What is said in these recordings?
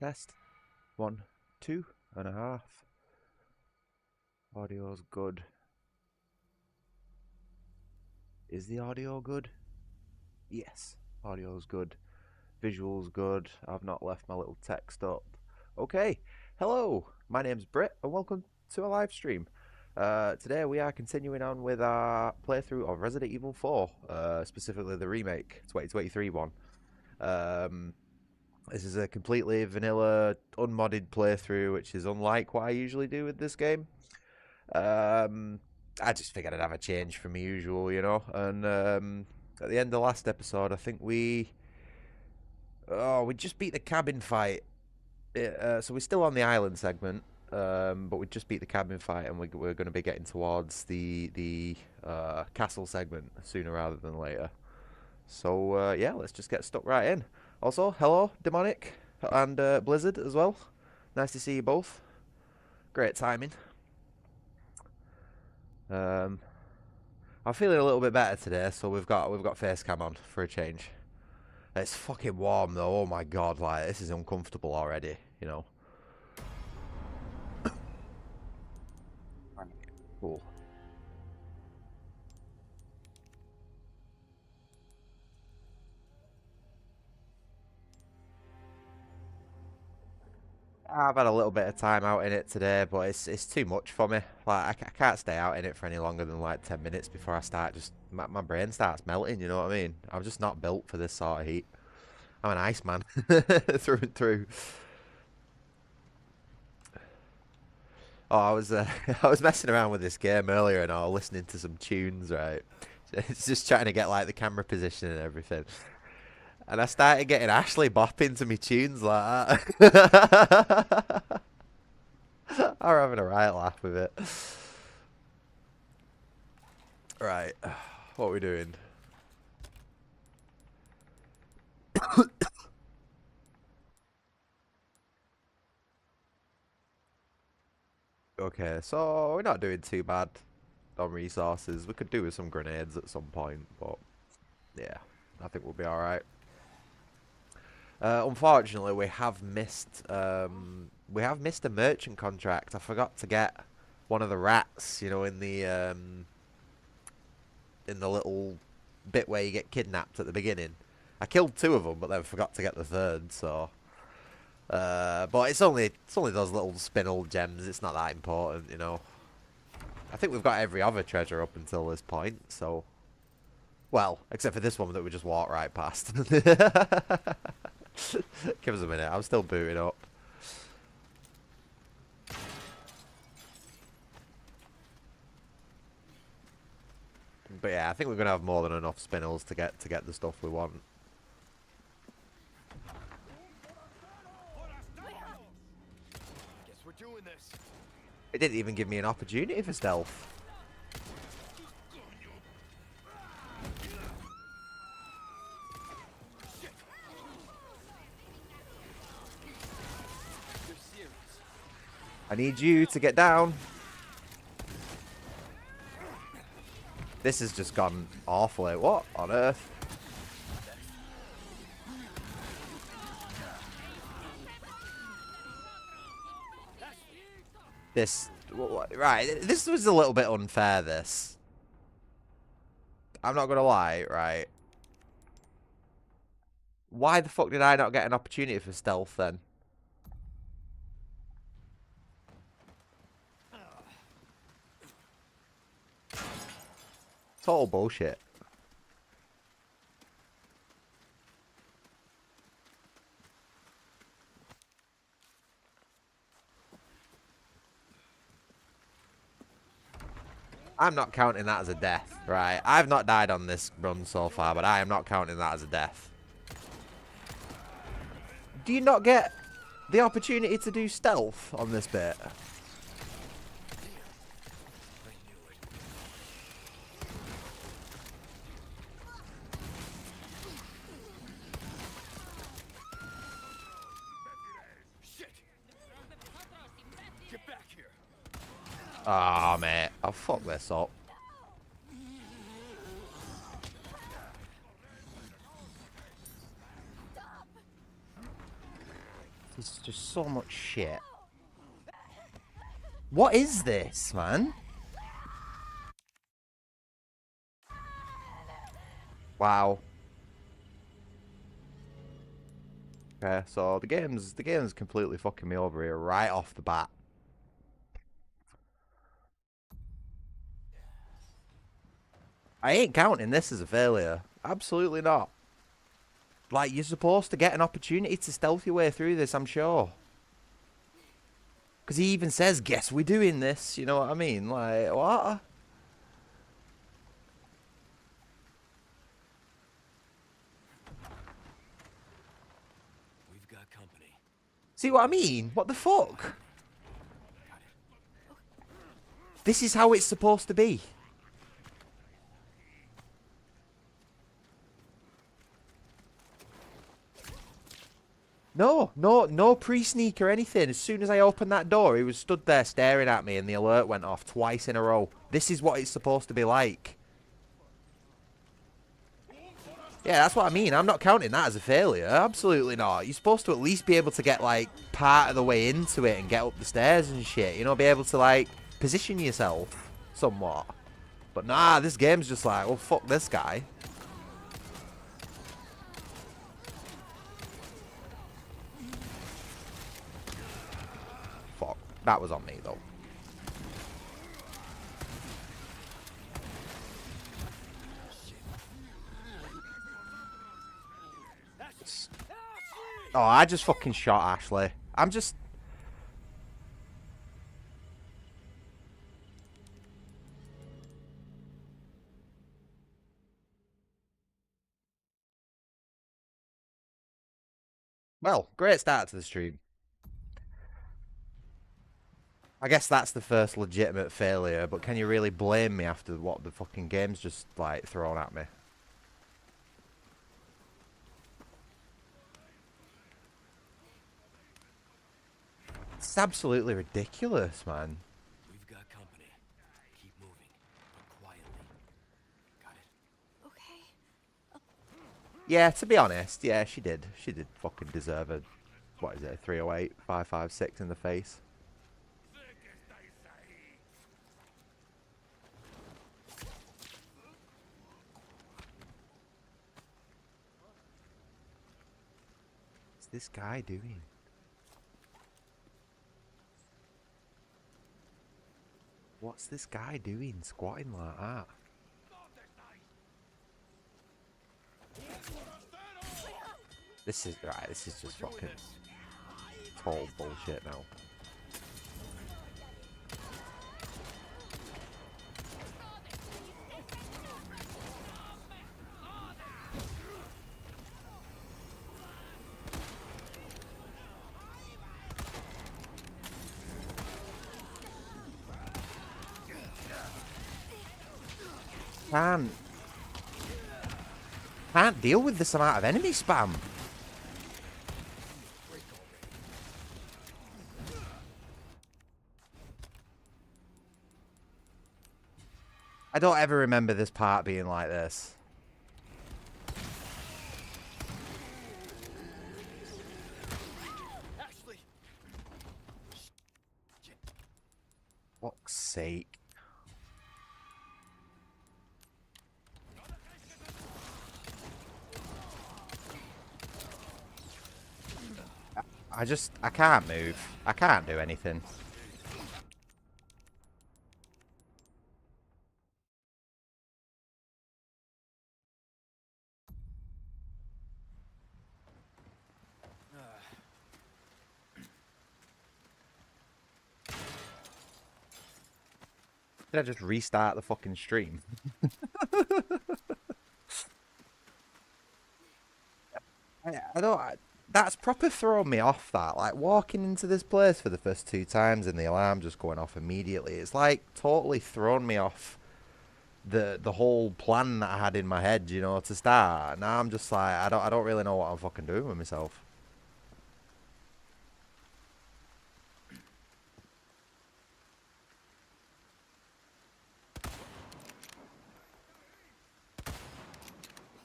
Test. 1, 2.5. Audio's good. Is the audio good? Yes, audio's good. Visual's good. I've not left my little text up. Okay, hello, my name's Britt and welcome to a live stream. Today we are continuing on with our playthrough of Resident Evil 4, specifically the remake 2023 one. This is a completely vanilla, unmodded playthrough, which is unlike what I usually do with this game. I just figured I'd have a change from my usual, you know. And at the end of the last episode, I think we just beat the cabin fight. So we're still on the island segment, but we just beat the cabin fight, and we're going to be getting towards the castle segment sooner rather than later. So yeah, let's just get stuck right in. Also, hello, Demonic and Blizzard as well. Nice to see you both. Great timing. I'm feeling a little bit better today, so we've got face cam on for a change. It's fucking warm though. Oh my god, like this is uncomfortable already. You know. Cool. I've had a little bit of time out in it today, but it's too much for me. Like I can't stay out in it for any longer than like 10 minutes before I start. Just my brain starts melting. You know what I mean? I'm just not built for this sort of heat. I'm an iceman through and through. Oh, I was I was messing around with this game earlier, and I was listening to some tunes. Right, it's just trying to get like the camera position and everything. And I started getting Ashley bopping to me tunes like that. I'm having a right laugh with it. Right, what are we doing? Okay, so we're not doing too bad on resources. We could do with some grenades at some point, but yeah, I think we'll be alright. Unfortunately, we have missed a merchant contract. I forgot to get one of the rats, you know, in the little bit where you get kidnapped at the beginning. I killed 2 of them, but then forgot to get the 3rd. So, but it's only those little spinel gems. It's not that important, you know. I think we've got every other treasure up until this point. So, well, except for this one that we just walked right past. Give us a minute. I'm still booting up. But yeah, I think we're gonna have more than enough spinels to get the stuff we want. Guess we're doing this. It didn't even give me an opportunity for stealth. I need you to get down. This has just gone awfully. What on earth? This... Right, this was a little bit unfair, this. I'm not gonna lie, right? Why the fuck did I not get an opportunity for stealth, then? Total bullshit. I'm not counting that as a death, right? I've not died on this run so far, but I am not counting that as a death. Do you not get the opportunity to do stealth on this bit? Get back here. Ah, mate. I'll fuck this up. It's just so much shit. What is this, man? Wow. Okay, so the game's completely fucking me over here right off the bat. I ain't counting this as a failure. Absolutely not. Like, you're supposed to get an opportunity to stealth your way through this, I'm sure. Because he even says, guess we're doing this, you know what I mean? Like, what? We've got company. See what I mean? What the fuck? This is how it's supposed to be. No pre-sneak or anything. As soon as I opened that door, he was stood there staring at me and the alert went off twice in a row. This is what it's supposed to be like. Yeah, that's what I mean. I'm not counting that as a failure. Absolutely not. You're supposed to at least be able to get, like, part of the way into it and get up the stairs and shit. You know, be able to, like, position yourself somewhat. But nah, this game's just like, well, fuck this guy. Fuck. That was on me, though. Oh, I just fucking shot Ashley. I'm just... Well, great start to the stream. I guess that's the first legitimate failure, but can you really blame me after what the fucking game's just, like, thrown at me? It's absolutely ridiculous, man. We've got company. Keep moving, but quietly. Got it? Okay. Yeah, to be honest, yeah, she did. She did fucking deserve a, what is it, 308, 556 in the face. What's this guy doing? What's this guy doing, squatting like that? This is, right, this is just fucking total bullshit now. Can't deal with this amount of enemy spam. I don't ever remember this part being like this. Ashley! Fuck's sake. I can't move. I can't do anything. Did I just restart the fucking stream? I don't... that's proper throwing me off, that. Like, walking into this place for the first 2 times and the alarm just going off immediately. It's, like, totally thrown me off the whole plan that I had in my head, you know, to start. Now I'm just like, I don't really know what I'm fucking doing with myself.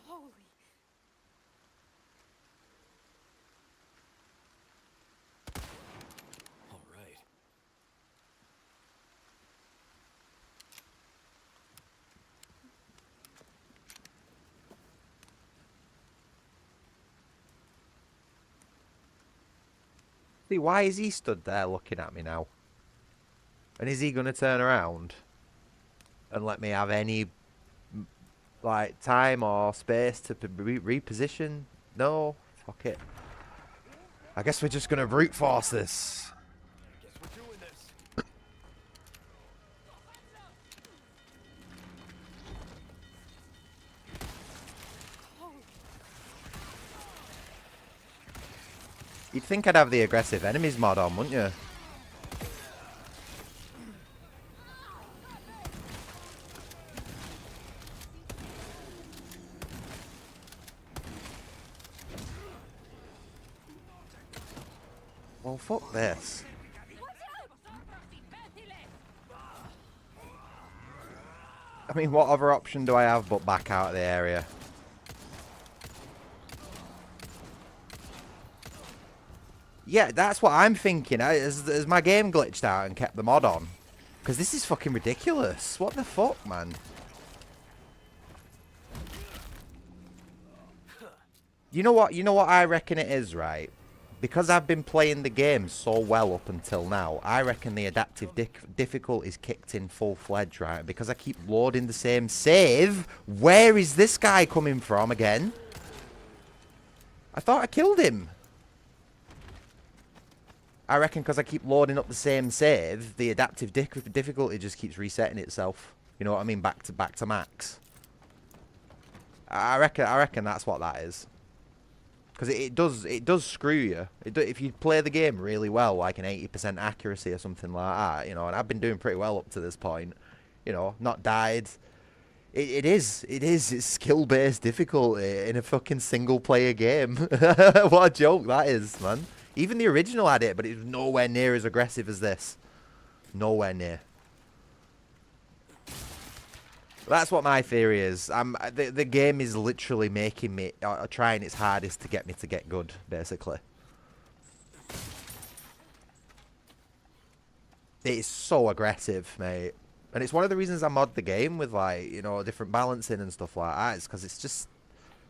Holy. See, why is he stood there looking at me now? And is he going to turn around and let me have any, like, time or space to reposition? No? Fuck it. I guess we're just going to brute force this. Guess we're doing this. You'd think I'd have the aggressive enemies mod on, wouldn't you? Well, fuck this. I mean, what other option do I have but back out of the area? Yeah, that's what I'm thinking. Has my game glitched out and kept the mod on? Because this is fucking ridiculous. What the fuck, man? You know what? You know what I reckon it is, right? Because I've been playing the game so well up until now, I reckon the adaptive difficulty's kicked in full-fledged, right? Because I keep loading the same save. Where is this guy coming from again? I thought I killed him. I reckon because I keep loading up the same save, the adaptive difficulty just keeps resetting itself. You know what I mean? Back to max. I reckon that's what that is. Because it does screw you. If you play the game really well, like an 80% accuracy or something like that, you know, and I've been doing pretty well up to this point, you know, not died. It's skill-based difficulty in a fucking single-player game. What a joke that is, man. Even the original had it, but it was nowhere near as aggressive as this. Nowhere near. That's what my theory is. The game is literally making me, trying its hardest to get me to get good, basically. It's so aggressive, mate. And it's one of the reasons I mod the game with, like, you know, different balancing and stuff like that. It's because it's just,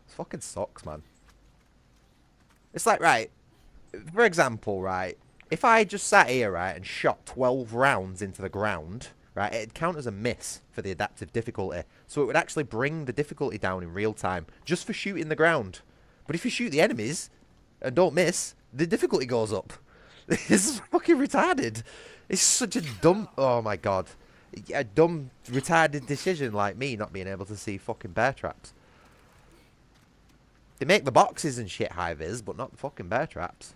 it fucking sucks, man. It's like, right, for example, right, if I just sat here, right, and shot 12 rounds into the ground, right, it'd count as a miss for the adaptive difficulty. So it would actually bring the difficulty down in real time, just for shooting the ground. But if you shoot the enemies and don't miss, the difficulty goes up. This is fucking retarded. It's such a dumb, oh my god. A dumb, retarded decision like me not being able to see fucking bear traps. They make the boxes and shit high vis, but not the fucking bear traps.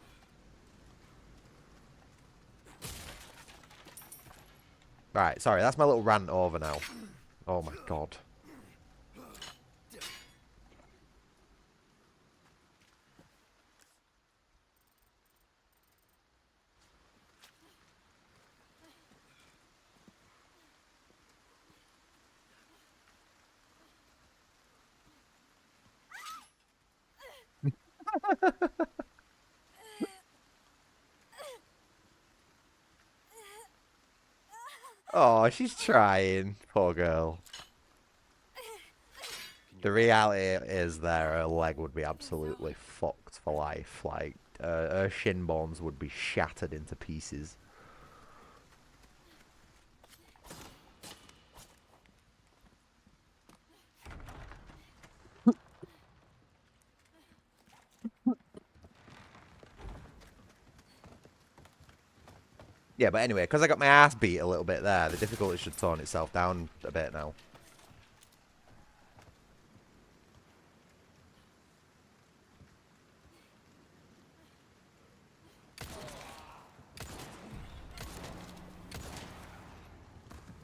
Right, sorry, that's my little rant over now. Oh my god. Oh, she's trying. Poor girl. The reality is there, her leg would be absolutely fucked for life. Like, her shin bones would be shattered into pieces. Yeah, but anyway, because I got my ass beat a little bit there, the difficulty should tone itself down a bit now.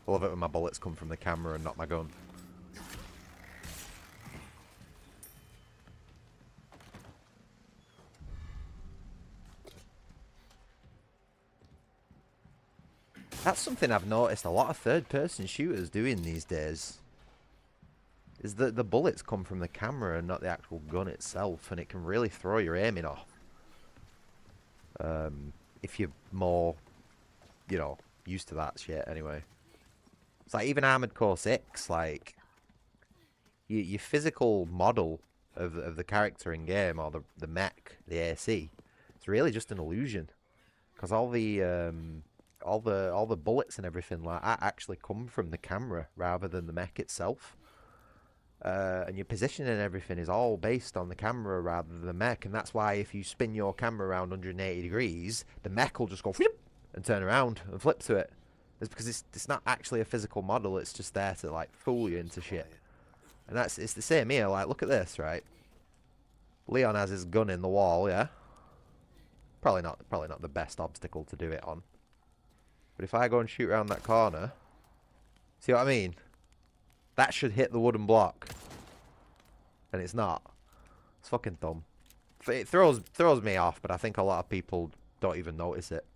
I love it when my bullets come from the camera and not my gun. That's something I've noticed a lot of third-person shooters doing these days. Is that the bullets come from the camera and not the actual gun itself, and it can really throw your aiming off. If you're more, you know, used to that shit anyway. It's like even Armored Core 6, like, your physical model of the character in game, or the mech, the AC, it's really just an illusion. Because all the bullets and everything like that actually come from the camera rather than the mech itself. And your positioning and everything is all based on the camera rather than the mech, and that's why if you spin your camera around 180 degrees, the mech will just go whoop, and turn around and flip to it. It's because it's not actually a physical model; it's just there to like fool you into shit. And it's the same here. Like, look at this, right? Leon has his gun in the wall, yeah. Probably not the best obstacle to do it on. But if I go and shoot around that corner, see what I mean? That should hit the wooden block. And it's not. It's fucking dumb. It throws me off, but I think a lot of people don't even notice it.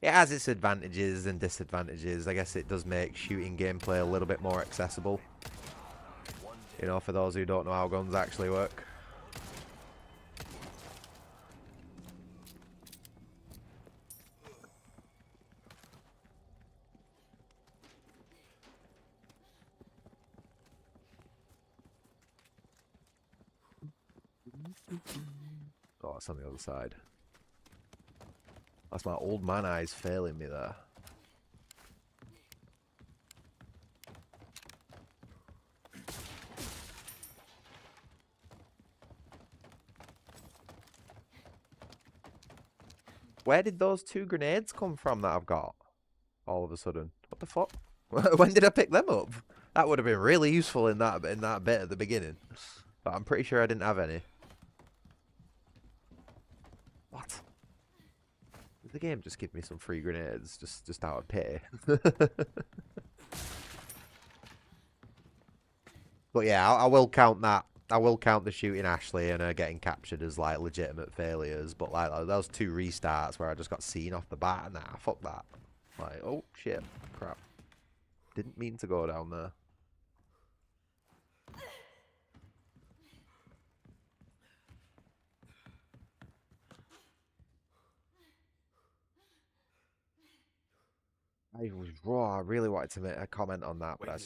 It has its advantages and disadvantages. I guess it does make shooting gameplay a little bit more accessible. You know, for those who don't know how guns actually work. Oh, it's on the other side. That's my old man eyes failing me there. Where did those 2 grenades come from that I've got? All of a sudden. What the fuck? When did I pick them up? That would have been really useful in that bit at the beginning. But I'm pretty sure I didn't have any. What? Did the game just give me some free grenades just out of pity? But yeah, I will count that. I will count the shooting Ashley and her getting captured as like legitimate failures. But like those 2 restarts where I just got seen off the bat, nah, fuck that. Like, oh shit, crap. Didn't mean to go down there. I was raw. I really wanted to make a comment on that, but I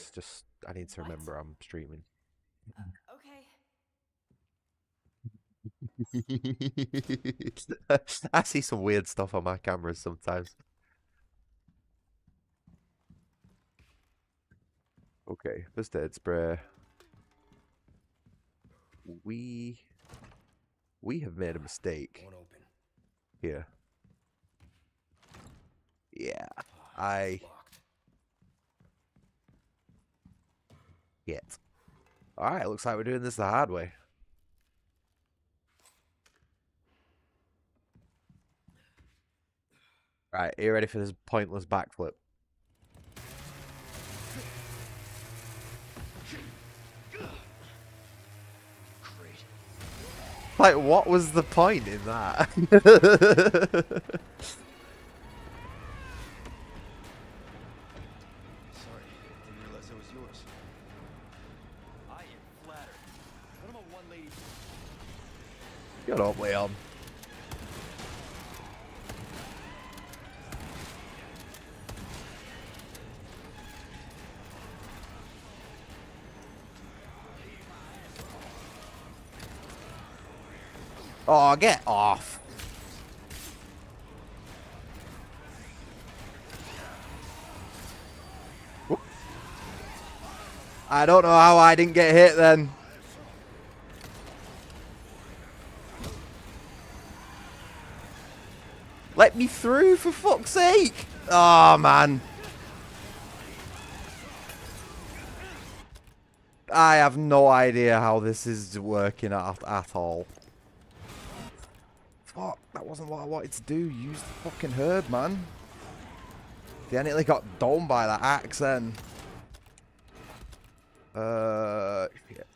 need to remember I'm streaming. Okay. I see some weird stuff on my cameras sometimes. Okay, first aid spray. We have made a mistake Won't open. here. Yeah, I Locked. get. All right, looks like we're doing this the hard way. Right, are you ready for this pointless backflip? Great. Like, what was the point in that? Sorry, didn't realize it was yours. I am flattered. What am a one-lady? Shut up, Leon. Oh, get off. Whoop. I don't know how I didn't get hit then. Let me through, for fuck's sake. Oh, man. I have no idea how this is working at all. Fuck, that wasn't what I wanted to do. Use the fucking herb, man. They nearly got domed by that axe then. Shit.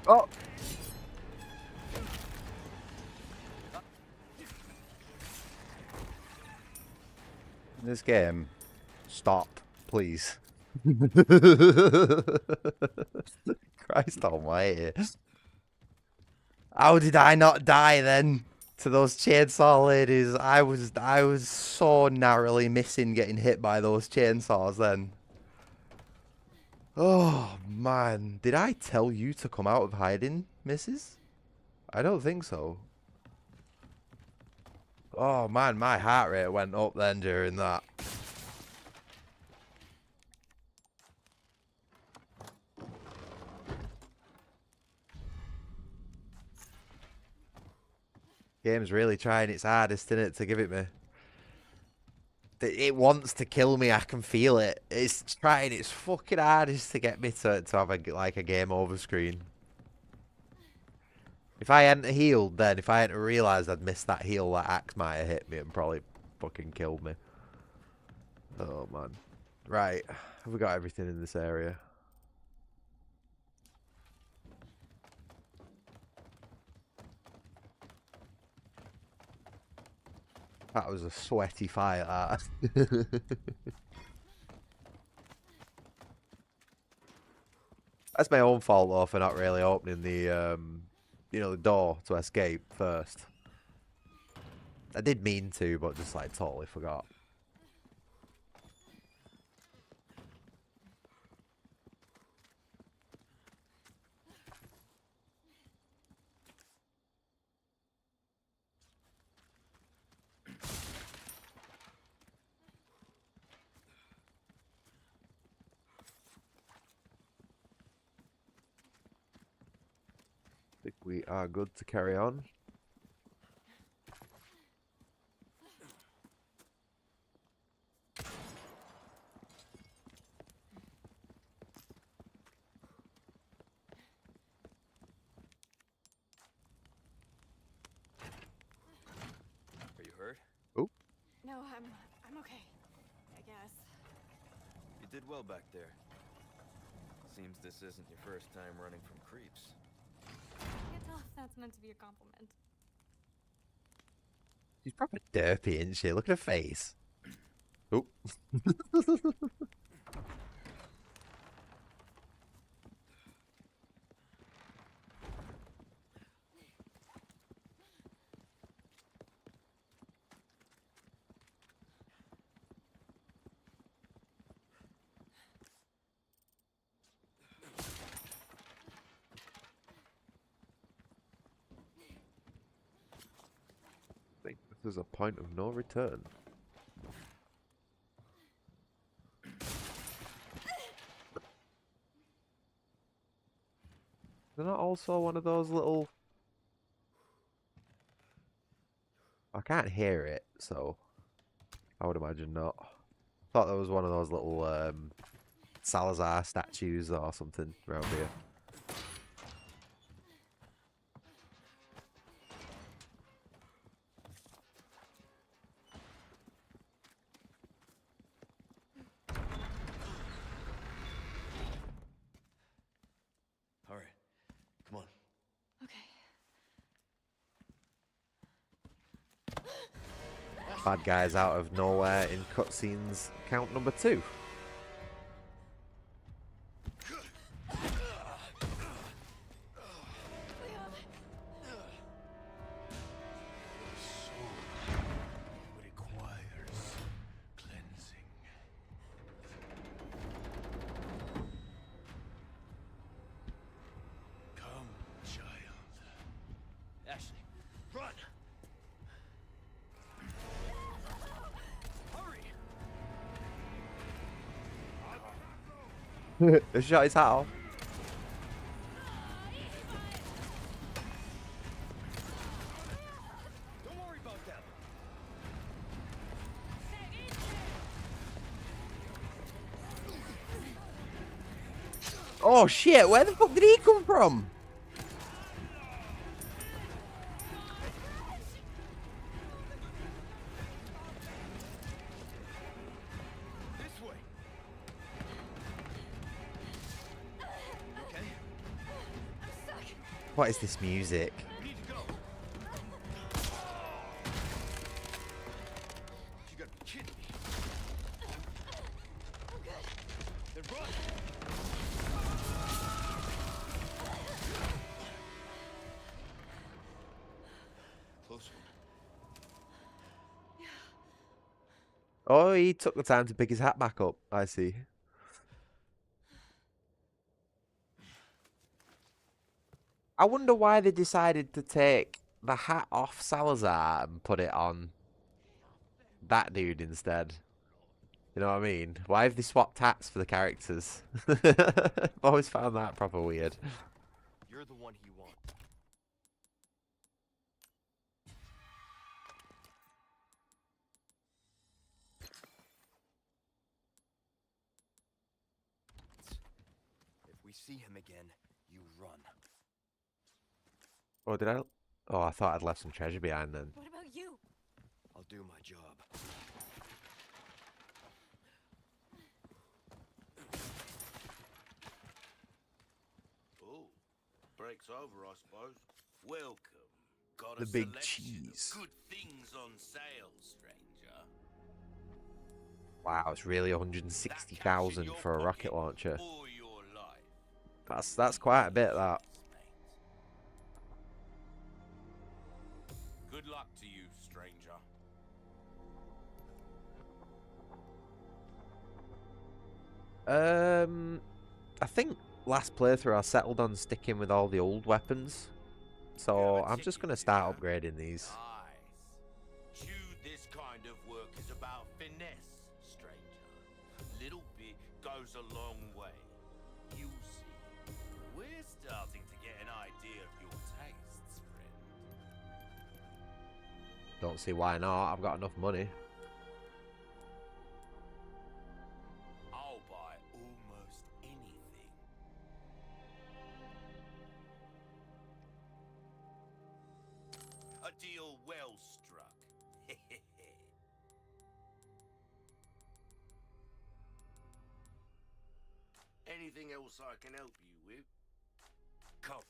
Oh! This game, stop, please. Christ almighty. How did I not die then to those chainsaw ladies? I was so narrowly missing getting hit by those chainsaws then. Oh man, did I tell you to come out of hiding, missus? I don't think so. Oh man, my heart rate went up then during that. Game's really trying its hardest, isn't it, to give it me. It wants to kill me, I can feel it. It's trying its fucking hardest to get me to have like a game over screen. If I hadn't healed then, if I hadn't realised I'd missed that heal, that axe might have hit me and probably fucking killed me. Oh man. Right, have we got everything in this area? That was a sweaty fight, that. That's my own fault though for not really opening the you know, the door to escape first. I did mean to, but just like totally forgot. I think we are good to carry on. Are you hurt? Oh, No, I'm okay. I guess. You did well back there. Seems this isn't your first time running from creeps. Can't tell if that's meant to be a compliment. she's proper derpy, isn't she? Look at her face. Oh. I think this is a point of no return. They're not also one of those little... I can't hear it, so I would imagine not. Thought there was one of those little Salazar statues or something around here. All right, come on. Okay. Bad guys out of nowhere in cutscenes count number 2. Requires cleansing. Come, child. Ashley, run! Hurry! They shot his hat off. Don't worry about that. Oh shit, where the fuck did he come from? This way. Okay? I'm stuck. What is this music? We need to go. You gotta be kidding me. I'm good. Then run. Close one. Oh, he took the time to pick his hat back up. I see. I wonder why they decided to take the hat off Salazar and put it on that dude instead. You know what I mean? Why have they swapped hats for the characters? I've always found that proper weird. You're the one he wants. If we see him again, you run. Oh, did I? Oh, I thought I'd left some treasure behind then. What about you? I'll do my job. Oh, break's over, I suppose. Welcome. Got The a big selection cheese. of good things on sale, stranger. Wow, it's really That 160,000 cash in for a your rocket pocket launcher. all your life. That's quite a bit. That. Good luck to you, stranger. I think last playthrough I settled on sticking with all the old weapons, so I'm just gonna start upgrading these. Nice. Chew, this kind of work is about finesse, stranger. Little bit goes a long way. You see, we're starting to get an idea of your tastes, friend. Don't see why not. I've got enough money. I'll buy almost anything. A deal well struck. Anything else I can help you with? Come.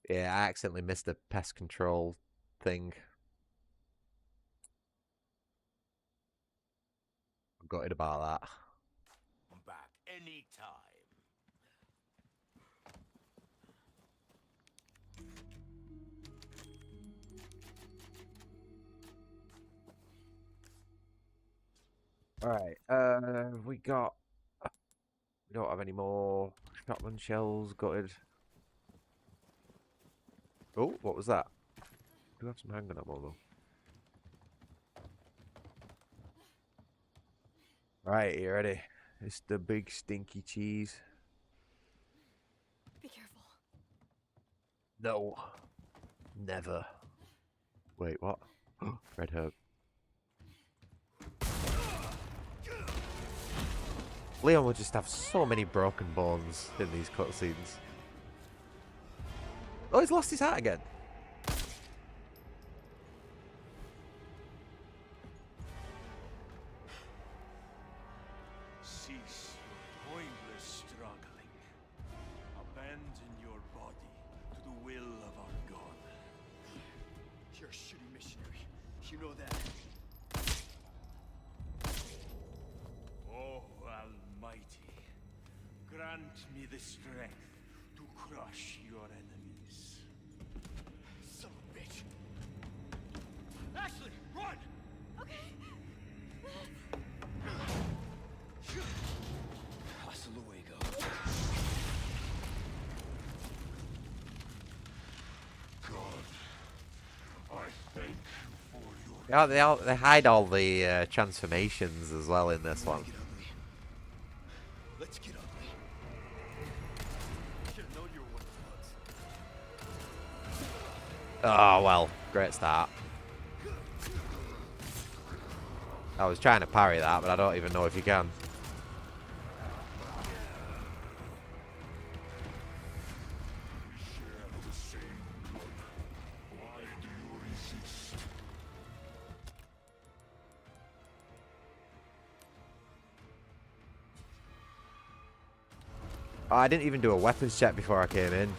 Yeah, I accidentally missed the pest control thing. I'm gutted about that. I'm back anytime. Alright, we don't have any more shotgun shells, gutted. Oh, what was that? Do have some handgun ammo though. Right, you ready? It's the big stinky cheese. Be careful. No. Never. Wait, what? Red herb. Leon would just have so many broken bones in these cutscenes. Oh, he's lost his hat again. Cease your pointless struggling. Abandon your body to the will of our God. You're a shitty missionary. You know that. Oh, Almighty, grant me the strength to crush your enemies. Son of a bitch. Ashley, run! Okay. Hasta luego. Yeah, they hide all the transformations as well in this one. Get ugly. Let's get ugly. Should have known you were one of us. Oh well, great start. I was trying to parry that, but I don't even know if you can. Oh, I didn't even do a weapons check before I came in.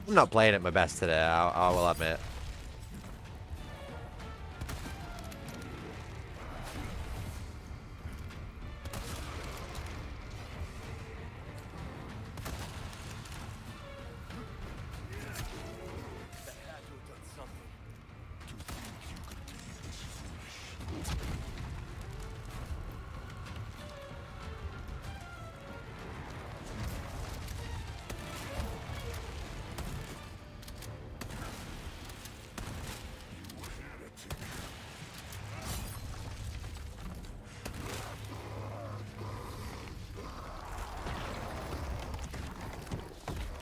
I'm not playing at my best today, I will admit.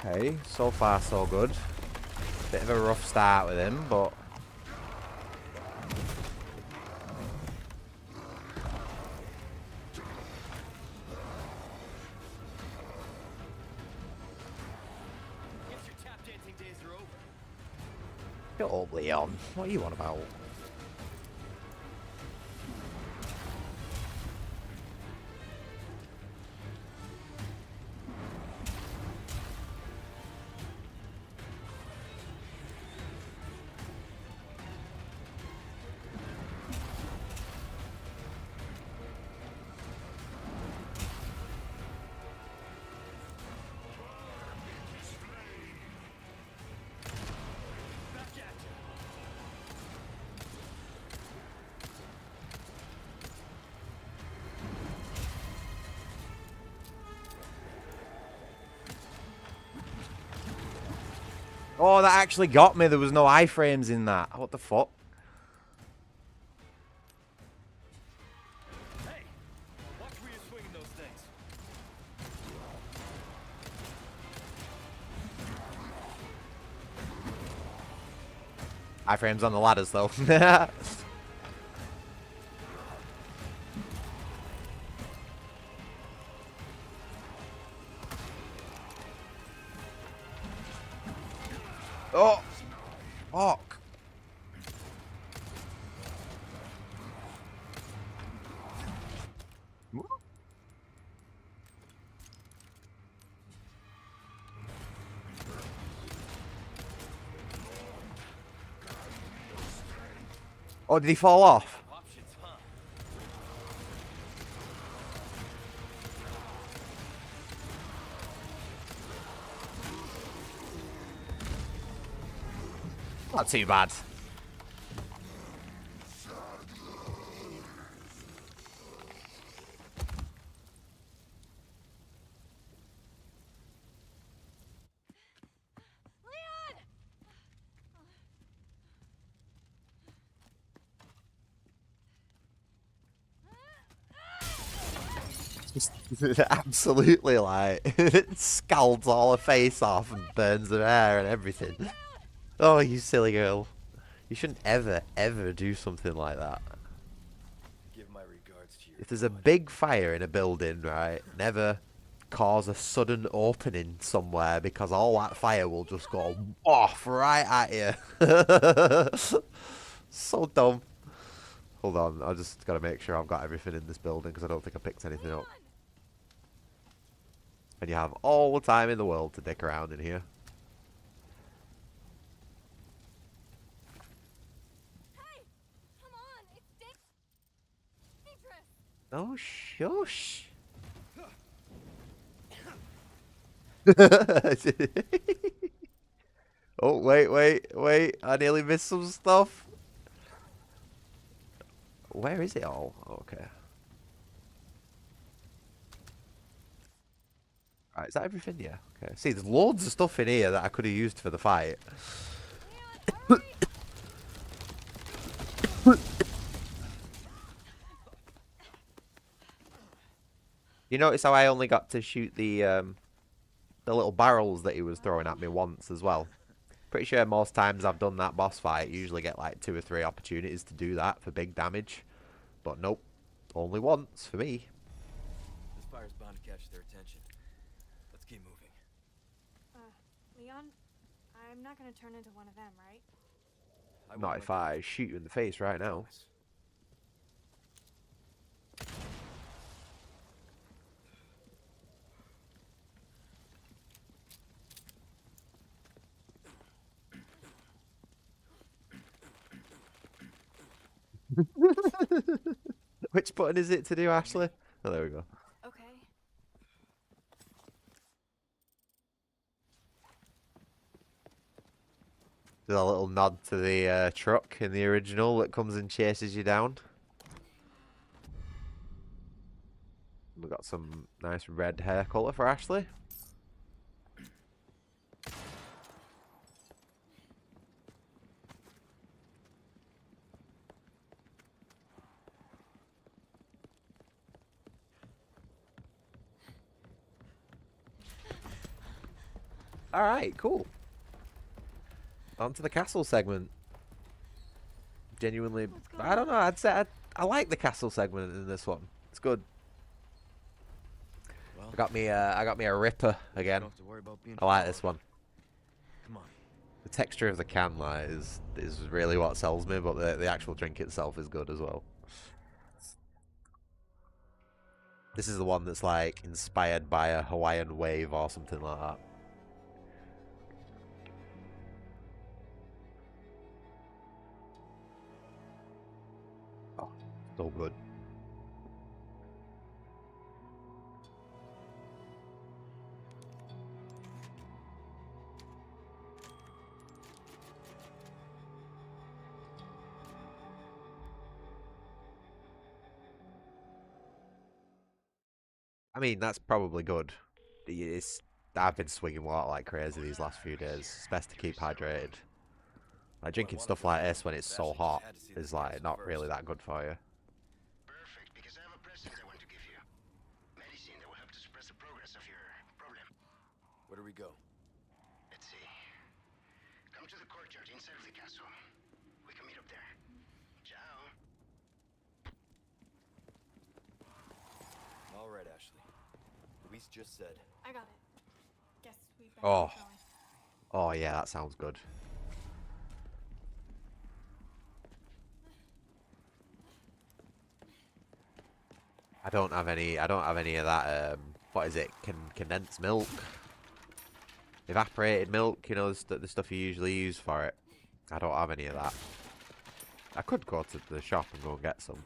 Okay, so far so good. Bit of a rough start with him, but... Shut up, Leon. What are you on about? Oh, that actually got me. There was no iframes in that. What the fuck? Hey, watch where you're swinging those things. Iframes on the ladders, though. Oh! Fuck! Oh, did he fall off? Options, huh? Not too bad. Absolutely, like, it scalds all her face off and burns her hair and everything. Oh, you silly girl. You shouldn't ever, ever do something like that. Give my regards to your If there's a big fire in a building, right, never cause a sudden opening somewhere because all that fire will just go off right at you. So dumb. Hold on, I just gotta make sure I've got everything in this building because I don't think I picked anything up. And you have all the time in the world to dick around in here. Hey! Come on! It's dangerous! Oh, shush. Oh, wait. I nearly missed some stuff. Where is it all? Okay. Alright, is that everything? Yeah. Okay. See, there's loads of stuff in here that I could have used for the fight. You notice how I only got to shoot the little barrels that he was throwing at me once as well? Pretty sure most times I've done that boss fight, you usually get like 2 or 3 opportunities to do that for big damage. But nope, only once for me. This fire's bound to catch I'm not gonna turn into one of them, right? I won't Not let if you I leave. shoot you in the face right now. Promise. Which button is it to do, Ashley? Oh, there we go. Okay. There's a little nod to the truck in the original that comes and chases you down. We've got some nice red hair colour for Ashley. Alright, cool. On to the castle segment. Genuinely, What's going I don't on? know, I'd say I like the castle segment in this one. It's good. Well, I got me a ripper you again. don't have to worry about being I like this followed. one. Come on. The texture of the can like is really what sells me, but the actual drink itself is good as well. This is the one that's like inspired by a Hawaiian wave or something like that. Oh, so good. I mean, that's probably good. I've been swigging water like crazy these last few days. It's best to keep hydrated. Like drinking stuff like this when it's so hot is like not really that good for you. Perfect, because I have a present I want to give you. Medicine that will help to suppress the progress of your problem. Where do we go? Let's see. Come to the courtyard inside of the castle. We can meet up there. Ciao. All right, Ashley. Luis just said. I got it. Guess we better Oh. keep going. Oh yeah, that sounds good. I don't have any of that what is it? Condensed milk. Evaporated milk, you know, the stuff you usually use for it. I don't have any of that. I could go to the shop and go and get some.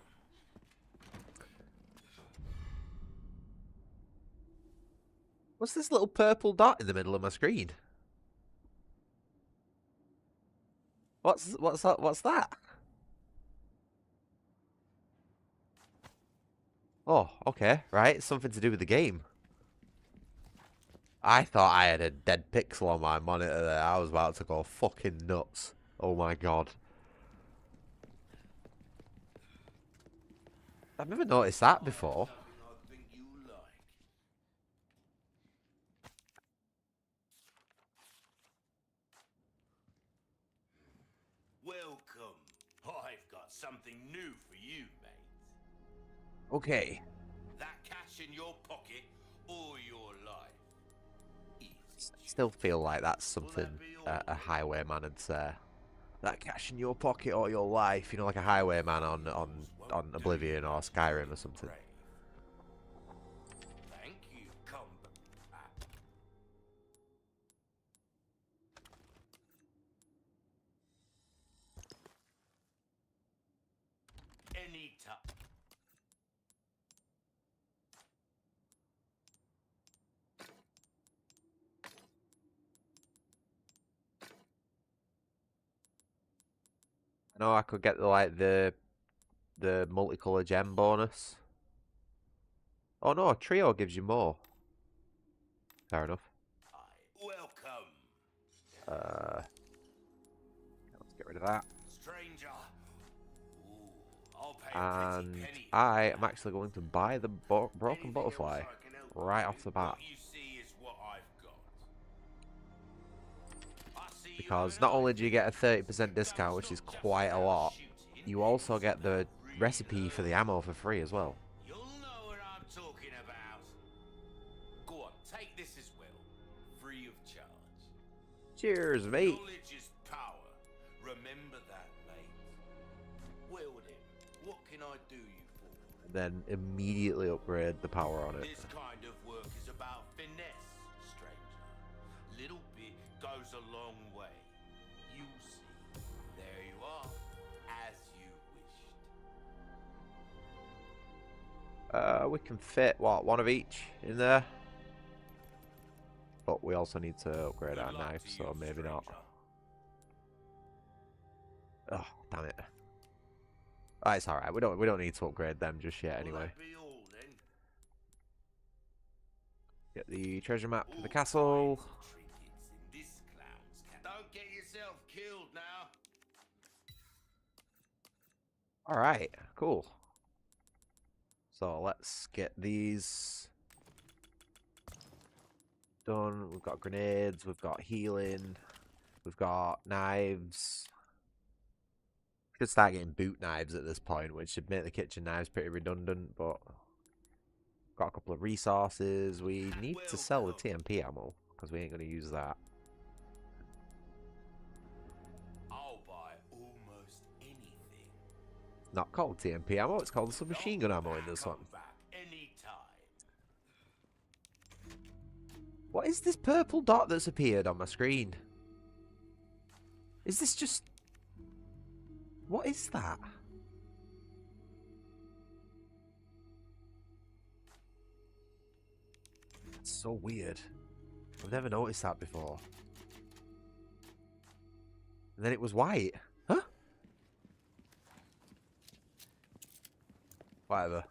What's this little purple dot in the middle of my screen? What's that? Oh, okay, right. Something to do with the game. I thought I had a dead pixel on my monitor there. I was about to go fucking nuts. Oh my god. I've never noticed that before. Something I think you like. Welcome. I've got something new for you, mate. Okay. That cash in your pocket or your life. Easy. Still feel like that's something a highwayman would say. That cash in your pocket or your life, you know, like a highwayman on Oblivion or Skyrim or something. Brave. Thank you, come back. Anytime. I know I could get the multicolour gem bonus. Oh no, a trio gives you more. Fair enough. Welcome, Let's get rid of that. stranger. Ooh, I'll pay a And pretty penny. I am actually going to buy the broken butterfly right off the bat. What you see is what I've got. I see you Because have not an only do you get a idea. 30% discount, which is Guns not quite just a about lot, shooting, you also it's get the about recipe for the ammo for free as well. You'll know what I'm talking about. Go on, take this as well. Free of charge. Cheers, mate. Knowledge is power. Remember that, mate. Well then, what can I do you for? And then immediately upgrade the power on it. This kind of work is about finesse, stranger. Little bit goes a long way. You see. There you are. As you wished. We can fit, what, one of each in there? But we also need to upgrade our Good luck knife, to so you, maybe not. stranger. Oh, damn it. Oh, it's alright, we don't need to upgrade them just yet Will anyway. that be all then? Get the treasure map for the All castle. kinds of trinkets in this clown's cap. Don't get yourself killed now. Alright, cool. So let's get these done. We've got grenades, we've got healing, we've got knives. Could start getting boot knives at this point, which should make the kitchen knives pretty redundant, but got a couple of resources. We need to sell the TMP ammo, because we ain't going to use that. I'll buy almost anything. It's not called TMP ammo, it's called submachine gun ammo in this one. Come back anytime. What is this purple dot that's appeared on my screen? Is this just... What is that? It's so weird. I've never noticed that before. And then it was white. Huh? Whatever.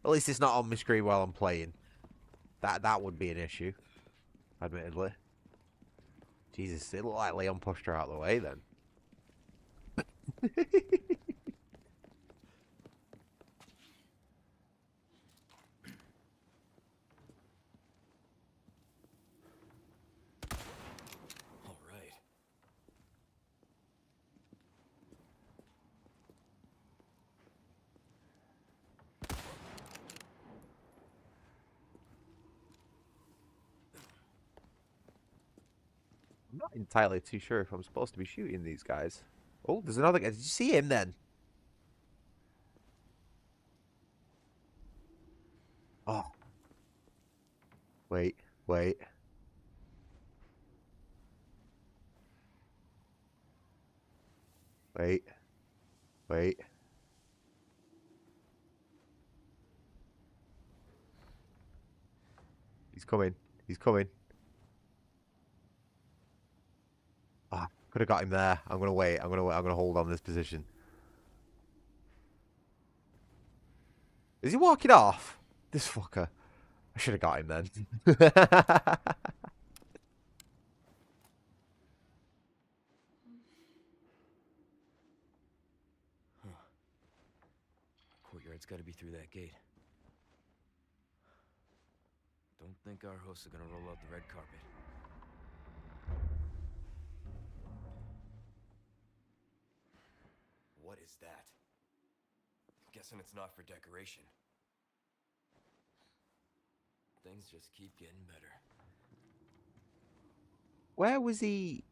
At least it's not on my screen while I'm playing. That would be an issue. Admittedly. Jesus, it looked like Leon pushed her out of the way then. All right. I'm not entirely too sure if I'm supposed to be shooting these guys. Oh, there's another guy. Did you see him then? Oh. Wait, wait. Wait. Wait. He's coming. He's coming. Ah, could have got him there. I'm gonna wait. I'm gonna hold on this position. Is he walking off? This fucker. I should have got him then. Courtyard's got to be through that gate. Don't think our hosts are gonna roll out the red carpet. What is that? Guessing it's not for decoration. Things just keep getting better. Where was he?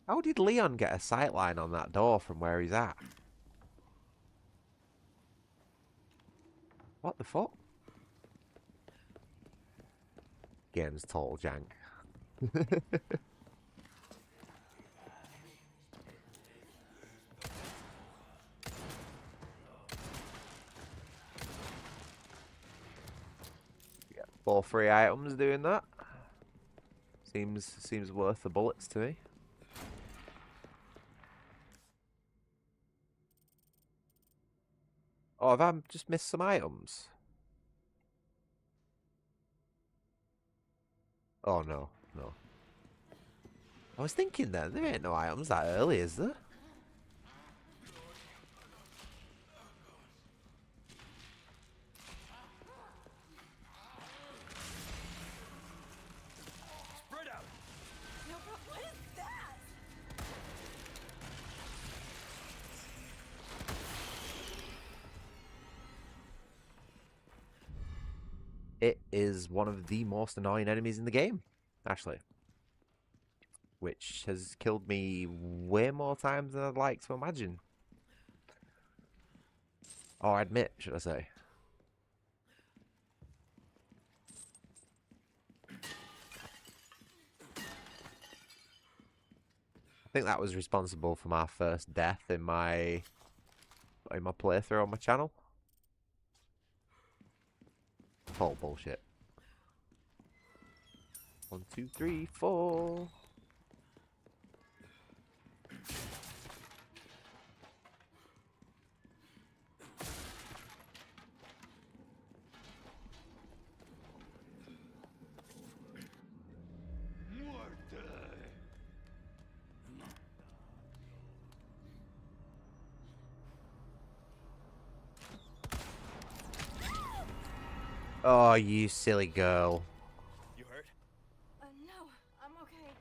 How did Leon get a sightline on that door from where he's at? What the fuck? Game's total jank. Yeah, 4 free items doing that. Seems worth the bullets to me. Oh, have I just missed some items? Oh, no, no. I was thinking then, there ain't no items that early, is there? Spread out! No, but what is that? It is one of the most annoying enemies in the game, actually. Which has killed me way more times than I'd like to imagine. Or admit, should I say. I think that was responsible for my first death in my playthrough on my channel. Total bullshit. 1, 2, 3, 4. Oh, you silly girl. You hurt? No, I'm okay.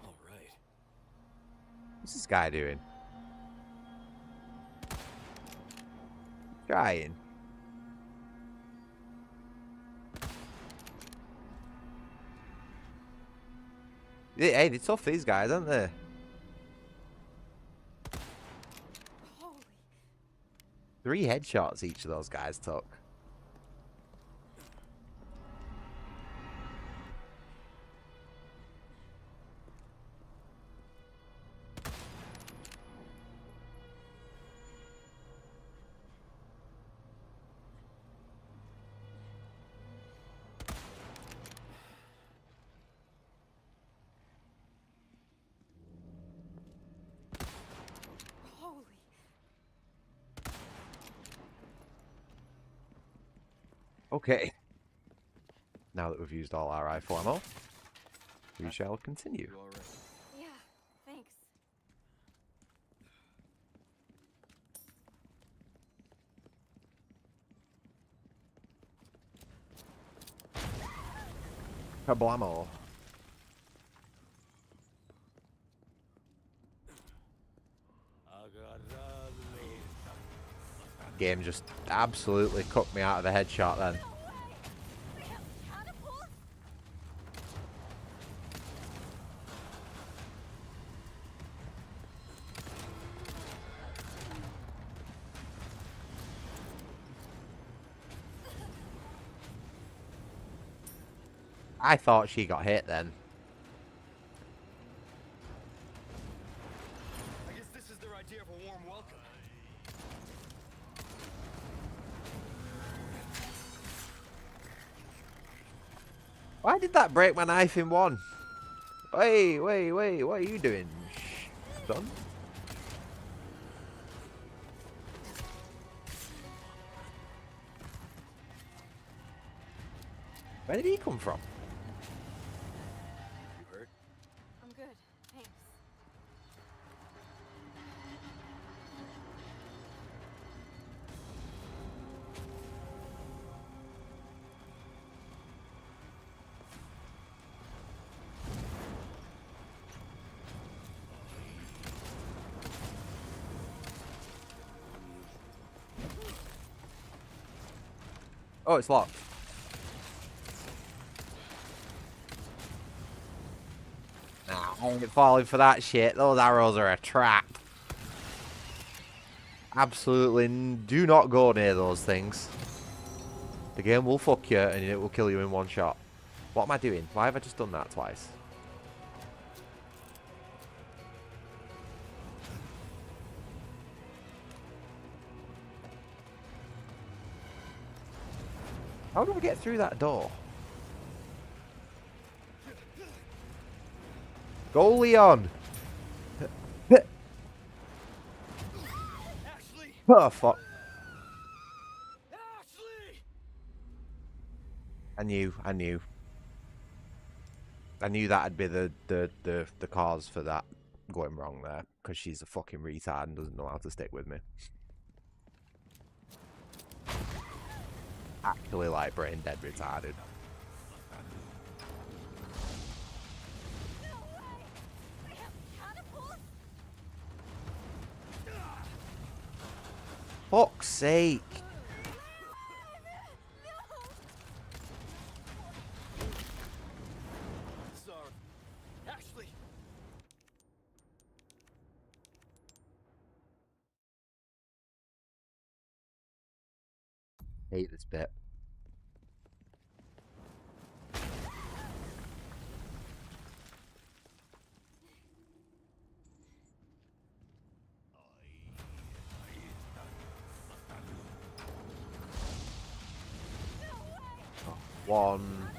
All right. What's this guy doing? Trying. Hey, they're tough, these guys, aren't they? Holy. 3 headshots each of those guys took. Holy. Okay. Now that we've used all our rifle ammo, we shall continue. You all right? Yeah, thanks. Kablamo. Game just absolutely cooked me out of the headshot then. We have catapults? I thought she got hit then. I guess this is their idea of a warm welcome. Why did that break my knife in one? Wait, wait, wait, what are you doing, son? Where did he come from? You hurt? I'm good, thanks. Oh, it's locked. Nah, I ain't falling for that shit. Those arrows are a trap. Absolutely do not go near those things. The game will fuck you and it will kill you in one shot. What am I doing? Why have I just done that twice? How do I get through that door? Go, Leon! Ashley! Oh, fuck. Ashley! I knew that'd be the cause for that going wrong there. Because she's a fucking retard and doesn't know how to stick with me. Actually, like, brain dead retarded. fuck's sake. Sorry. Ashley! Hate this bit. One.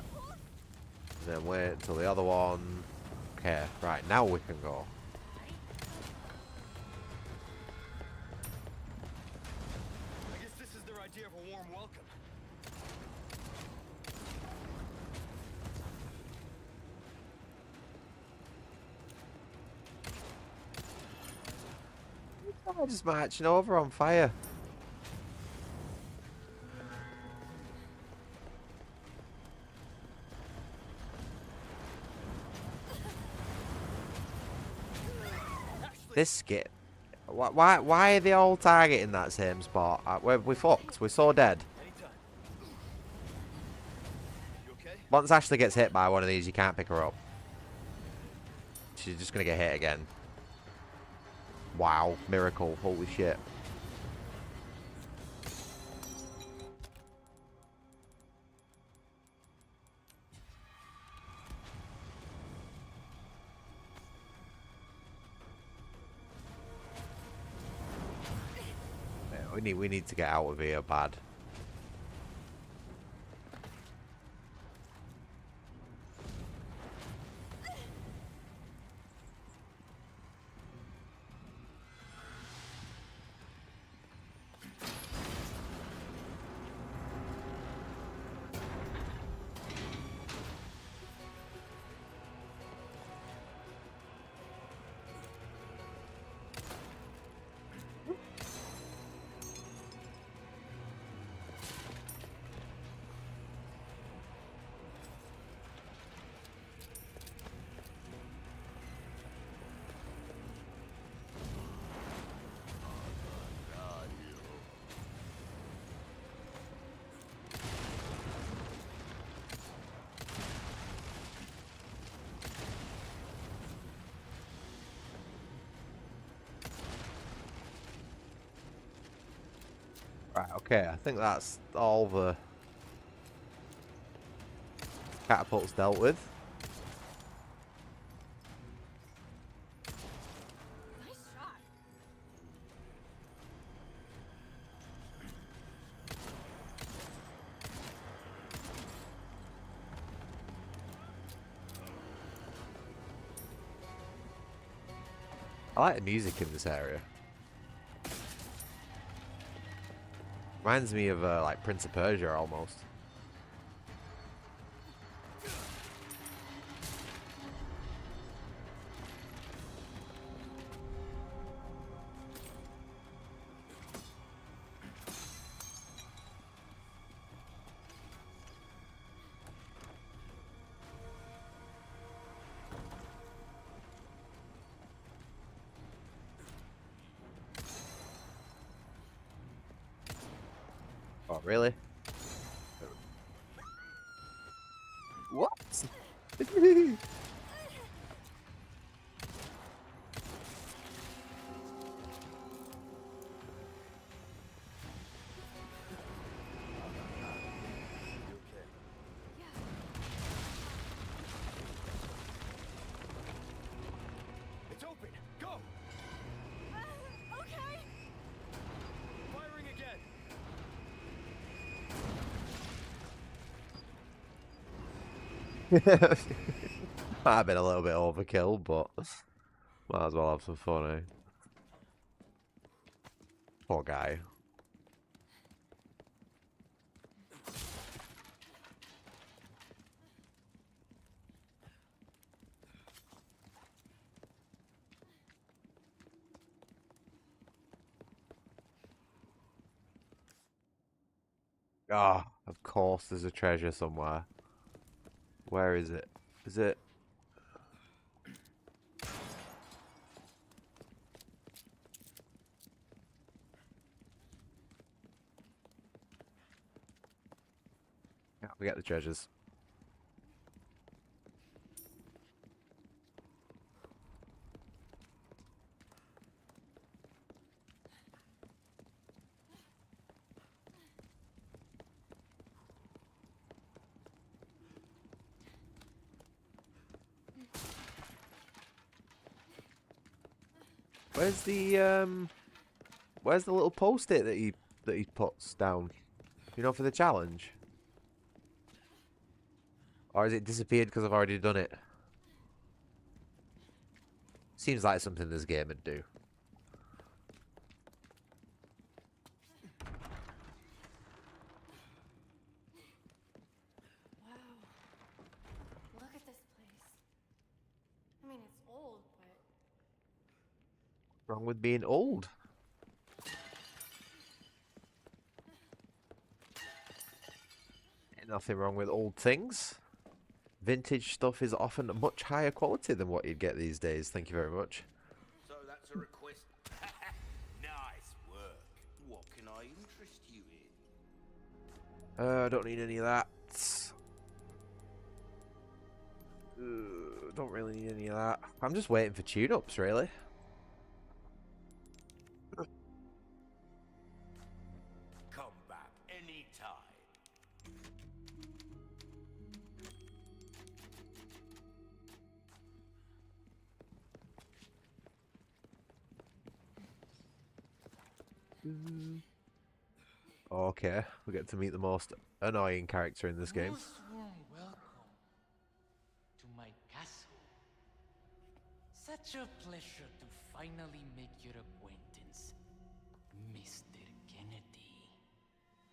Then wait until the other one. Okay, right, now we can go. I guess this is their idea of a warm welcome. I'm just marching over on fire. This skit. Why are they all targeting that same spot? We fucked. We're so dead. Anytime. You okay? Once Ashley gets hit by one of these, you can't pick her up. She's just gonna get hit again. Wow, miracle. Holy shit. Yeah, we need to get out of here bad. Right, okay, I think that's all the catapults dealt with. Nice shot. I like the music in this area. Reminds me of like Prince of Persia almost. Oh, really? What? It's open! Go! Okay. Firing again! Might have been a little bit overkill, but might as well have some fun, eh? Poor guy. Ah, of course there's a treasure somewhere. Where is it? Is it? We get the treasures. Where's the little post-it that he puts down? You know, for the challenge? Or has it disappeared because I've already done it? Seems like something this game would do. Wow. Look at this place. I mean, it's old, but Wrong with being old. Ain't nothing wrong with old things. Vintage stuff is often much higher quality than what you'd get these days. Thank you very much. So that's a request. Nice work. What can I interest you in? I don't need any of that. Don't really need any of that. I'm just waiting for tune-ups, really. Come back anytime. Okay, we get to meet the most annoying character in this game. Most warm welcome to my castle. Such a pleasure to finally make your acquaintance, Mr. Kennedy.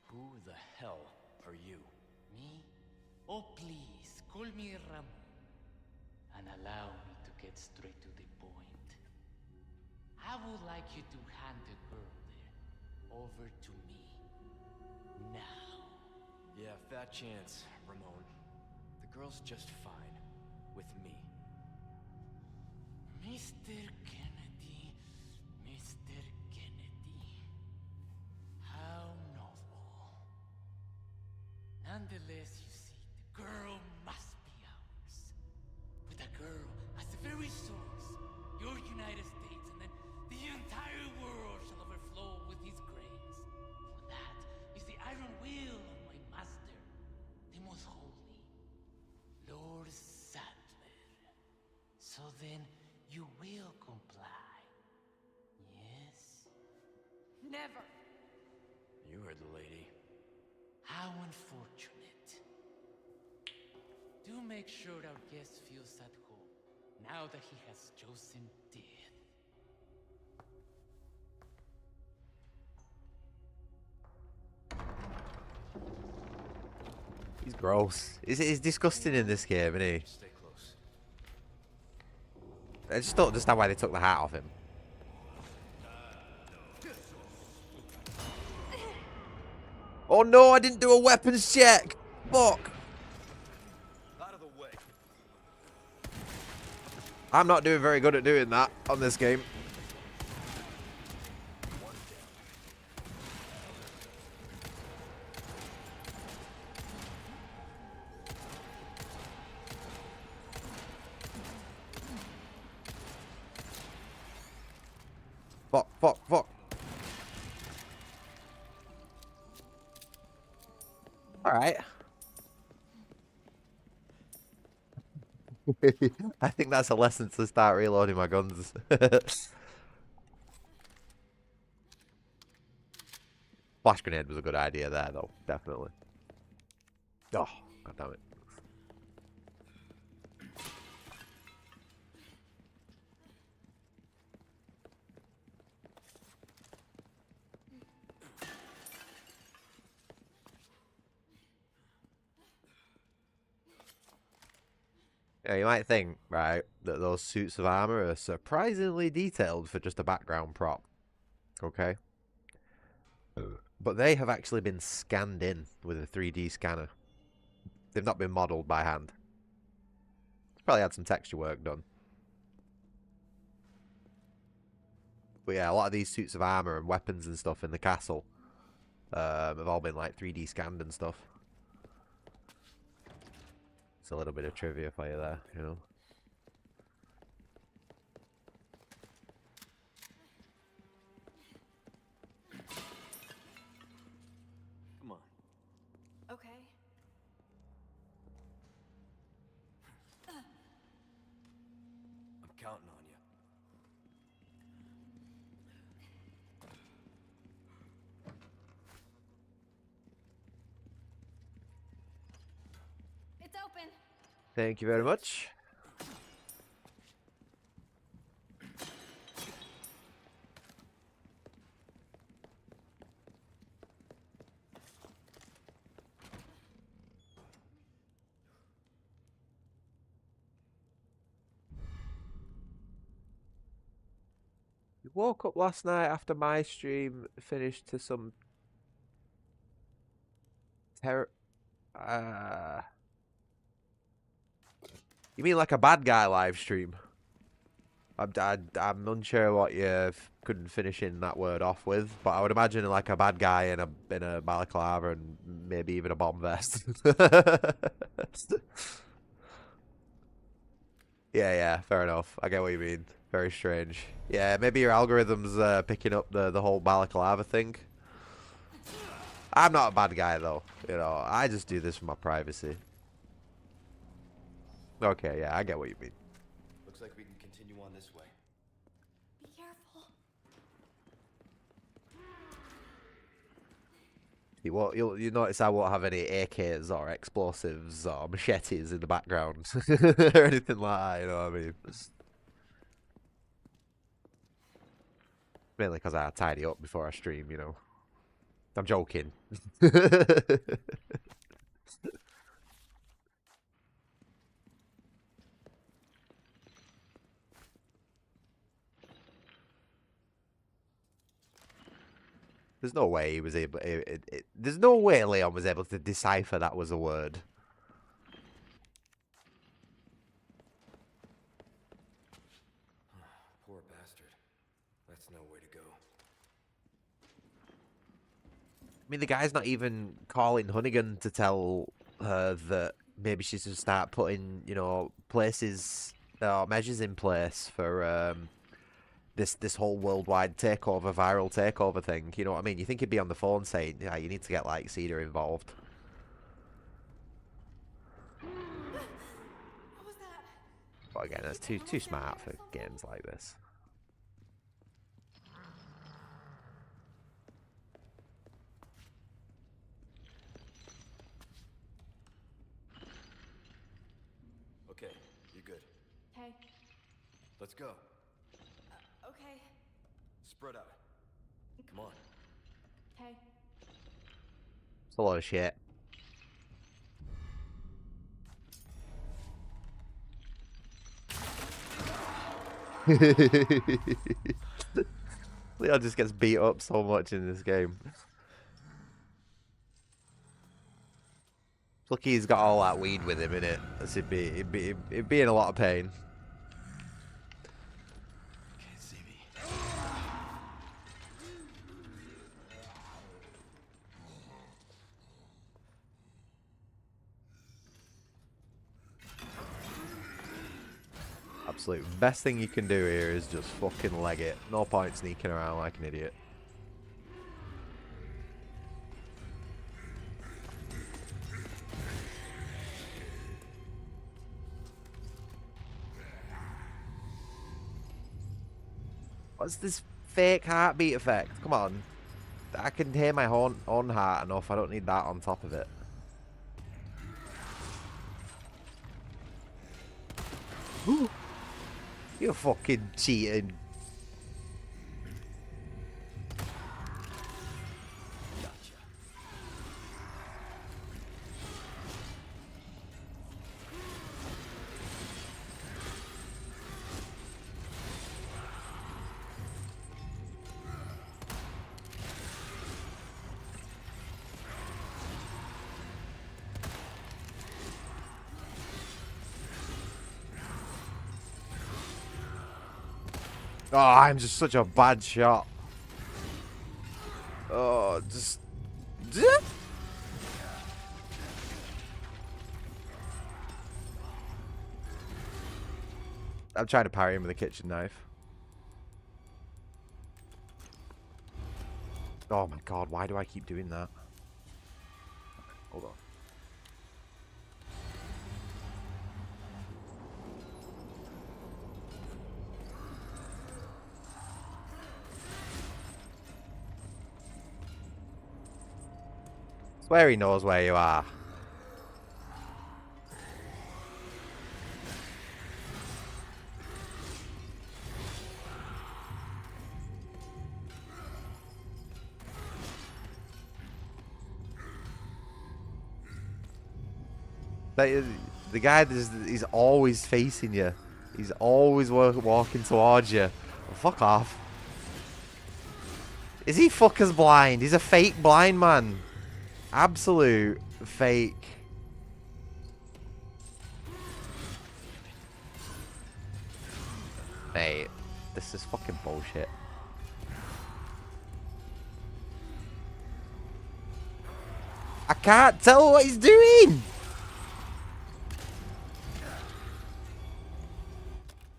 Who the hell are you? Me? Oh, please, call me Ramon. And allow me to get straight to the point. I would like you to hand the girl there over to me. Now. Yeah, fat chance, Ramon. The girl's just fine. With me. Mr. Kennedy, Mr. Kennedy. How novel. Nonetheless, you see, the girl must be ours. With a girl as the very source, your United States, and then the entire world shall overflow with his grace. For that is the iron will of my master, the most holy, Lord Sadler. So then, you will comply. Yes? never. You heard the lady. How unfortunate. Do make sure our guest feels at home, now that he has chosen death. He's gross. He's disgusting in this game, isn't he? Stay close. I just don't understand why they took the hat off him. Oh no, I didn't do a weapons check! Fuck! Out of the way. I'm not doing very good at doing that on this game. Fuck, fuck, fuck. Alright. I think that's a lesson to start reloading my guns. Flash grenade was a good idea there, though. Definitely. Oh, god damn it. Yeah, you might think, right, that those suits of armor are surprisingly detailed for just a background prop. Okay? But they have actually been scanned in with a 3D scanner. They've not been modelled by hand. It's probably had some texture work done. But yeah, a lot of these suits of armor and weapons and stuff in the castle have all been like 3D scanned and stuff. It's a little bit of trivia for you there, you know. Come on. Okay. I'm counting on you. It's open. Thank you very much. You woke up last night after my stream finished to some terror. You mean like a bad guy live stream? I'm unsure what you couldn't finish in that word off with, but I would imagine like a bad guy in a balaclava and maybe even a bomb vest. Yeah, fair enough. I get what you mean. Very strange. Yeah, maybe your algorithm's picking up the whole balaclava thing. I'm not a bad guy though. You know, I just do this for my privacy. Okay, yeah, I get what you mean. Looks like we can continue on this way. Be careful. You notice I won't have any AKs or explosives or machetes in the background or anything like that. You know what I mean? Mainly because I tidy up before I stream. You know, I'm joking. There's no way he was able. There's no way Leon was able to decipher that was a word. Poor bastard. That's no way to go. I mean, the guy's not even calling Hunnigan to tell her that maybe she should start putting, you know, places or measures in place for this whole worldwide takeover, viral takeover thing. You know what I mean? You think he'd be on the phone saying, "Yeah, you need to get like Cedar involved." What was that? But again, that's too smart for games like this. Okay, you're good. Okay. Let's go. Okay. Spread out. Come on. Okay. It's a lot of shit. Leon just gets beat up so much in this game. Lucky he's got all that weed with him in it. He'd be in a lot of pain. Can't see me. Absolute best thing you can do here is just fucking leg it. No point sneaking around like an idiot. What's this fake heartbeat effect? Come on. I can hear my own heart enough. I don't need that on top of it. You're fucking cheating. Oh, I'm just such a bad shot. Oh, just... I'm trying to parry him with a kitchen knife. Oh my god, why do I keep doing that? Hold on. Swear he knows where you are. The guy, he's always facing you. He's always walking towards you. Oh, fuck off. Is he fuckers blind? He's a fake blind man. Absolute fake. Mate, this is fucking bullshit. I can't tell what he's doing!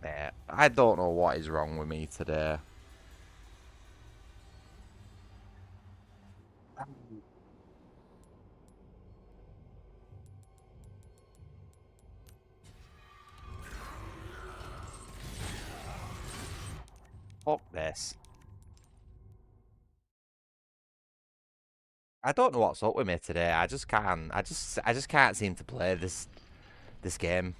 Yeah, I don't know what is wrong with me today. Fuck this. I don't know what's up with me today. I just can't. I just can't seem to play this game.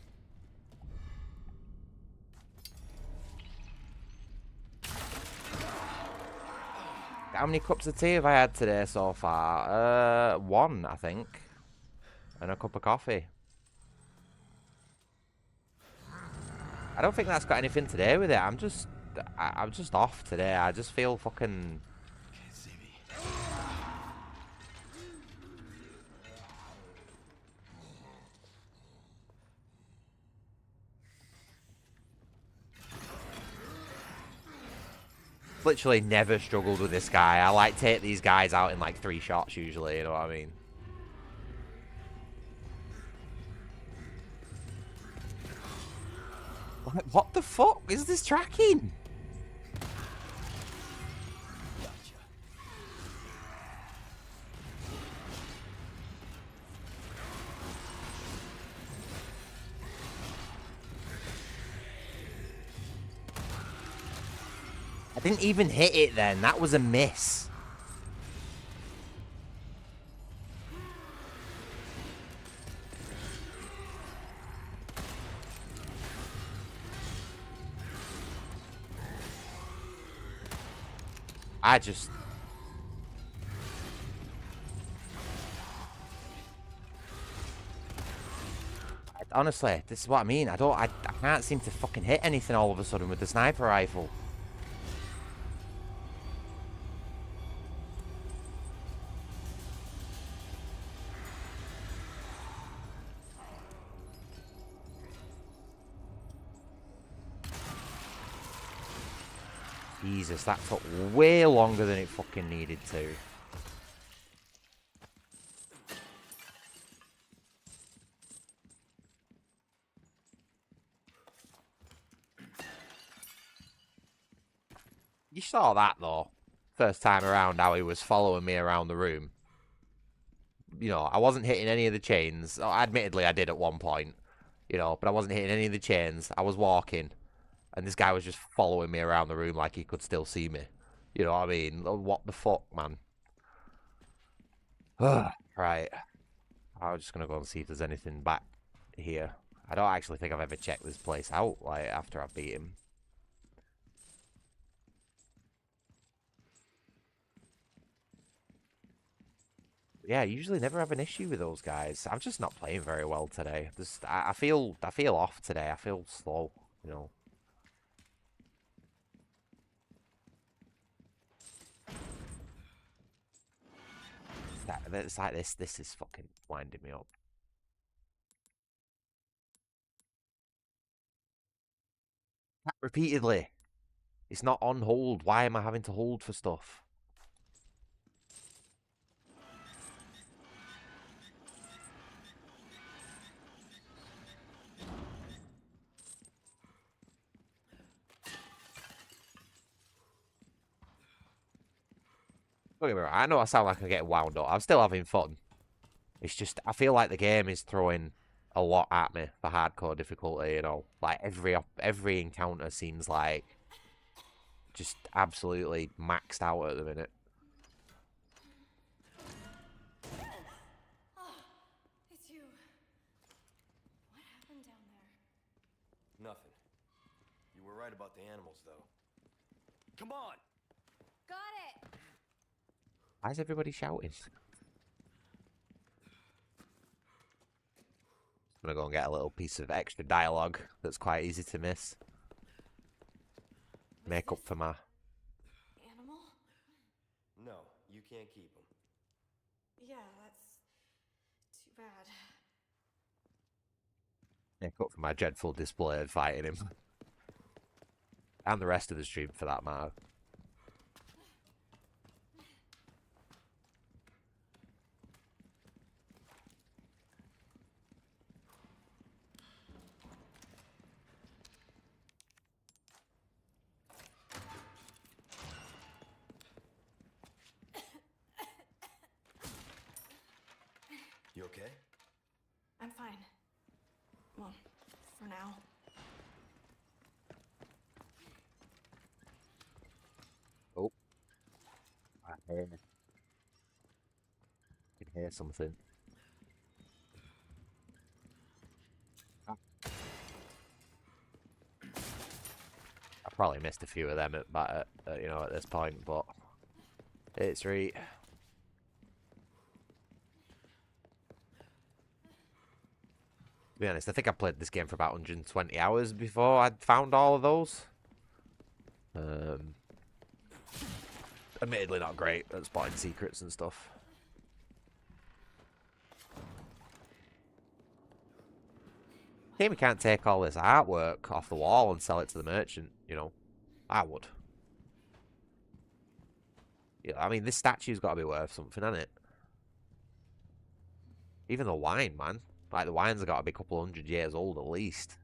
How many cups of tea have I had today so far? One, I think. And a cup of coffee. I don't think that's got anything to do with it. I'm just off today. I just feel fucking... Can't see me. Literally never struggled with this guy. I like take these guys out in like 3 shots usually, you know what I mean? What the fuck is this tracking? I didn't even hit it then. That was a miss. I just... Honestly, this is what I mean. I can't seem to fucking hit anything all of a sudden with the sniper rifle. Jesus, that took way longer than it fucking needed to. You saw that, though. First time around, how he was following me around the room. You know, I wasn't hitting any of the chains. Oh, admittedly, I did at one point. You know, but I wasn't hitting any of the chains. I was walking. And this guy was just following me around the room like he could still see me. You know what I mean? What the fuck, man? Right. I was just going to go and see if there's anything back here. I don't actually think I've ever checked this place out, like, after I beat him. Yeah, I usually never have an issue with those guys. I'm just not playing very well today. I feel off today. I feel slow, you know. It's like this is fucking winding me up. Repeatedly. It's not on hold. Why am I having to hold for stuff? Don't get me wrong, I know I sound like I'm getting wound up. I'm still having fun. It's just, I feel like the game is throwing a lot at me for hardcore difficulty, you know. Like, every encounter seems like just absolutely maxed out at the minute. Oh, it's you. What happened down there? Nothing. You were right about the animals, though. Come on! Got it! Why is everybody shouting? I'm gonna go and get a little piece of extra dialogue that's quite easy to miss. Make up for my... Animal? No, you can't keep them. Yeah, that's too bad. Make up for my dreadful display of fighting him. And the rest of the stream, for that matter. You okay? I'm fine. Well, for now. Oh. I can hear something. I probably missed a few of them you know, at this point, but it's right. To be honest, I think I played this game for about 120 hours before I'd found all of those. Admittedly not great at spotting secrets and stuff. Shame we can't take all this artwork off the wall and sell it to the merchant, you know. I would. Yeah, I mean, this statue's got to be worth something, hasn't it? Even the wine, man. Like, the wine's got to be a couple 100 years old at least.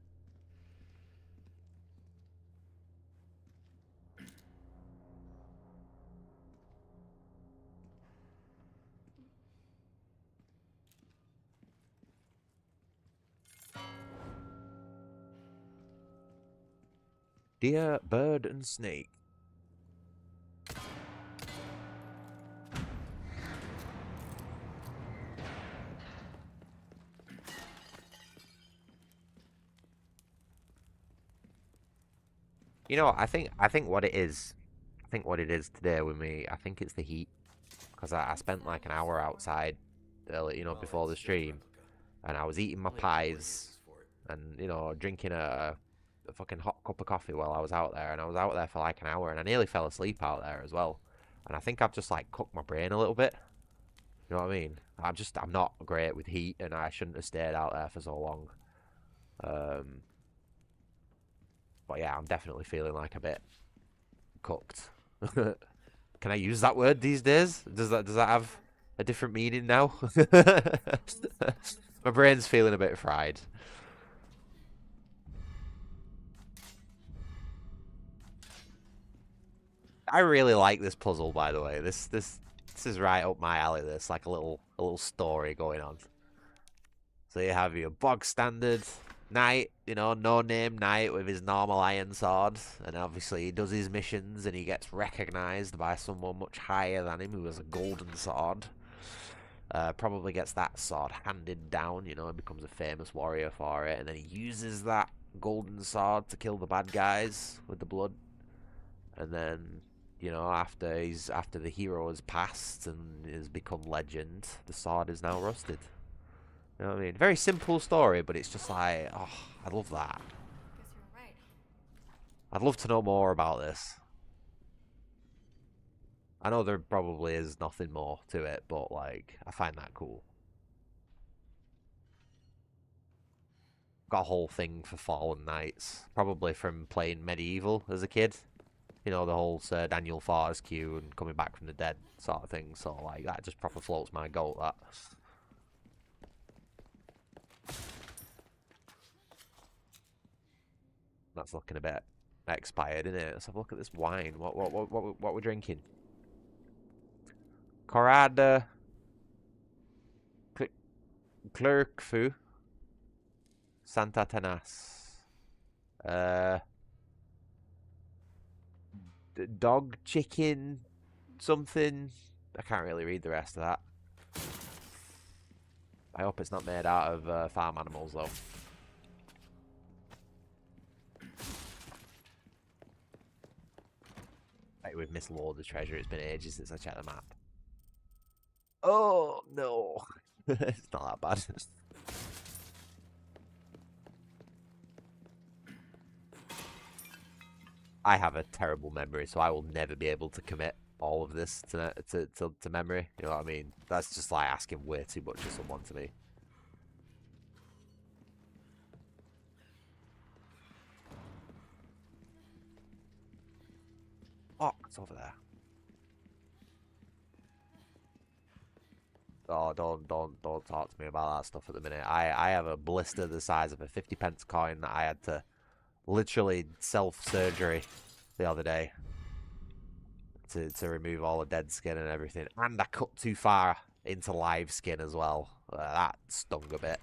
Dear bird and snake. You know, I think what it is, today with me, I think it's the heat. Because I spent like an hour outside early, you know, before the stream, and I was eating my pies and, you know, drinking a fucking hot cup of coffee while I was out there, and I was out there for like an hour, and I nearly fell asleep out there as well. And I think I've just like cooked my brain a little bit. You know what I mean? I'm not great with heat, and I shouldn't have stayed out there for so long. But yeah, I'm definitely feeling like a bit cooked. Can I use that word these days? Does that have a different meaning now? My brain's feeling a bit fried. I really like this puzzle, by the way. This is right up my alley. There's like a little story going on. So you have your bog standard knight, you know, no-name knight with his normal iron sword, and obviously he does his missions and he gets recognized by someone much higher than him who has a golden sword. Probably gets that sword handed down, you know, and becomes a famous warrior for it, and then he uses that golden sword to kill the bad guys with the blood. And then, you know, after the hero has passed and has become legend, the sword is now rusted. You know what I mean? Very simple story, but it's just like, oh, I love that. Guess you're right. I'd love to know more about this. I know there probably is nothing more to it, but, like, I find that cool. Got a whole thing for Fallen Knights, probably from playing Medieval as a kid. You know, the whole Sir Daniel Fortescue and coming back from the dead sort of thing. So, like, that just proper floats my goat, that. That's looking a bit expired, isn't it? Let's have a look at this wine. What we're drinking? Corada Clerkfu Santa Tanas. Dog chicken something. I can't really read the rest of that. I hope it's not made out of farm animals though. Like we've missed loads of treasure. It's been ages since I checked the map. Oh no. It's not that bad. I have a terrible memory, so I will never be able to commit all of this to memory. You know what I mean? That's just like asking way too much of someone to me. Oh, it's over there. Oh, don't talk to me about that stuff at the minute. I have a blister the size of a 50p coin that I had to literally self-surgery the other day to remove all the dead skin and everything. And I cut too far into live skin as well. That stung a bit.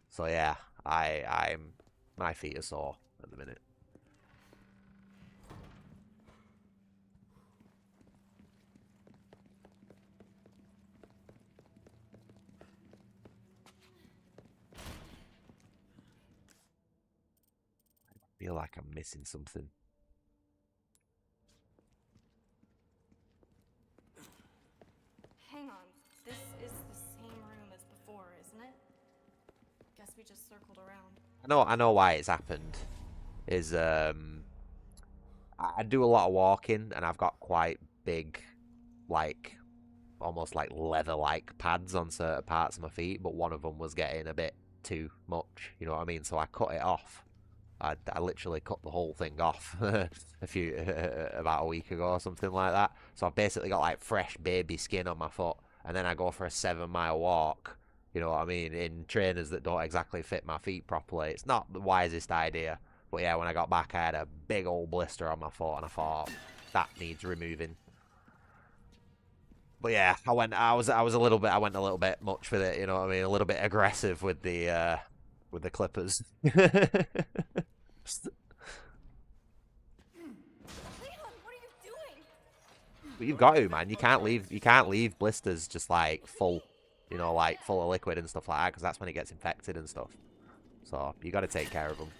So yeah, my feet are sore at the minute. I feel like I'm missing something. Hang on. This is the same room as before, isn't it? Guess we just circled around. I know why it's happened. Is I do a lot of walking and I've got quite big, like almost like leather-like pads on certain parts of my feet, but one of them was getting a bit too much. You know what I mean? So I cut it off. I literally cut the whole thing off about a week ago or something like that. So I've basically got like fresh baby skin on my foot, and then I go for a 7-mile walk. You know what I mean? In trainers that don't exactly fit my feet properly. It's not the wisest idea, but yeah, when I got back, I had a big old blister on my foot, and I thought that needs removing. But yeah, I went a little bit much with it. You know what I mean? A little bit aggressive with the clippers. Leon, what are you doing? But you've got to, man. You can't leave blisters just like full, you know, like full of liquid and stuff like that, because that's when it gets infected and stuff. So you got to take care of them.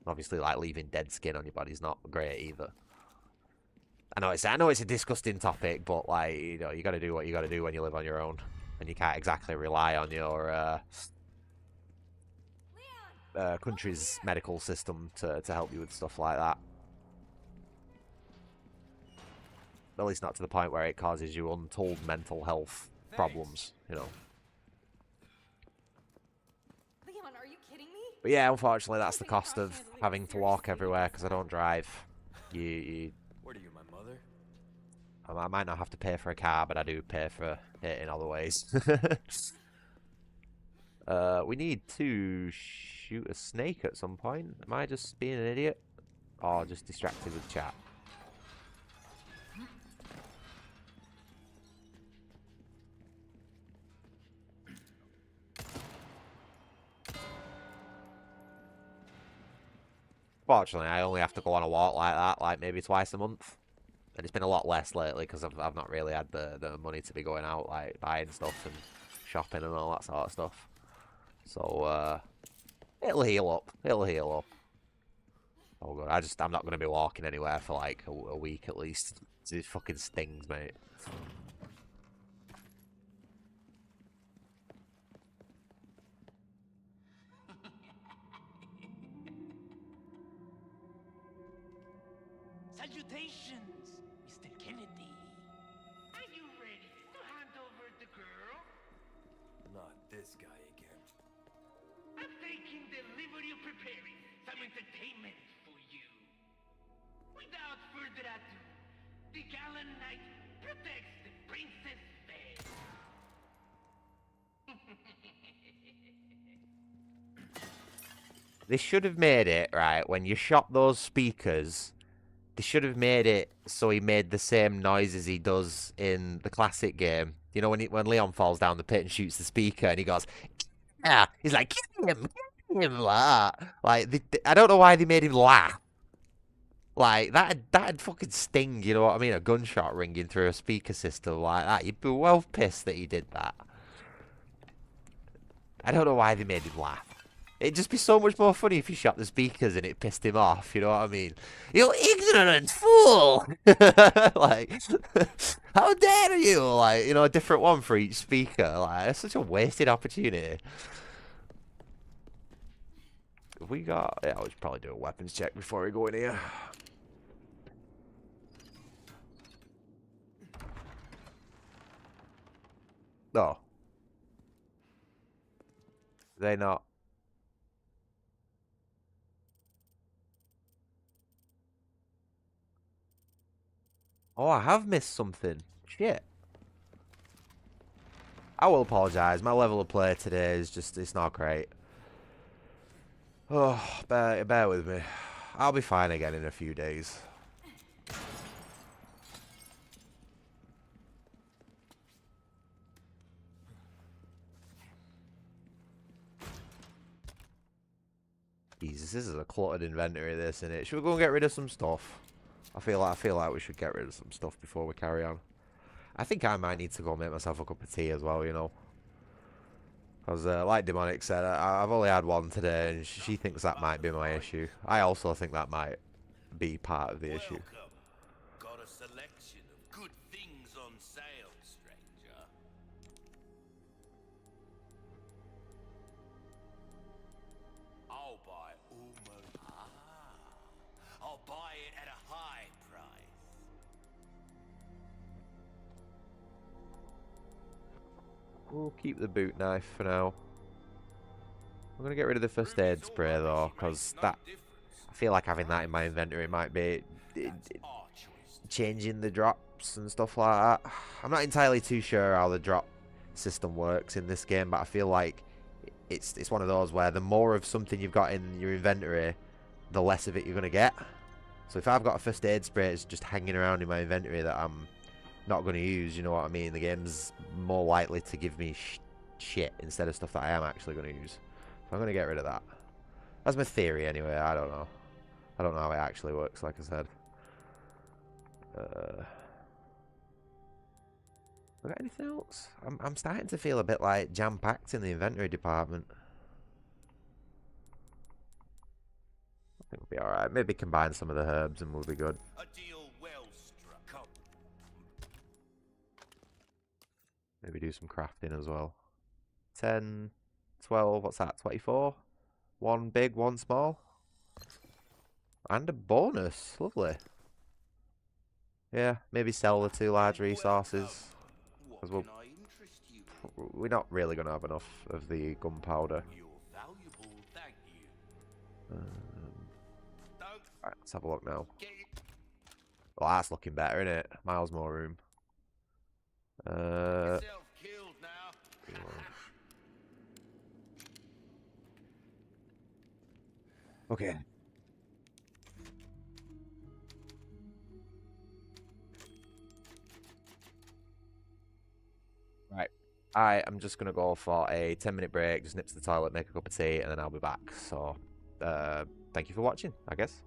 Obviously, like leaving dead skin on your body's not great either. I know it's a disgusting topic, but like, you know, you got to do what you got to do when you live on your own, and you can't exactly rely on your country's medical system to help you with stuff like that. At least not to the point where it causes you untold mental health problems, you know. Leon, are you kidding me? But yeah, unfortunately, that's the cost of having to walk everywhere because I don't drive. What are you, my mother? I might not have to pay for a car, but I do pay for it in other ways. We need to shoot a snake at some point. Am I just being an idiot? Or just distracted with chat? Fortunately, I only have to go on a walk like that, like maybe twice a month. And it's been a lot less lately because I've not really had the money to be going out, like buying stuff and shopping and all that sort of stuff. So, it'll heal up. It'll heal up. Oh god, I'm not going to be walking anywhere for like a week at least. It fucking stings, mate. Salutations, Mr. Kennedy. Are you ready to hand over the girl? Not this guy again. I'm taking delivery of preparing some entertainment for you. Without further ado, the gallant knight protects the princess bed. They should have made it, right, when you shot those speakers, they should have made it so he made the same noises he does in the classic game. You know, when Leon falls down the pit and shoots the speaker and he goes, yeah, he's like, kill him, like that. Like, I don't know why they made him laugh. Like, that'd fucking sting, you know what I mean? A gunshot ringing through a speaker system like that. You'd be well pissed that he did that. I don't know why they made him laugh. It'd just be so much more funny if he shot the speakers and it pissed him off, you know what I mean? You ignorant fool! Like, how dare you? Like, you know, a different one for each speaker. Like, it's such a wasted opportunity. We got... Yeah, I should probably do a weapons check before we go in here. Oh. They not... Oh, I have missed something. Shit. I will apologise. My level of play today is just... It's not great. Oh, bear with me. I'll be fine again in a few days. Jesus, this is a cluttered inventory, this, isn't it? Should we go and get rid of some stuff? I feel like we should get rid of some stuff before we carry on. I think I might need to go make myself a cup of tea as well, you know. Because, like Demonic said, I've only had one today, and she thinks that might be my issue. I also think that might be part of the issue. Got a selection of good things on sale, stranger. I'll buy I'll buy it at a high price. We'll keep the boot knife for now. I'm going to get rid of the first aid spray, though, because that... I feel like having that in my inventory might be changing the drops and stuff like that. I'm not entirely too sure how the drop system works in this game, but I feel like it's one of those where the more of something you've got in your inventory, the less of it you're going to get. So if I've got a first aid spray it's just hanging around in my inventory that I'm not going to use, you know what I mean? The game's more likely to give me shit instead of stuff that I am actually going to use. So I'm going to get rid of that. That's my theory anyway, I don't know. I don't know how it actually works, like I said. We got anything else? I'm starting to feel a bit like jam-packed in the inventory department. I think we'll be alright. Maybe combine some of the herbs and we'll be good. A deal well struck. Maybe do some crafting as well. 10, 12, what's that? 24? One big, one small. And a bonus. Lovely. Yeah, maybe sell the 2 large resources. Because we're not really going to have enough of the gunpowder. Right, let's have a look now. Well, that's looking better, isn't it? Miles more room. Okay. Right. I'm just going to go for a 10-minute break, just nip to the toilet, make a cup of tea, and then I'll be back. So, thank you for watching, I guess.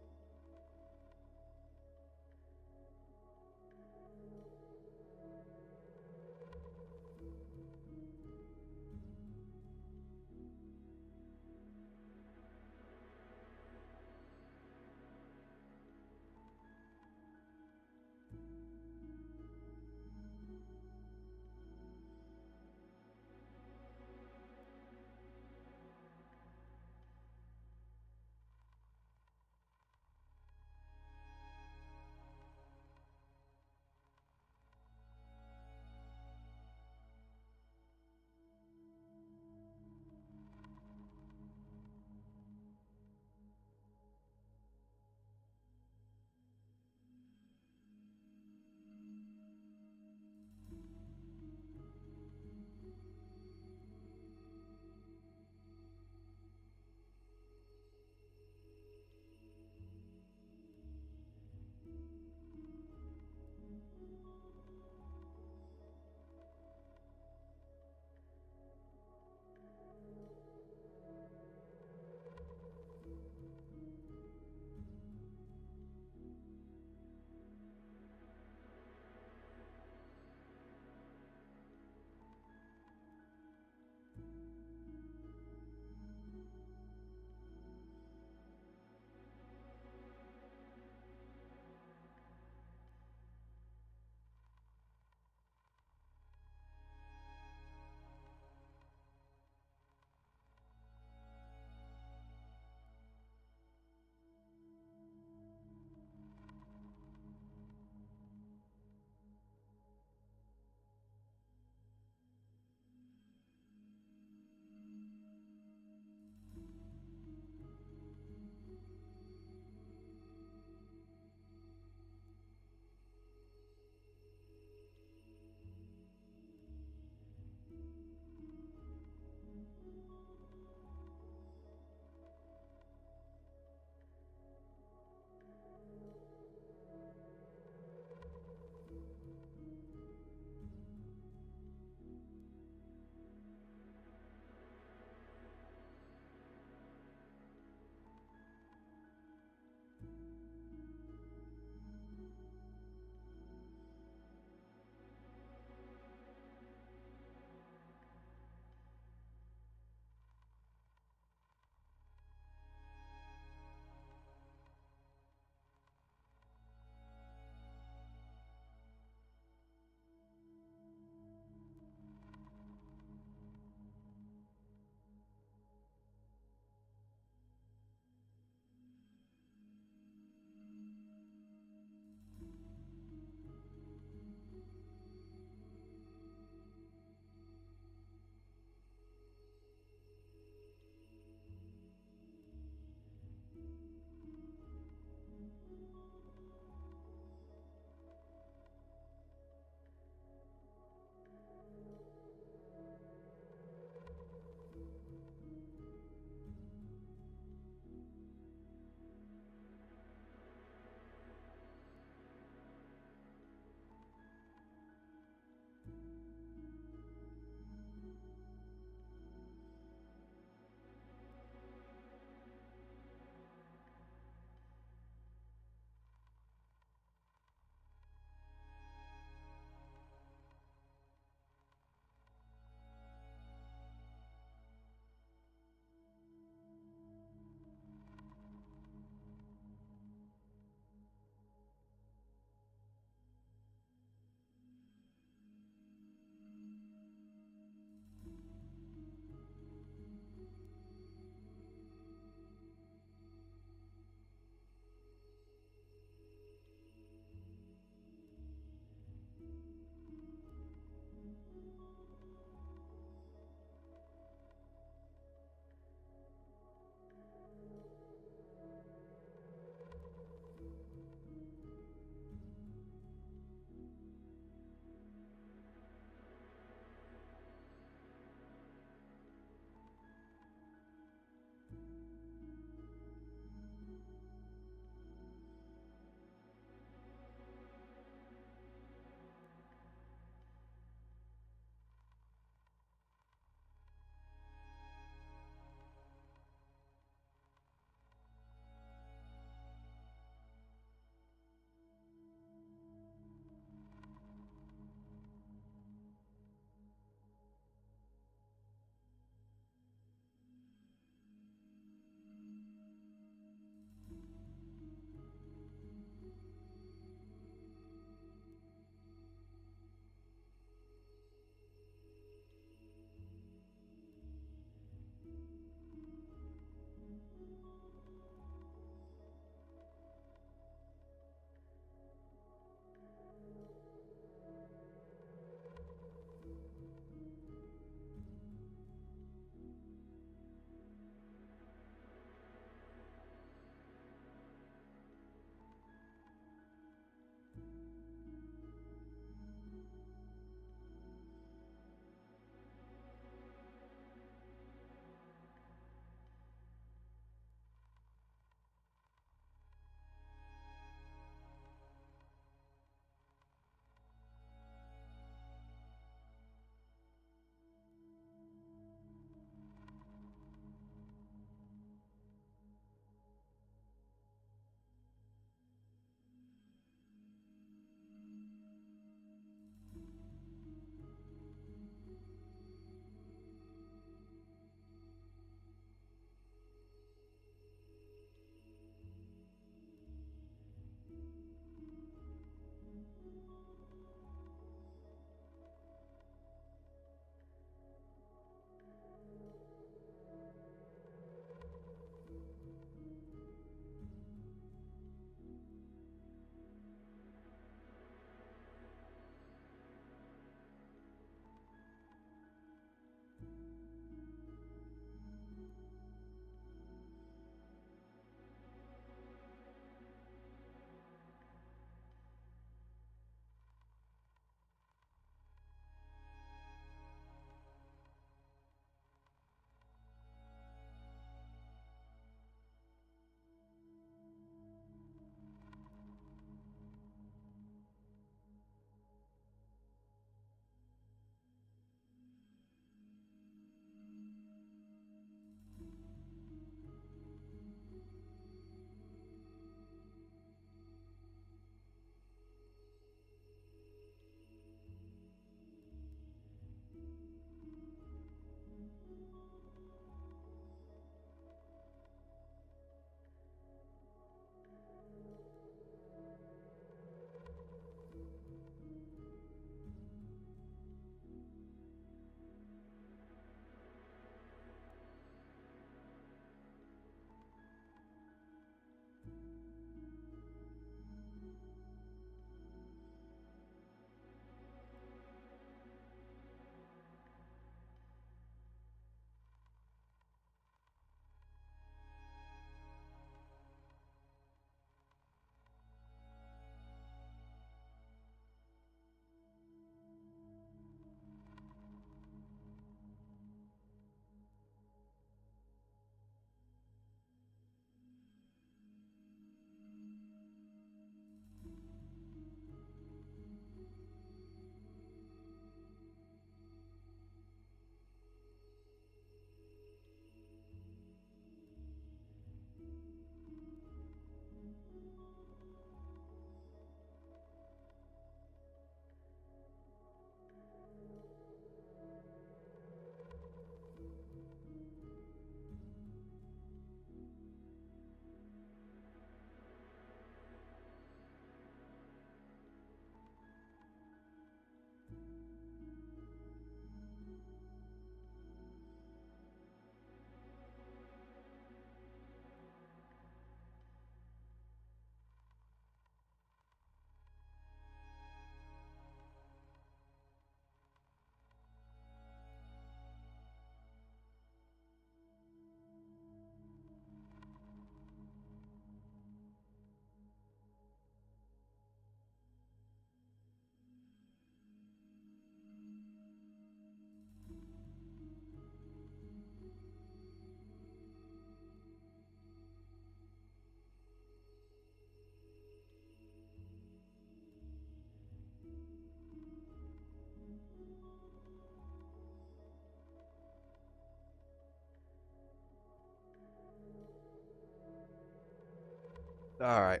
Alright,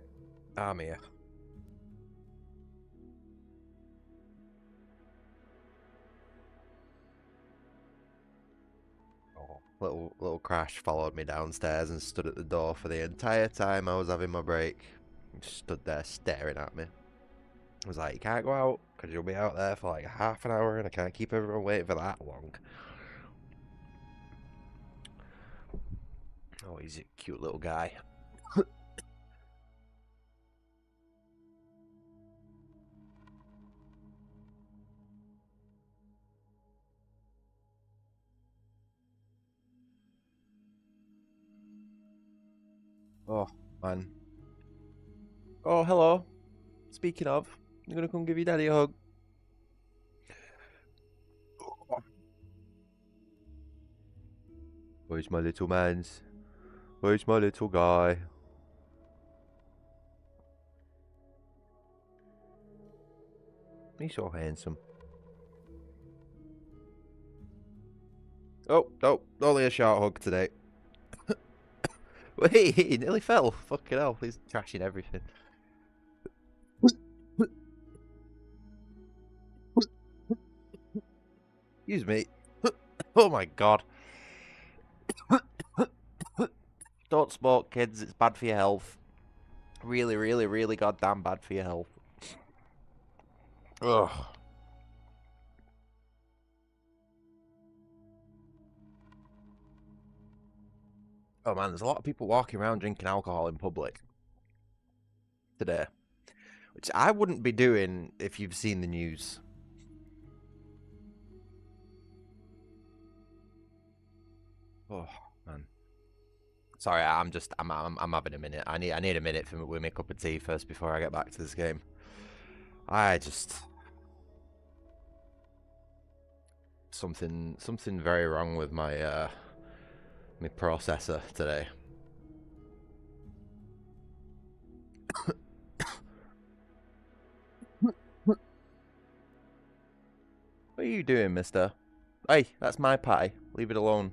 I'm here. Oh, little Crash followed me downstairs and stood at the door for the entire time I was having my break. He stood there staring at me. I was like, you can't go out, because you'll be out there for like half an hour and I can't keep everyone waiting for that long. Oh, he's a cute little guy. Oh, man. Oh, hello. Speaking of, I'm gonna come give your daddy a hug. Where's my little mans? Where's my little guy? He's so handsome. Oh, no, only a short hug today. Wait, he nearly fell. Fucking hell, he's trashing everything. Excuse me. Oh my god. Don't smoke, kids. It's bad for your health. Really, really, really goddamn bad for your health. Ugh. Oh man, there's a lot of people walking around drinking alcohol in public today. Which I wouldn't be doing if you've seen the news. Oh man. Sorry, I'm having a minute. I need a minute with my cup of tea first before I get back to this game. I just something very wrong with my my processor today. What are you doing, mister? Hey, that's my pie. Leave it alone.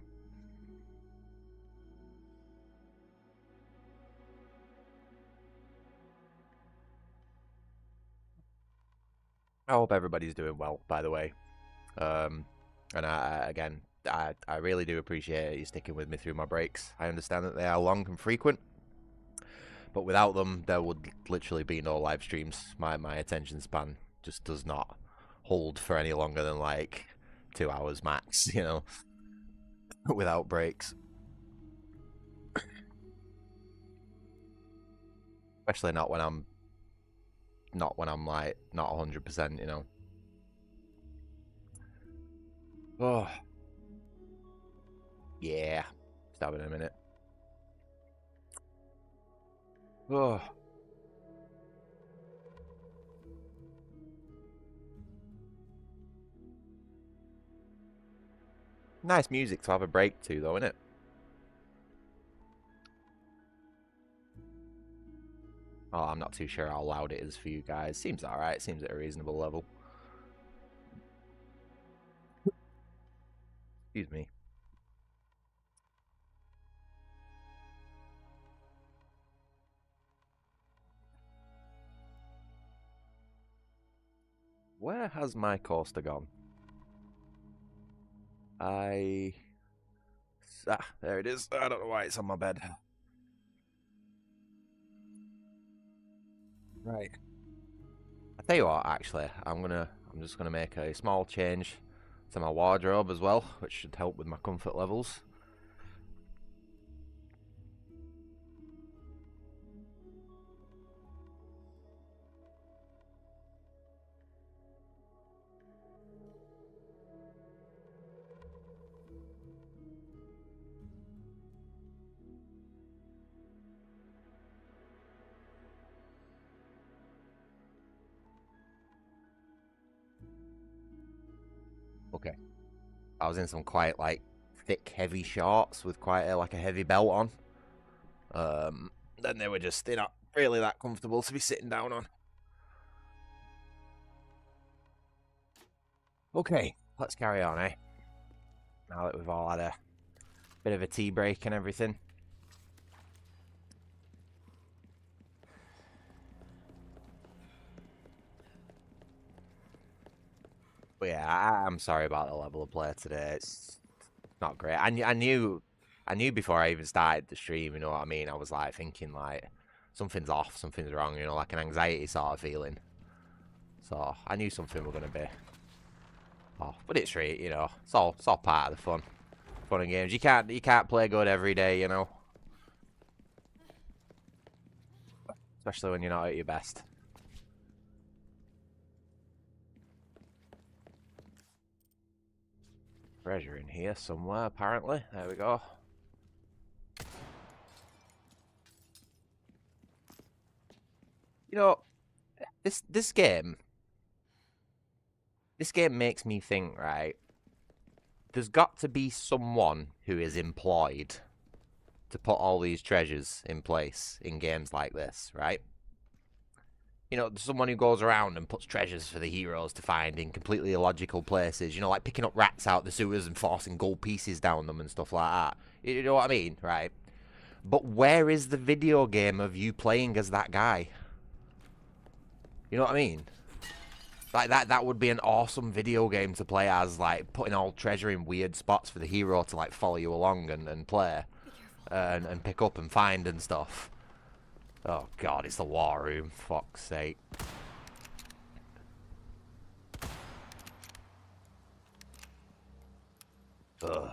I hope everybody's doing well, by the way. And again, I really do appreciate you sticking with me through my breaks. I understand that they are long and frequent, but without them, there would literally be no live streams. My attention span just does not hold for any longer than like 2 hours max, you know, without breaks. Especially not when I'm like not 100%, you know. Oh, yeah. Stop in a minute. Oh. Nice music to have a break to, though, isn't it? Oh, I'm not too sure how loud it is for you guys. Seems alright. Seems at a reasonable level. Excuse me. Where has my coaster gone? Ah, there it is. I don't know why it's on my bed. Right. I tell you what, actually, I'm just gonna make a small change to my wardrobe as well, which should help with my comfort levels. Okay. I was in some quite like thick, heavy shorts with quite like a heavy belt on. Then they were just not really that comfortable to be sitting down on. Okay, let's carry on, eh? Now that we've all had a bit of a tea break and everything. But yeah, I'm sorry about the level of play today. It's not great. I knew before I even started the stream. You know what I mean? I was like thinking like something's off, something's wrong. You know, like an anxiety sort of feeling. So I knew something was gonna be off. But it's right, you know. It's all part of the fun and games. You can't play good every day. You know, especially when you're not at your best. Treasure in here somewhere, apparently. There we go. You know, this game makes me think, right? There's got to be someone who is employed to put all these treasures in place in games like this, right? You know, someone who goes around and puts treasures for the heroes to find in completely illogical places. You know, like picking up rats out the sewers and forcing gold pieces down them and stuff like that. You know what I mean, right? But where is the video game of you playing as that guy? You know what I mean? Like that would be an awesome video game to play as, like putting all treasure in weird spots for the hero to like follow you along and play and pick up and find and stuff. Oh god, it's the war room, fuck's sake. Ugh.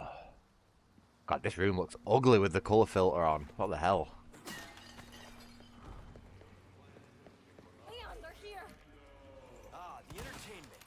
God, this room looks ugly with the colour filter on. What the hell? Leon, they're here. Ah, the entertainment.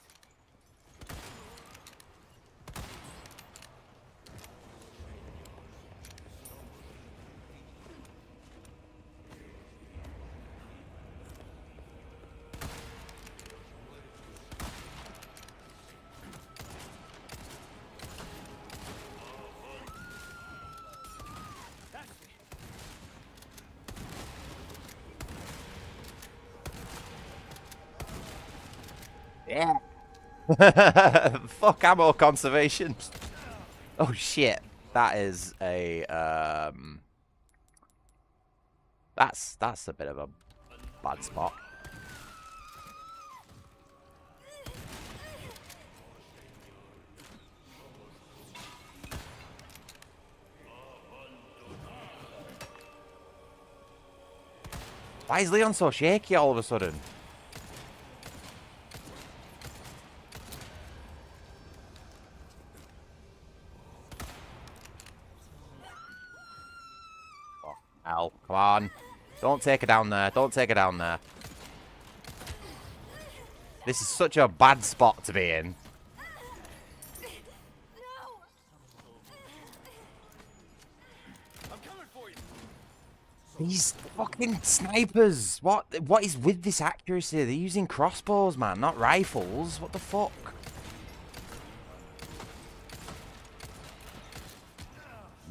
Yeah. Fuck ammo conservation. Oh shit. That is a that's a bit of a bad spot. Why is Leon so shaky all of a sudden? Oh, hell. Come on. Don't take her down there. Don't take her down there. This is such a bad spot to be in. I'm coming for you. These fucking snipers. What is with this accuracy? They're using crossbows, man, not rifles. What the fuck?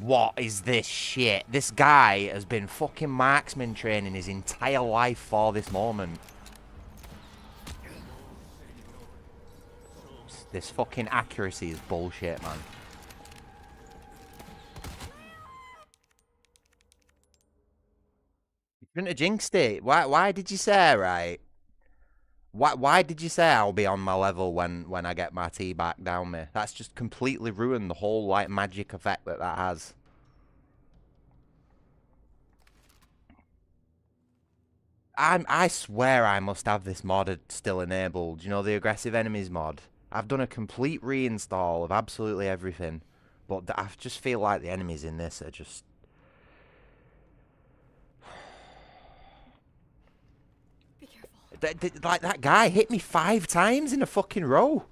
What is this shit? This guy has been fucking marksman training his entire life for this moment. This fucking accuracy is bullshit, man. You shouldn't have jinxed it. Why did you say, right? Why did you say I'll be on my level when I get my tea back down me? That's just completely ruined the whole like magic effect that has. I swear I must have this mod still enabled. You know, the aggressive enemies mod. I've done a complete reinstall of absolutely everything, but I just feel like the enemies in this are just. Be careful. Like, that guy hit me 5 times in a fucking row.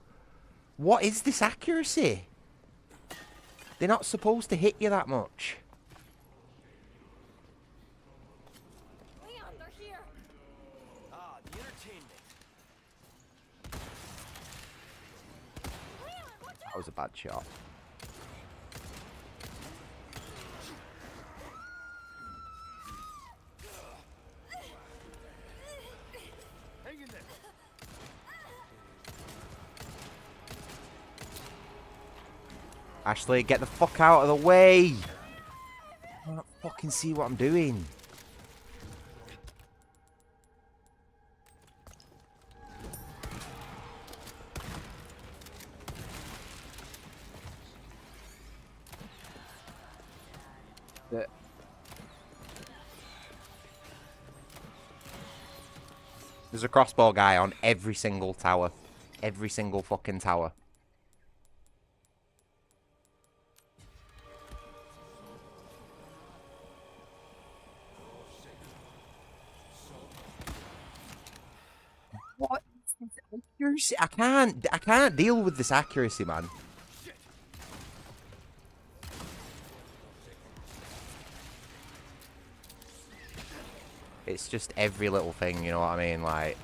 What is this accuracy? They're not supposed to hit you that much. Leon, they're here. Ah, the entertainment. Leon, watch That was a bad shot. Hang in there. Ashley, get the fuck out of the way! I don't fucking see what I'm doing. Yeah. There's a crossbow guy on every single tower. Every single fucking tower. What is this accuracy? I can't deal with this accuracy, man. It's just every little thing, you know what I mean? Like,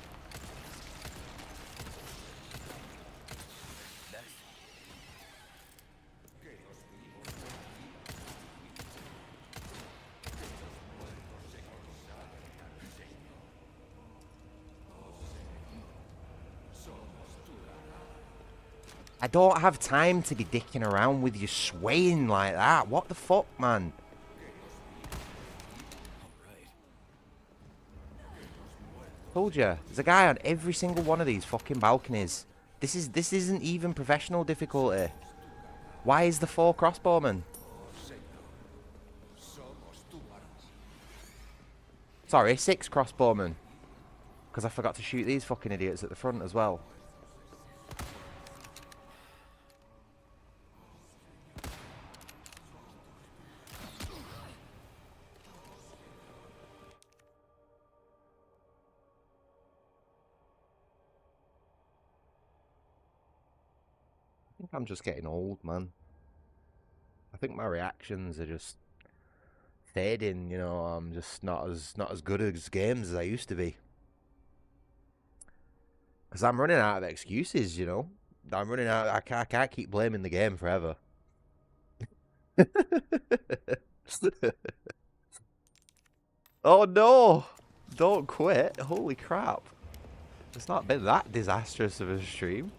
I don't have time to be dicking around with you swaying like that. What the fuck, man? Told you, there's a guy on every single one of these fucking balconies. This isn't even professional difficulty. Why is the 4 crossbowmen? Sorry, 6 crossbowmen. Because I forgot to shoot these fucking idiots at the front as well. I think I'm just getting old, man. I think my reactions are just fading, you know. I'm just not as good at games as I used to be. Because I'm running out of excuses, you know. I'm running out. I can't keep blaming the game forever. Oh no! Don't quit. Holy crap. It's not been that disastrous of a stream.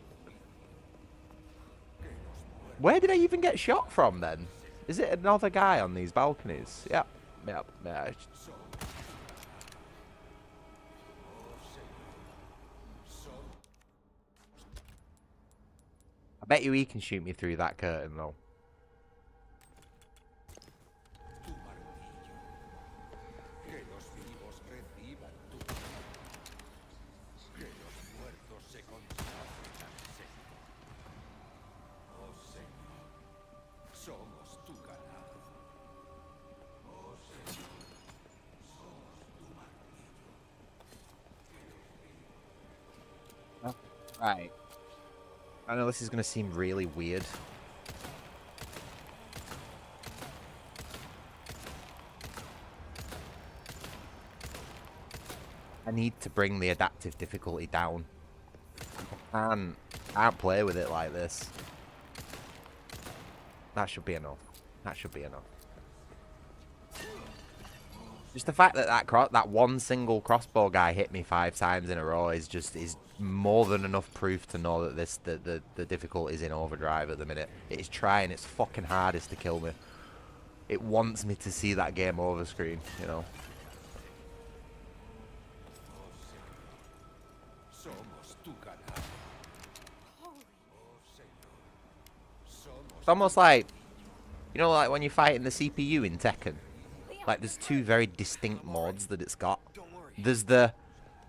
Where did I even get shot from then? Is it another guy on these balconies? Yep. Yep. Yeah. I bet you he can shoot me through that curtain though. Right. I know this is going to seem really weird. I need to bring the adaptive difficulty down. I can't play with it like this. That should be enough. That should be enough. Just the fact that that one single crossbow guy hit me 5 times in a row is more than enough proof to know that the difficulty is in overdrive at the minute. It is trying its fucking hardest to kill me. It wants me to see that game over screen, you know. It's almost like, you know, like when you're fighting the CPU in Tekken. Like, there's 2 very distinct modes that it's got. There's the,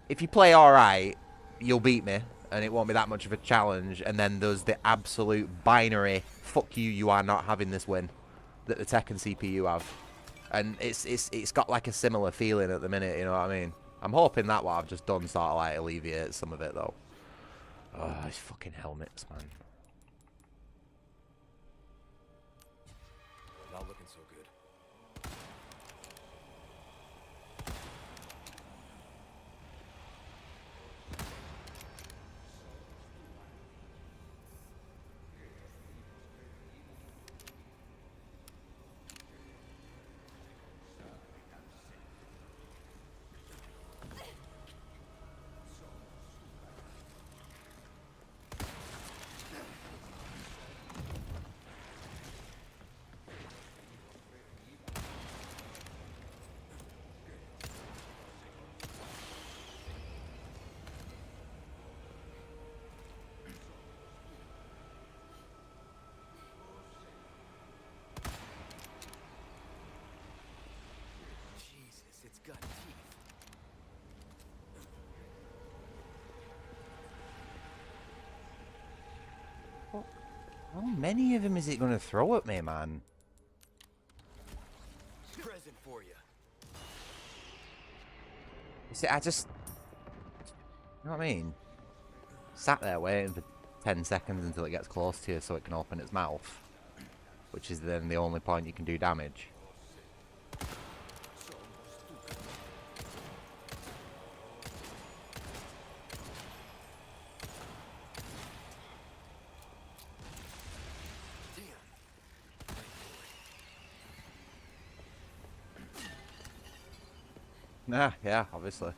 if you play alright, you'll beat me, and it won't be that much of a challenge. And then there's the absolute binary, fuck you, you are not having this win, that the Tekken CPU have. And it's got like a similar feeling at the minute, you know what I mean? I'm hoping that what I've just done sort of like alleviates some of it, though. Oh, these fucking helmets, man. Not looking so good. How many of them is it going to throw at me, man? Present for you. You see, I just... You know what I mean? Sat there waiting for 10 seconds until it gets close to you so it can open its mouth. Which is then the only point you can do damage. Nah, yeah, obviously.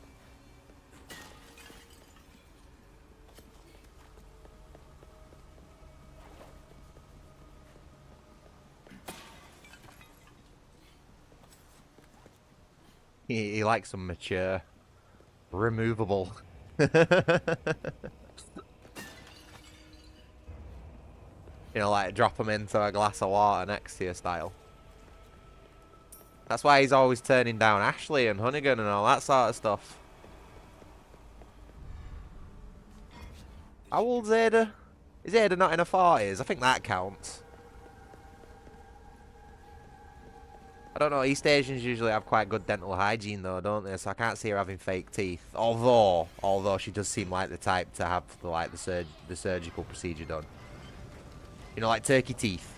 He likes them mature. Removable. You know, like drop them into a glass of water next to you style. That's why he's always turning down Ashley and Hunnigan and all that sort of stuff. How old's Ada? Is Ada not in her 40s? I think that counts. I don't know, East Asians usually have quite good dental hygiene though, don't they? So I can't see her having fake teeth. Although she does seem like the type to have the surgical procedure done. You know, like turkey teeth.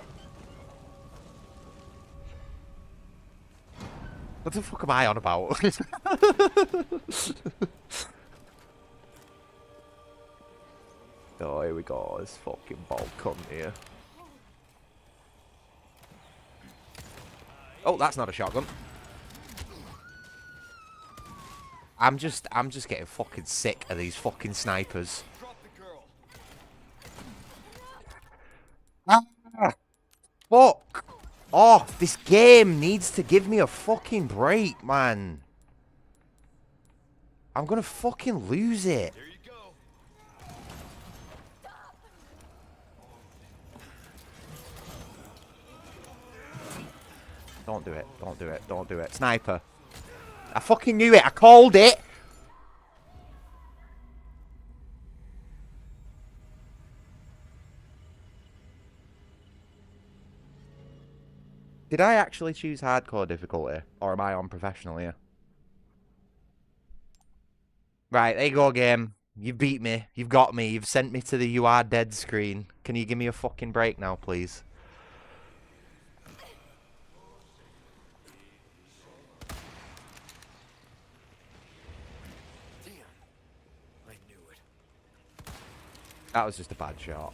What the fuck am I on about? Oh, here we go. This fucking bald cunt here. Oh, that's not a shotgun. I'm just getting fucking sick of these fucking snipers. Ah, fuck off! This game needs to give me a fucking break, man. I'm gonna fucking lose it. There you go. Don't do it. Don't do it. Don't do it. Sniper. I fucking knew it. I called it. Did I actually choose hardcore difficulty? Or am I on professional here? Right, there you go, game. You've beat me. You've got me. You've sent me to the "you are dead" screen. Can you give me a fucking break now, please? Damn. I knew it. That was just a bad shot.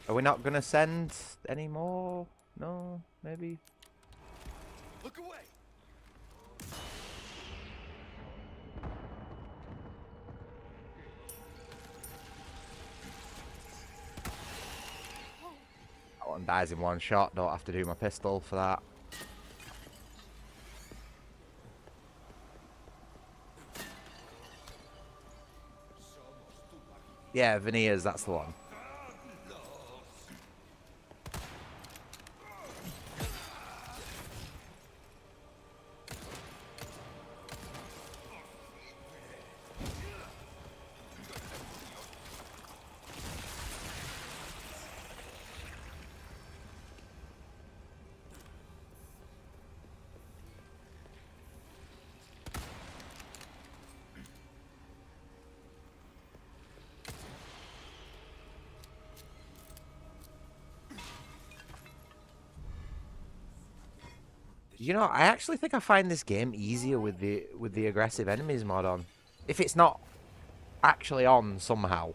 Are we not gonna send any more? No, maybe. Look away. That one dies in one shot. Don't have to do my pistol for that. Yeah, veneers, that's the one. You know, I actually think I find this game easier with the aggressive enemies mod on. If it's not actually on somehow,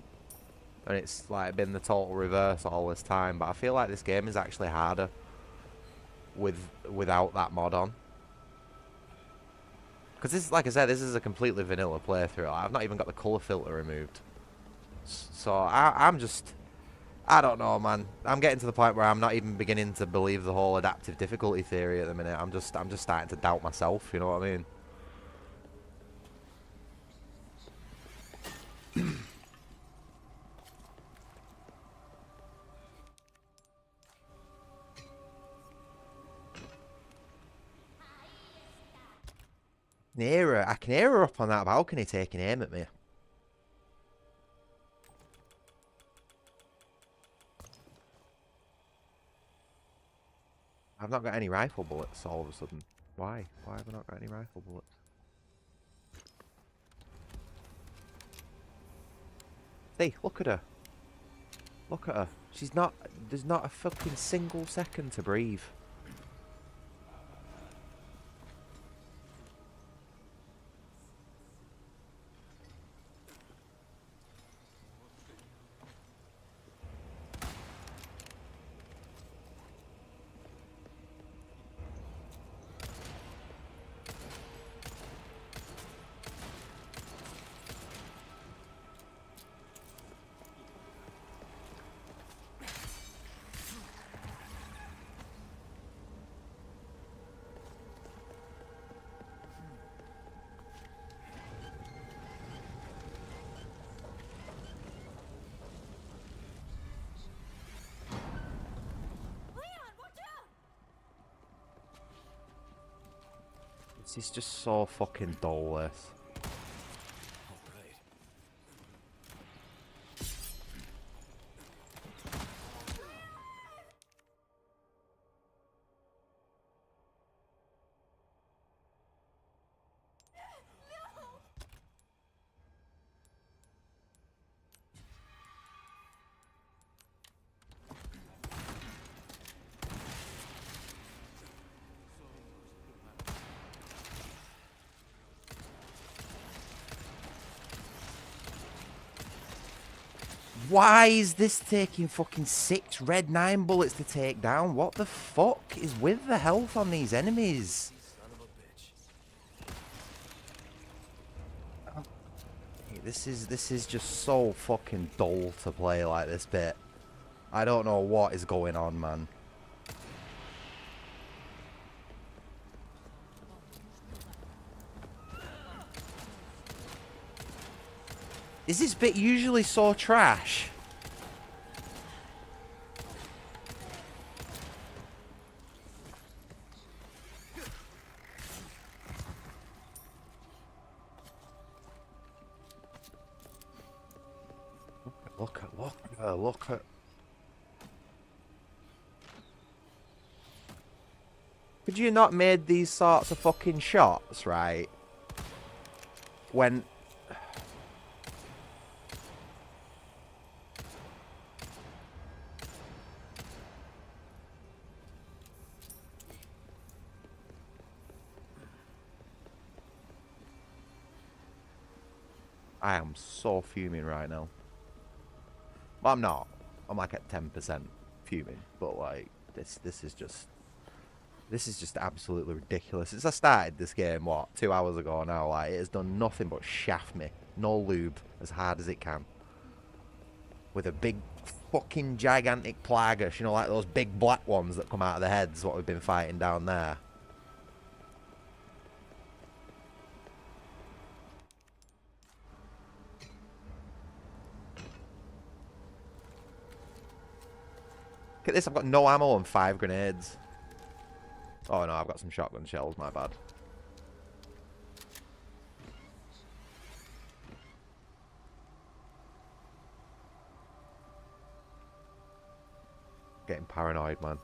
and it's like been the total reverse all this time, but I feel like this game is actually harder without that mod on. Because this, like I said, this is a completely vanilla playthrough. I've not even got the color filter removed. So I'm just, I don't know, man. I'm getting to the point where I'm not even beginning to believe the whole adaptive difficulty theory at the minute. I'm just starting to doubt myself. You know what I mean? I can hear her up on that balcony taking aim at me. I've not got any rifle bullets all of a sudden. Why? Why have I not got any rifle bullets? See, look at her. Look at her. She's not... There's not a fucking single second to breathe. This is just so fucking dull, this. Alright. Why is this taking fucking 6 red 9 bullets to take down? What the fuck is with the health on these enemies? Son of a bitch. This is just so fucking dull to play like this bit. I don't know what is going on, man. Is this bit usually so trash? Look at. Could you not made these sorts of fucking shots, right? When... I am so fuming right now. Well, I'm not. I'm like at 10% fuming, but like this is just absolutely ridiculous. Since I started this game, what, 2 hours ago now, like it has done nothing but shaft me. No lube, as hard as it can. With a big fucking gigantic plagus, you know, like those big black ones that come out of the heads, what we've been fighting down there. Look at this, I've got no ammo and 5 grenades. Oh no, I've got some shotgun shells, my bad. Getting paranoid, man.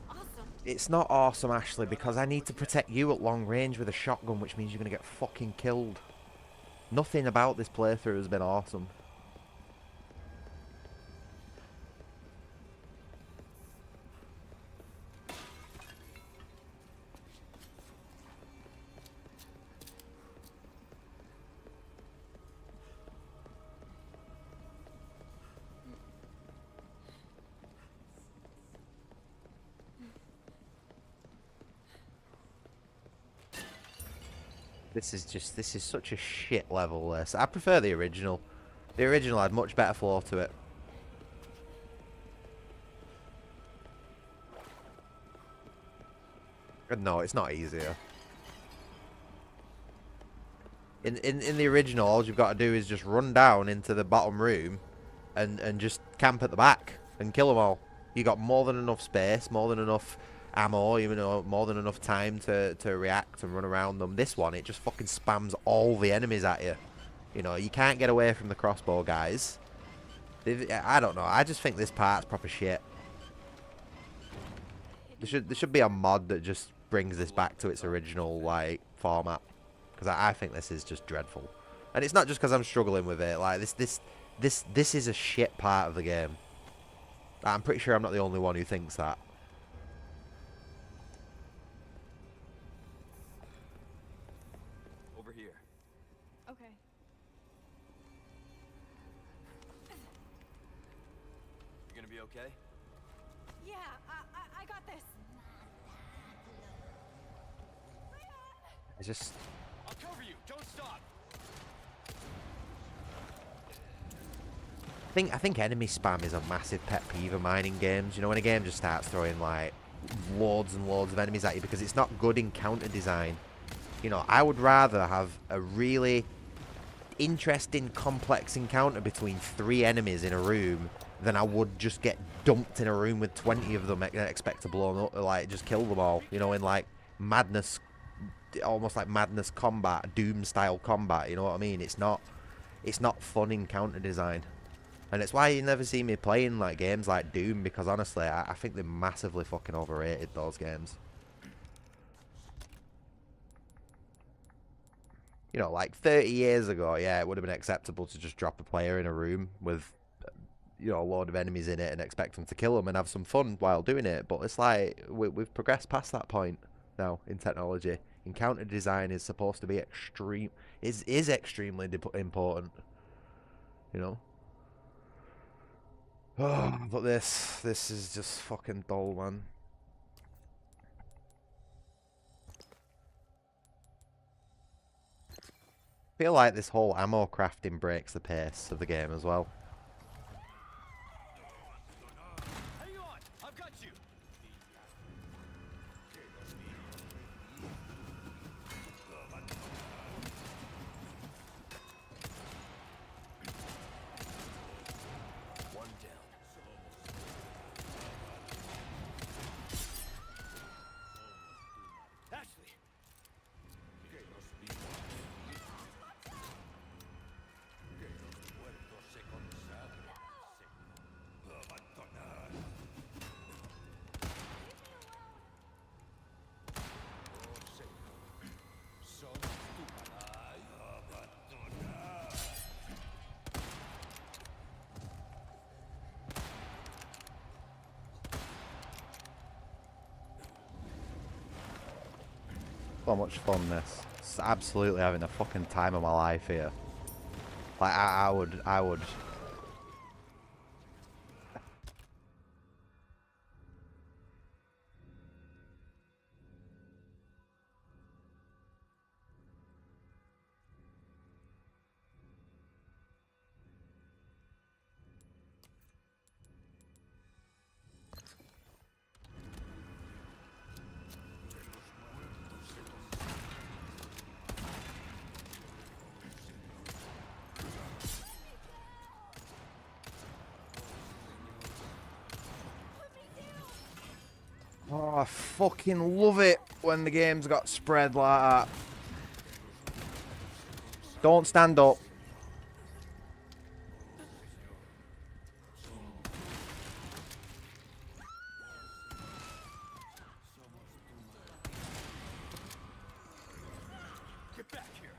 Awesome. It's not awesome, Ashley, because I need to protect you at long range with a shotgun, which means you're going to get fucking killed. Nothing about this playthrough has been awesome. This is such a shit level, this. I prefer the original. The original had much better flow to it. No, it's not easier. In the original, all you've got to do is just run down into the bottom room and just camp at the back and kill them all. You got more than enough space, more than enough ammo, you know, more than enough time to react and run around them. This one, it just fucking spams all the enemies at you. You know, you can't get away from the crossbow guys. I don't know. I just think this part's proper shit. There should be a mod that just brings this back to its original like format, because I think this is just dreadful, and it's not just because I'm struggling with it. Like this is a shit part of the game. I'm pretty sure I'm not the only one who thinks that. Over here. Okay. You gonna be okay? Yeah, I got this. It's just I'll cover you. Don't stop. I think enemy spam is a massive pet peeve of mine in games. You know, when a game just starts throwing like loads and loads of enemies at you because it's not good encounter design. You know, I would rather have a really interesting, complex encounter between 3 enemies in a room than I would just get dumped in a room with 20 of them and expect to blow them up, like just kill them all. You know, in like madness, almost like madness combat, Doom style combat. You know what I mean? It's not fun encounter design. And it's why you never see me playing like games like Doom, because honestly, I think they're massively fucking overrated, those games. You know, like 30 years ago, yeah, it would have been acceptable to just drop a player in a room with, you know, a load of enemies in it and expect them to kill them and have some fun while doing it. But it's like, we've progressed past that point now in technology. Encounter design is supposed to be is extremely important, you know? Oh, but this is just fucking dull, man. I feel like this whole ammo crafting breaks the pace of the game as well. Hang on. I've got you. One down. Ashley. So much fun, this. It's absolutely having a fucking time of my life here. Like, I would Oh, I fucking love it when the game's got spread like that. Don't stand up. Get back here.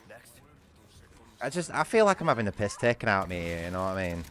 Next. I feel like I'm having a piss taken out of me, you know what I mean?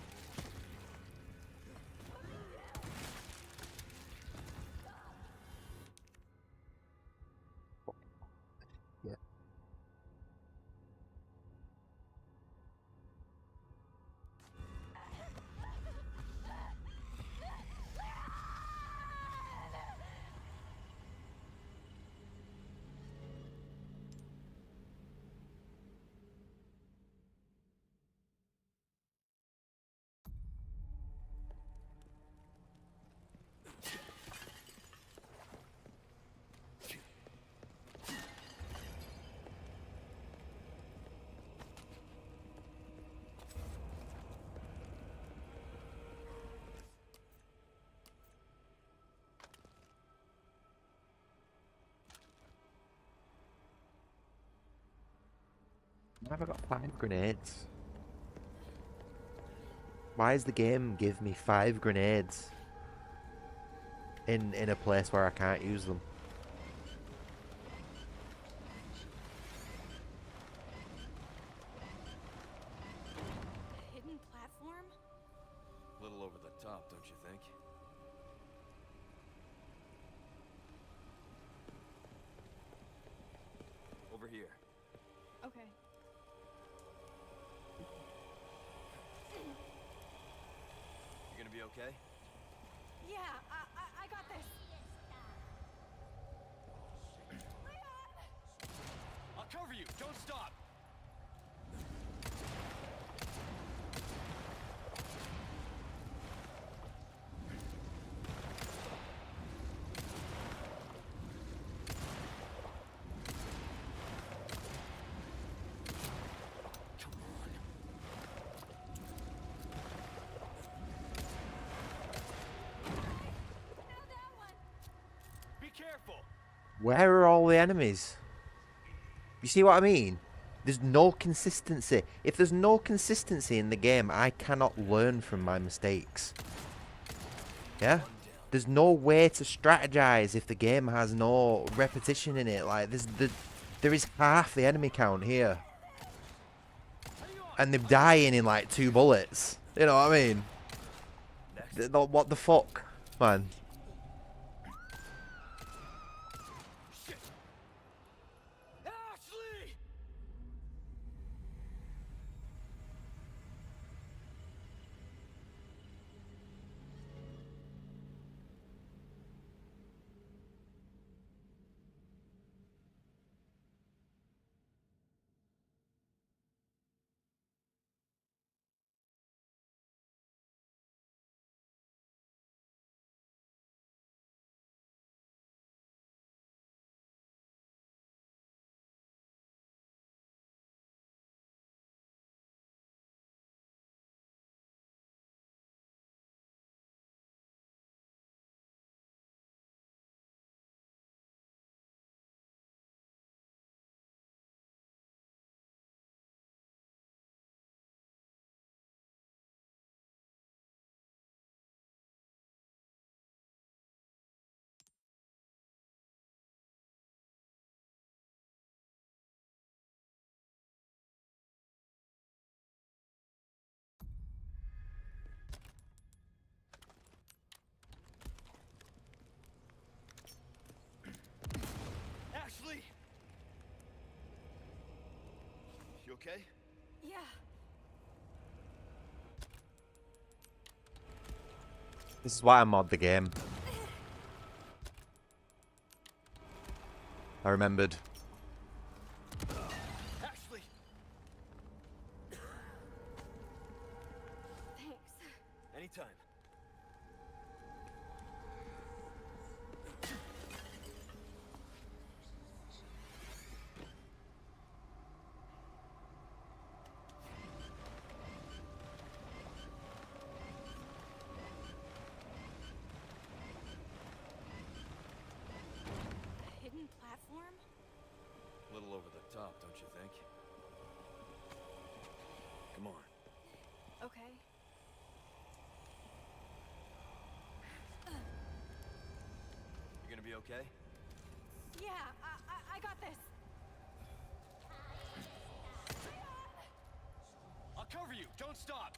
Why have I got 5 grenades? Why does the game give me 5 grenades in a place where I can't use them? A hidden platform? A little over the top, don't you think? Over here. Okay. You gonna be okay? Yeah, I got this. Leon! I'll cover you. Don't stop. Now that one. Be careful. Where are all the enemies? You see what I mean? There's no consistency. If there's no consistency in the game, I cannot learn from my mistakes. Yeah? There's no way to strategize if the game has no repetition in it. Like, there is half the enemy count here. And they're dying in like 2 bullets. You know what I mean? What the fuck, man? Shit. Ashley! Ashley! You okay? Yeah. This is why I mod the game. I remembered. Ashley! Thanks. Anytime. A hidden platform? A little over the top, don't you think? Come on. Okay. You gonna be okay? Yeah, I got this. I'll cover you. Don't stop.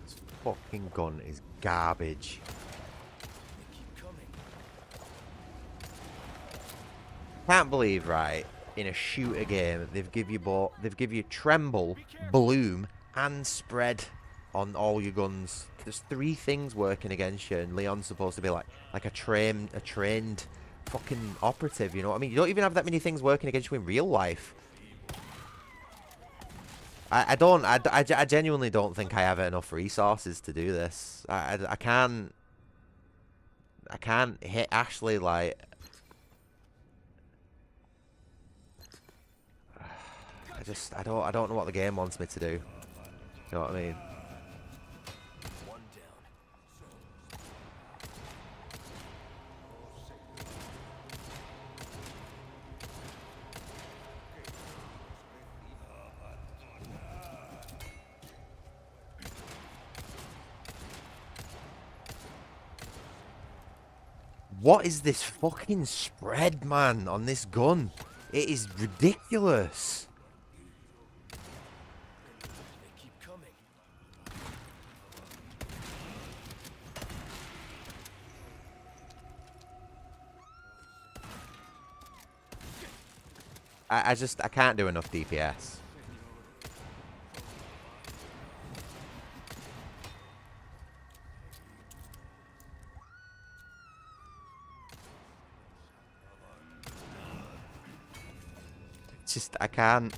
This fucking gun is garbage. They keep coming. Can't believe, right, in a shooter game, they've give you tremble, bloom, and spread on all your guns. There's 3 things working against you, and Leon's supposed to be like a trained fucking operative. You know what I mean? You don't even have that many things working against you in real life. I genuinely don't think I have enough resources to do this. I can't hit Ashley like. I don't know what the game wants me to do. You know what I mean? One down. What is this fucking spread, man, on this gun? It is ridiculous. They keep coming. I can't do enough DPS. It's just, I can't.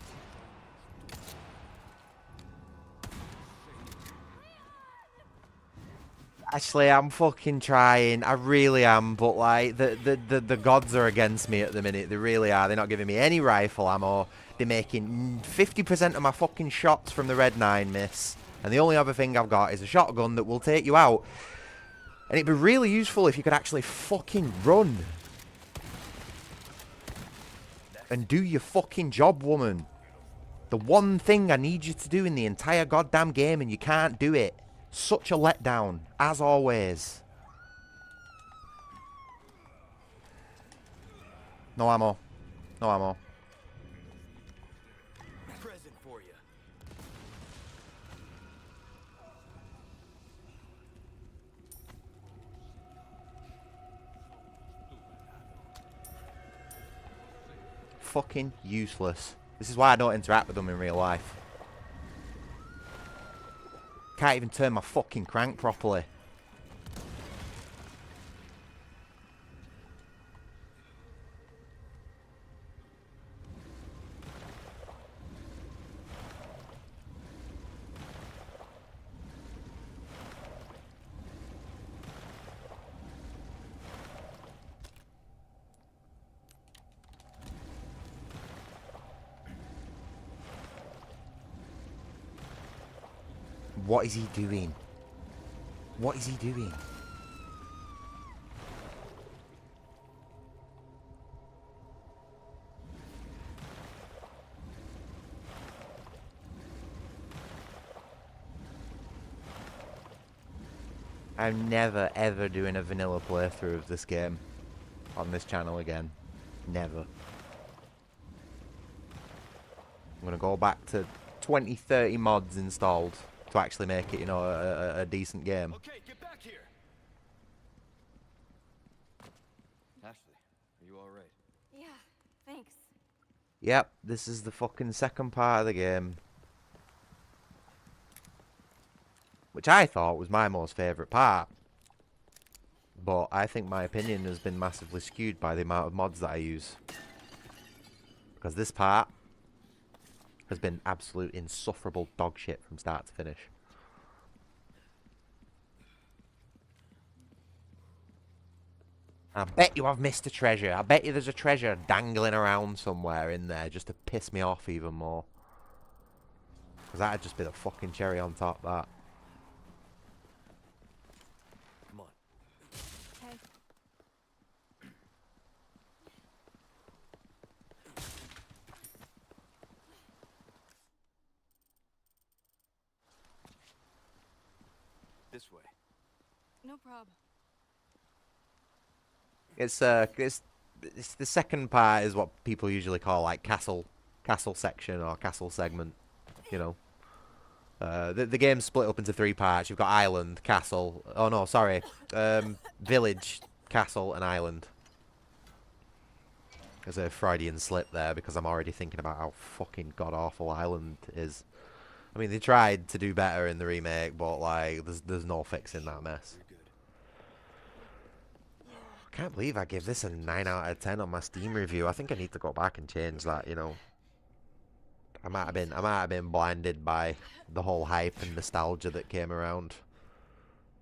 Actually, I'm fucking trying. I really am, but like the gods are against me at the minute. They really are. They're not giving me any rifle ammo. They're making 50% of my fucking shots from the Red 9 miss. And the only other thing I've got is a shotgun that will take you out. And it'd be really useful if you could actually fucking run. And do your fucking job, woman. The one thing I need you to do in the entire goddamn game and you can't do it. Such a letdown, as always. No ammo. No ammo. Present for you. Fucking useless. This is why I don't interact with them in real life. Can't even turn my fucking crank properly. What is he doing? What is he doing? I'm never ever doing a vanilla playthrough of this game on this channel again. Never. I'm gonna go back to 20, 30 mods installed to actually make it, you know, a decent game. Okay, get back here. Ashley, are you all right? Yeah, thanks. Yep, this is the fucking second part of the game. Which I thought was my most favourite part. But I think my opinion has been massively skewed by the amount of mods that I use. Because this part has been absolute insufferable dog shit from start to finish. I bet you I've missed a treasure. I bet you there's a treasure dangling around somewhere in there just to piss me off even more. Because that'd just be the fucking cherry on top, that. Come on. Okay. This way. No problem. It's the second part is what people usually call like castle section or castle segment, you know. The game's split up into 3 parts. You've got island, castle. Oh no, sorry, village, castle, and island. There's a Freudian slip there because I'm already thinking about how fucking god awful island is. I mean, they tried to do better in the remake, but like, there's no fixing that mess. I can't believe I gave this a 9 out of 10 on my Steam review. I think I need to go back and change that, you know. I might have been blinded by the whole hype and nostalgia that came around.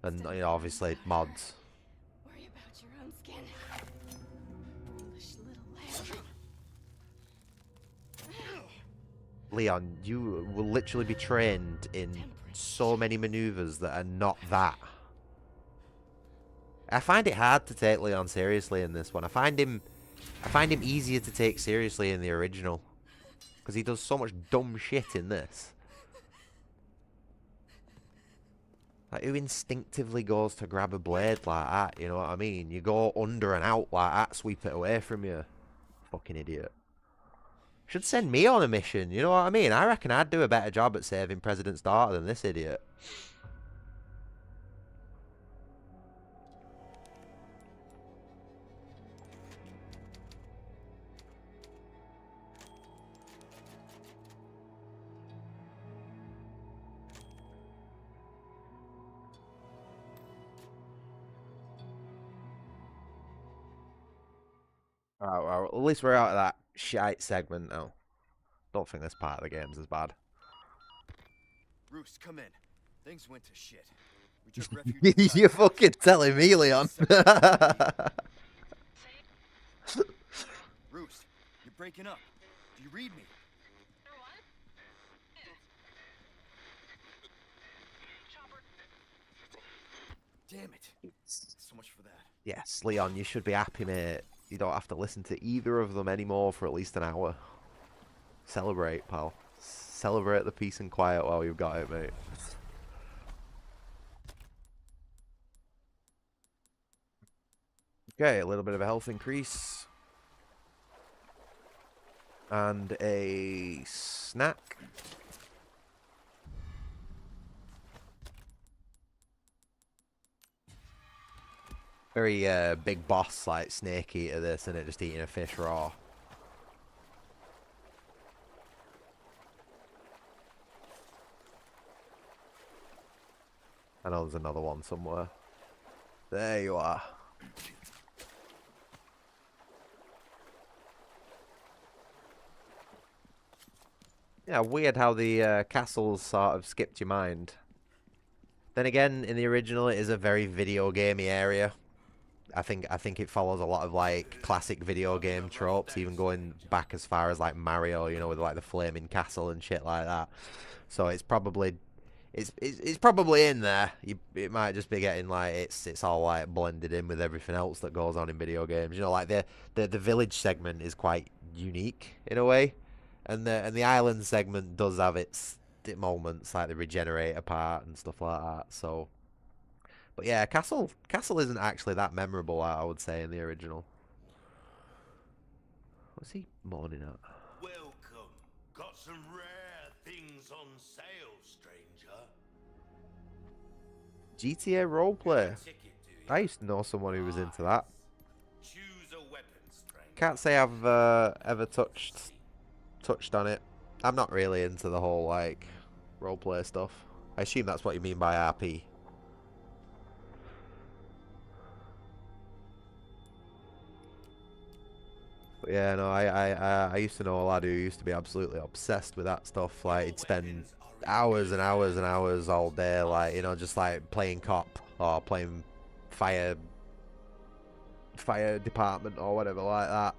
And, you know, obviously mods. Worry about your own skin. Foolish little lamb. Leon, you will literally be trained in so many maneuvers that are not that. I find it hard to take Leon seriously in this one. I find him easier to take seriously in the original. Because he does so much dumb shit in this. Like, who instinctively goes to grab a blade like that? You know what I mean? You go under and out like that, sweep it away from you. Fucking idiot. Should send me on a mission, you know what I mean? I reckon I'd do a better job at saving President's daughter than this idiot. Alright, well, at least we're out of that shite segment now. Don't think this part of the game's as bad. Roost, come in. Things went to shit. We took refuge inside You're the house. fucking telling me, Leon. Roost, you're breaking up. Do you read me? Damn it. So much for that. Yes, Leon, you should be happy, mate. You don't have to listen to either of them anymore for at least an hour. Celebrate, pal. Celebrate the peace and quiet while you've got it, mate. Okay, a little bit of a health increase. And a snack. Very big boss, like snake eater this, and it just eating a fish raw. I know there's another one somewhere. There you are. Yeah, weird how the castles sort of skipped your mind. Then again, in the original, it is a very video gamey area. I think it follows a lot of like classic video game tropes, even going back as far as like Mario, you know, with like the flaming castle and shit like that. So it's probably probably in there. It might just be getting like it's all like blended in with everything else that goes on in video games. You know, like the village segment is quite unique in a way, and the island segment does have its moments, like the regenerator part and stuff like that. So. But yeah, Castle isn't actually that memorable, I would say, in the original. What's he moaning at? Welcome. Got some rare things on sale, stranger. GTA roleplay. Ticket, do you? I used to know someone who was into that. Choose a weapon, stranger. Can't say I've ever touched on it. I'm not really into the whole like roleplay stuff. I assume that's what you mean by RP. But yeah, no, I used to know a lad who used to be absolutely obsessed with that stuff. Like, he'd spend hours and hours and hours all day, like, you know, just like playing cop or playing fire department or whatever like that,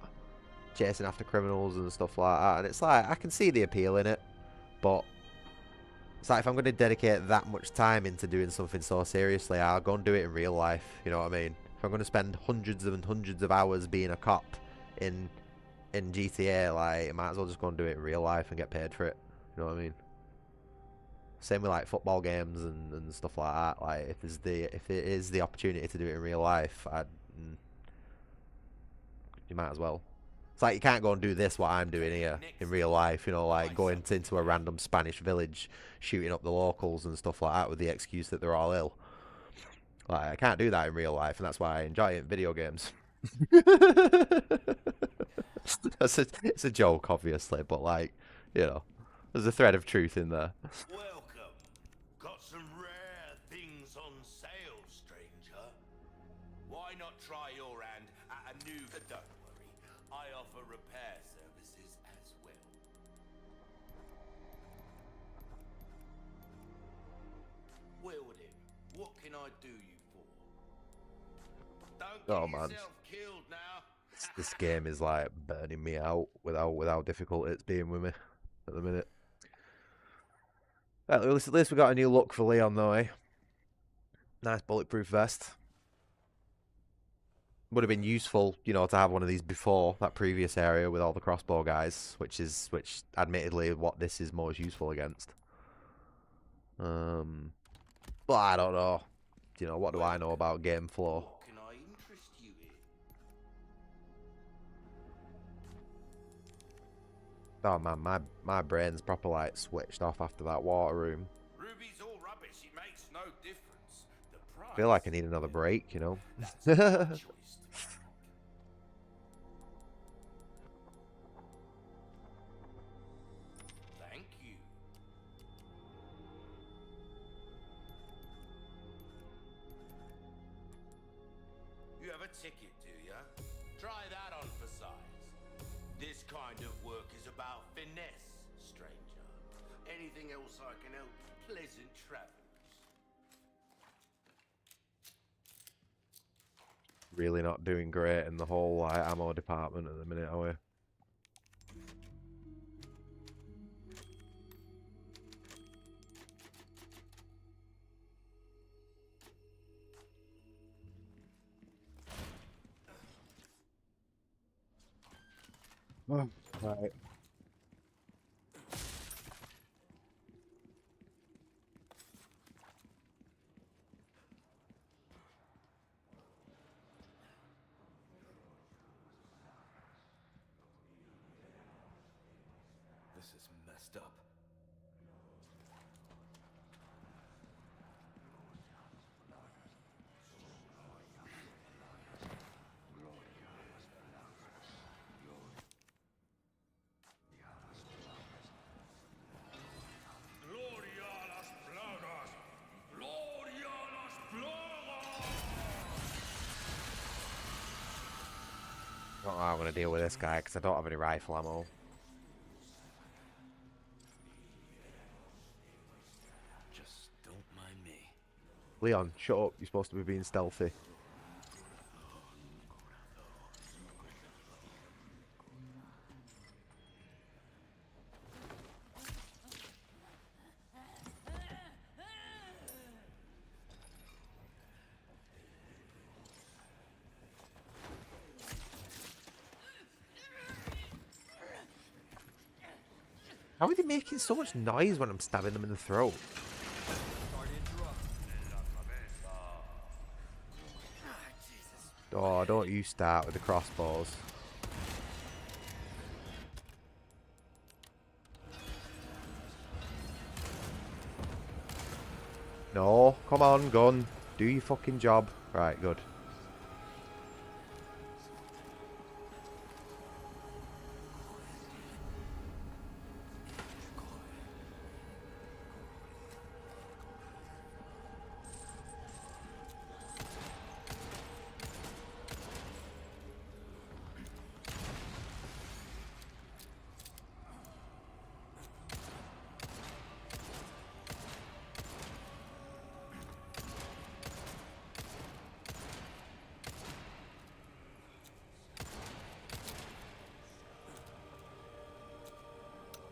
chasing after criminals and stuff like that. And it's like, I can see the appeal in it, but it's like, if I'm going to dedicate that much time into doing something so seriously, I'll go and do it in real life. You know what I mean? If I'm going to spend hundreds and hundreds of hours being a cop in GTA, like, I might as well just go and do it in real life and get paid for it. You know what I mean? Same with like football games and stuff like that. Like, if it is the opportunity to do it in real life, you might as well. It's like, you can't go and do this, what I'm doing here, in real life, you know, like going into a random Spanish village, shooting up the locals and stuff like that with the excuse that they're all ill. Like, I can't do that in real life, and that's why I enjoy it in video games. It's a joke, obviously, but like, you know, there's a thread of truth in there. Welcome. Got some rare things on sale, stranger. Why not try your hand at a new... Don't worry, I offer repair services as well. Well then, what can I do you for? Don't Oh, get man. yourself killed now. This game is like burning me out with how difficult it's being with me at the minute. Well, at least we got a new look for Leon, though, eh? Nice bulletproof vest. Would have been useful, you know, to have one of these before that previous area with all the crossbow guys, which admittedly what this is most useful against. But I don't know. You know, what do I know about game flow? What can I interest you in? Oh man, my brain's proper like switched off after that water room. Ruby's all rubbish. It makes no difference. The price. I feel like I need another break, you know. That's my choice to make. Thank you. You have a ticket, do ya? Try that on for size. This kind of work is about finesse, stranger. Anything else I can help? Pleasant travels. Really not doing great in the whole like, ammo department at the minute, are we? Oh, right. This is messed up. Gloria a las plagas! Gloria a las plagas! I don't know how I'm gonna deal with this guy because I don't have any rifle ammo. Just don't mind me. Leon, shut up. You're supposed to be being stealthy. How are they making so much noise when I'm stabbing them in the throat? Oh, don't you start with the crossbows. No, come on, gun. Do your fucking job. Right, good.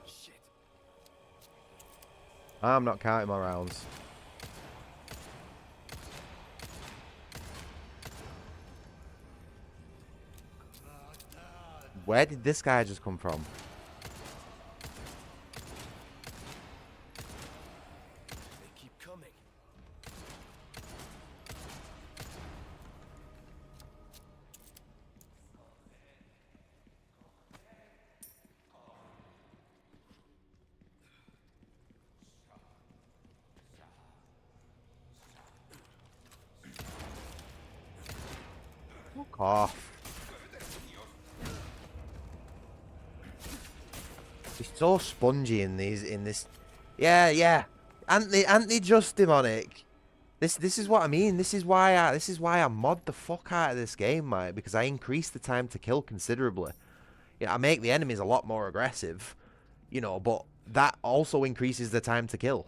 Shit. I'm not counting my rounds. Where did this guy just come from? They keep coming. Fuck off. He's so spongy in this. Yeah. Aren't they just demonic? This is what I mean. This is why I mod the fuck out of this game, mate, because I increase the time to kill considerably. Yeah, I make the enemies a lot more aggressive, you know, but that also increases the time to kill.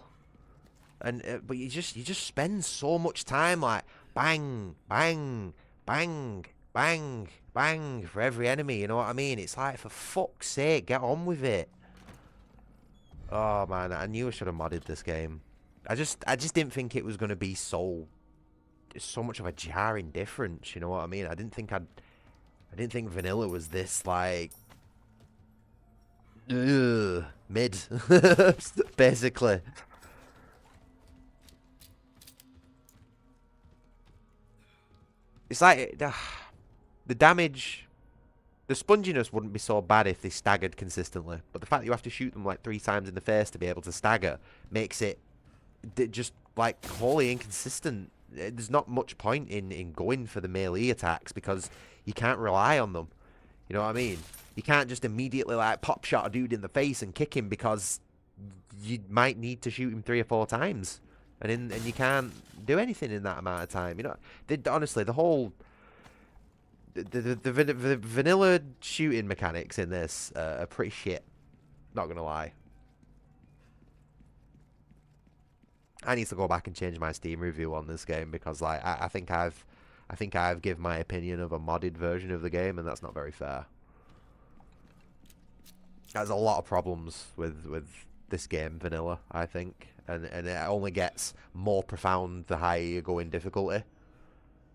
And but you just spend so much time like bang, bang, bang, bang, bang for every enemy, you know what I mean? It's like, for fuck's sake, get on with it. Oh man, I knew I should have modded this game. I just didn't think it was going to be so much of a jarring difference. You know what I mean? I didn't think vanilla was this like mid, basically. It's like the damage, the sponginess wouldn't be so bad if they staggered consistently, but the fact that you have to shoot them like 3 times in the face to be able to stagger makes it just like wholly inconsistent. There's not much point in going for the melee attacks because you can't rely on them. You know what I mean? You can't just immediately like pop shot a dude in the face and kick him because you might need to shoot him 3 or 4 times, and you can't do anything in that amount of time. You know, honestly, the whole the vanilla shooting mechanics in this are pretty shit. Not gonna lie. I need to go back and change my Steam review on this game because like I think I've given my opinion of a modded version of the game, and that's not very fair. There's a lot of problems with this game, vanilla, I think, and it only gets more profound the higher you go in difficulty.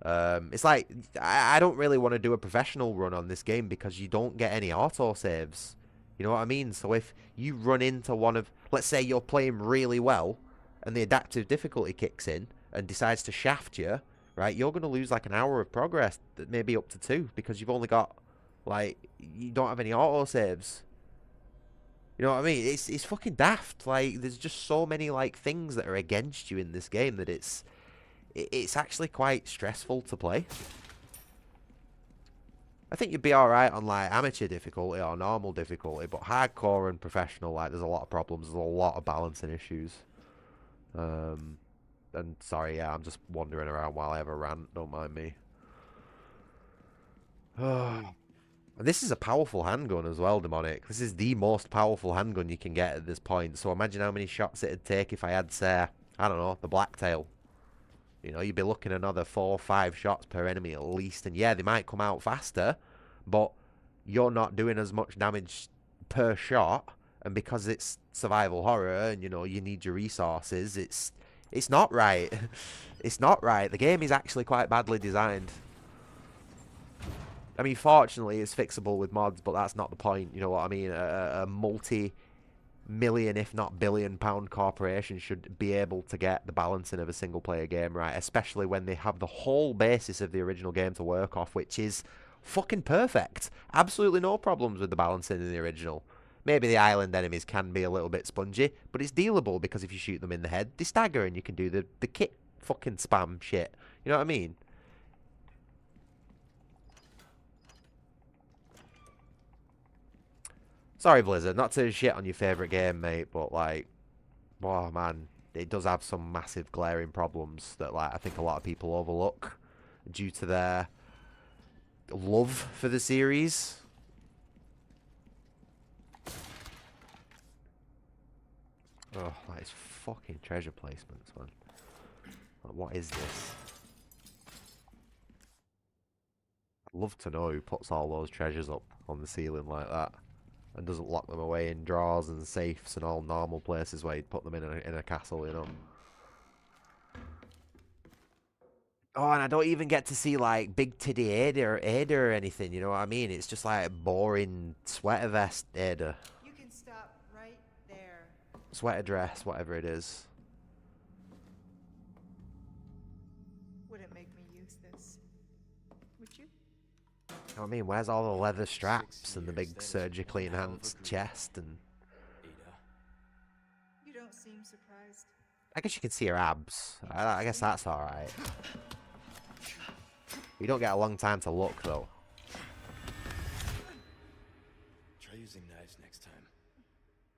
It's like I don't really want to do a professional run on this game because you don't get any auto saves. You know what I mean? So if you run into one of, let's say you're playing really well, and the adaptive difficulty kicks in and decides to shaft you, right? You're going to lose like an hour of progress, maybe up to 2, because you've only got like you don't have any auto saves. You know what I mean? It's fucking daft. Like there's just so many like things that are against you in this game that it's actually quite stressful to play. I think you'd be alright on like amateur difficulty or normal difficulty, but hardcore and professional, like there's a lot of problems, there's a lot of balancing issues. And sorry, yeah, I'm just wandering around while I have a rant, don't mind me. And this is a powerful handgun as well, Demonic. This is the most powerful handgun you can get at this point. So imagine how many shots it'd take if I had, say, I don't know, the Blacktail. You know, you'd be looking at another 4 or 5 shots per enemy at least. And yeah, they might come out faster, but you're not doing as much damage per shot. And because it's survival horror and, you know, you need your resources, it's not right. It's not right. The game is actually quite badly designed. I mean, fortunately, it's fixable with mods, but that's not the point. You know what I mean? A multi-million, if not billion-pound corporation should be able to get the balancing of a single-player game right, especially when they have the whole basis of the original game to work off, which is fucking perfect. Absolutely no problems with the balancing in the original. Maybe the island enemies can be a little bit spongy, but it's dealable because if you shoot them in the head, they stagger and you can do the kick fucking spam shit. You know what I mean? Sorry, Blizzard, not to shit on your favourite game, mate, but, like, oh, man, it does have some massive glaring problems that, like, I think a lot of people overlook due to their love for the series. Oh, that is fucking treasure placements, man. Like, what is this? I'd love to know who puts all those treasures up on the ceiling like that. And doesn't lock them away in drawers and safes and all normal places where you'd put them in a castle, you know. Oh, and I don't even get to see like big titty Ada or anything, you know what I mean? It's just like boring sweater vest Ada. You can stop right there. Sweater dress, whatever it is. Wouldn't make me use this. Would you? You know what I mean? Where's all the leather straps and the big surgically enhanced chest and... Ada. You don't seem surprised. I guess you can see her abs. I guess that's alright. You don't get a long time to look, though. Try using knives next time.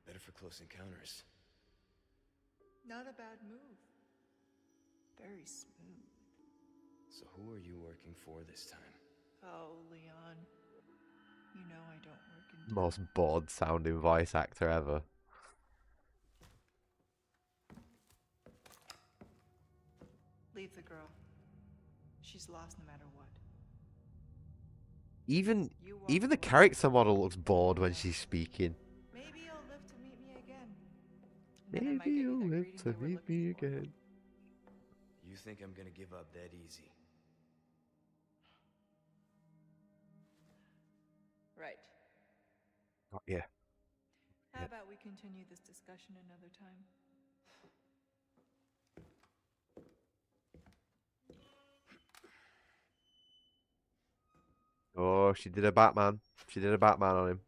Better for close encounters. Not a bad move. Very smooth. So who are you working for this time? Oh, Leon. You know I don't work in... Most bored sounding voice actor ever. Leave the girl. She's lost no matter what. Even the character model looks bored when she's speaking. Maybe you'll live to meet me again. And then I might Maybe get you you'll that live greeting to you were meet looking me for. again. You think I'm gonna give up that easy? Right. Oh, yeah. How Yeah. about we continue this discussion another time? Oh, she did a Batman. She did a Batman on him.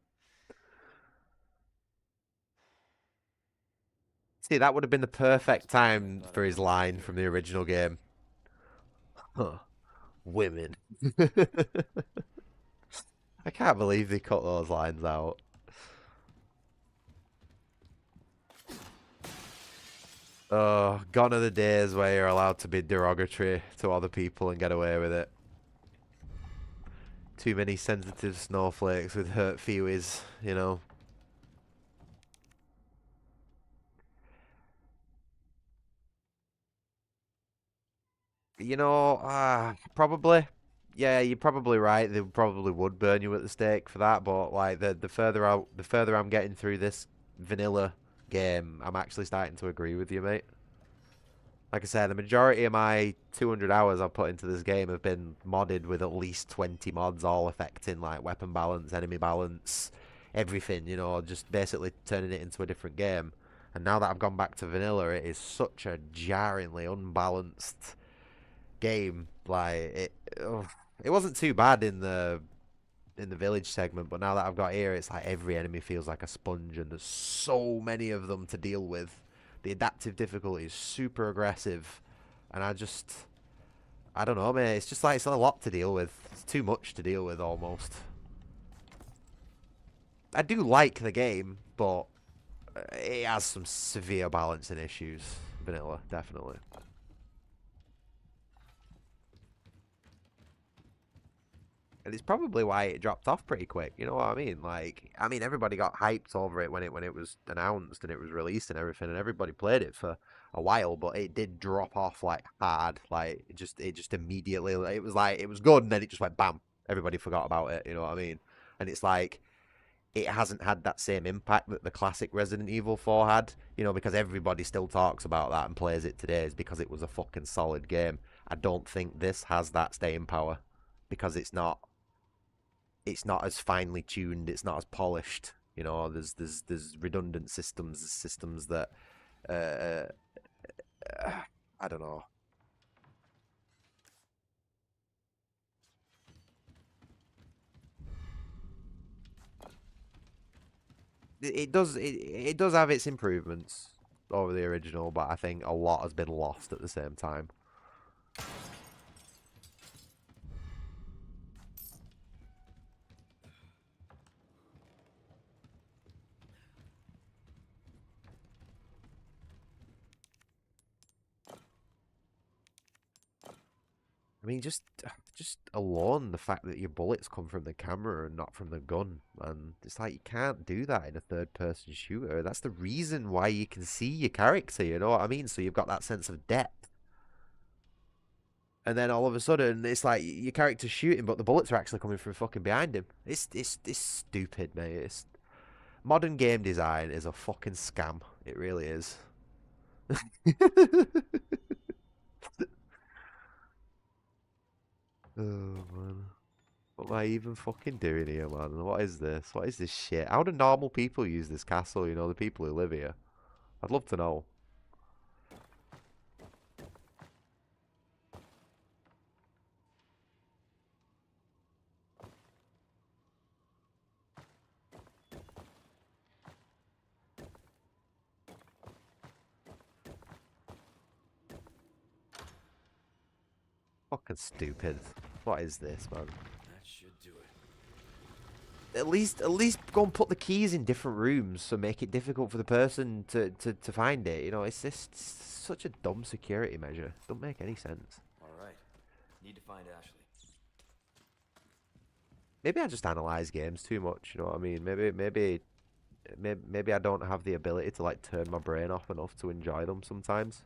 See, that would have been the perfect time for his line from the original game. Huh. Women. I can't believe they cut those lines out. Oh, gone are the days where you're allowed to be derogatory to other people and get away with it. Too many sensitive snowflakes with hurt feelings, you know. You know, probably. Yeah, you're probably right. They probably would burn you at the stake for that. But like the further I'm getting through this vanilla game, I'm actually starting to agree with you, mate. Like I said, the majority of my 200 hours I've put into this game have been modded with at least 20 mods, all affecting like weapon balance, enemy balance, everything. You know, just basically turning it into a different game. And now that I've gone back to vanilla, it is such a jarringly unbalanced game. Like it wasn't too bad in the village segment, but now that I've got here, it's like every enemy feels like a sponge, and there's so many of them to deal with. The adaptive difficulty is super aggressive, and I don't know, man. It's just like it's a lot to deal with. It's too much to deal with almost. I do like the game, but it has some severe balancing issues. Vanilla, definitely. And it's probably why it dropped off pretty quick. You know what I mean? Like, I mean, everybody got hyped over it when it was announced and it was released and everything, and everybody played it for a while. But it did drop off like hard. Like, it just immediately. It was like it was good, and then it just went bam. Everybody forgot about it. You know what I mean? And it's like it hasn't had that same impact that the classic Resident Evil 4 had. You know, because everybody still talks about that and plays it today, is because it was a fucking solid game. I don't think this has that staying power because it's not as finely tuned, it's not as polished. You know, there's redundant systems that uh, I don't know. It does have its improvements over the original, but I think a lot has been lost at the same time. I mean, just alone the fact that your bullets come from the camera and not from the gun, and it's like you can't do that in a third-person shooter. That's the reason why you can see your character. You know what I mean? So you've got that sense of depth. And then all of a sudden, it's like your character's shooting, but the bullets are actually coming from fucking behind him. It's stupid, mate. Modern game design is a fucking scam. It really is. Oh man. What am I even fucking doing here, man? What is this? What is this shit? How do normal people use this castle, you know, the people who live here? I'd love to know. Fucking stupid. What is this, man? That should do it. At least go and put the keys in different rooms so make it difficult for the person to find it. You know, it's just such a dumb security measure. Don't make any sense. All right. Need to find Ashley. Maybe I just analyze games too much. You know what I mean? Maybe I don't have the ability to like turn my brain off enough to enjoy them sometimes.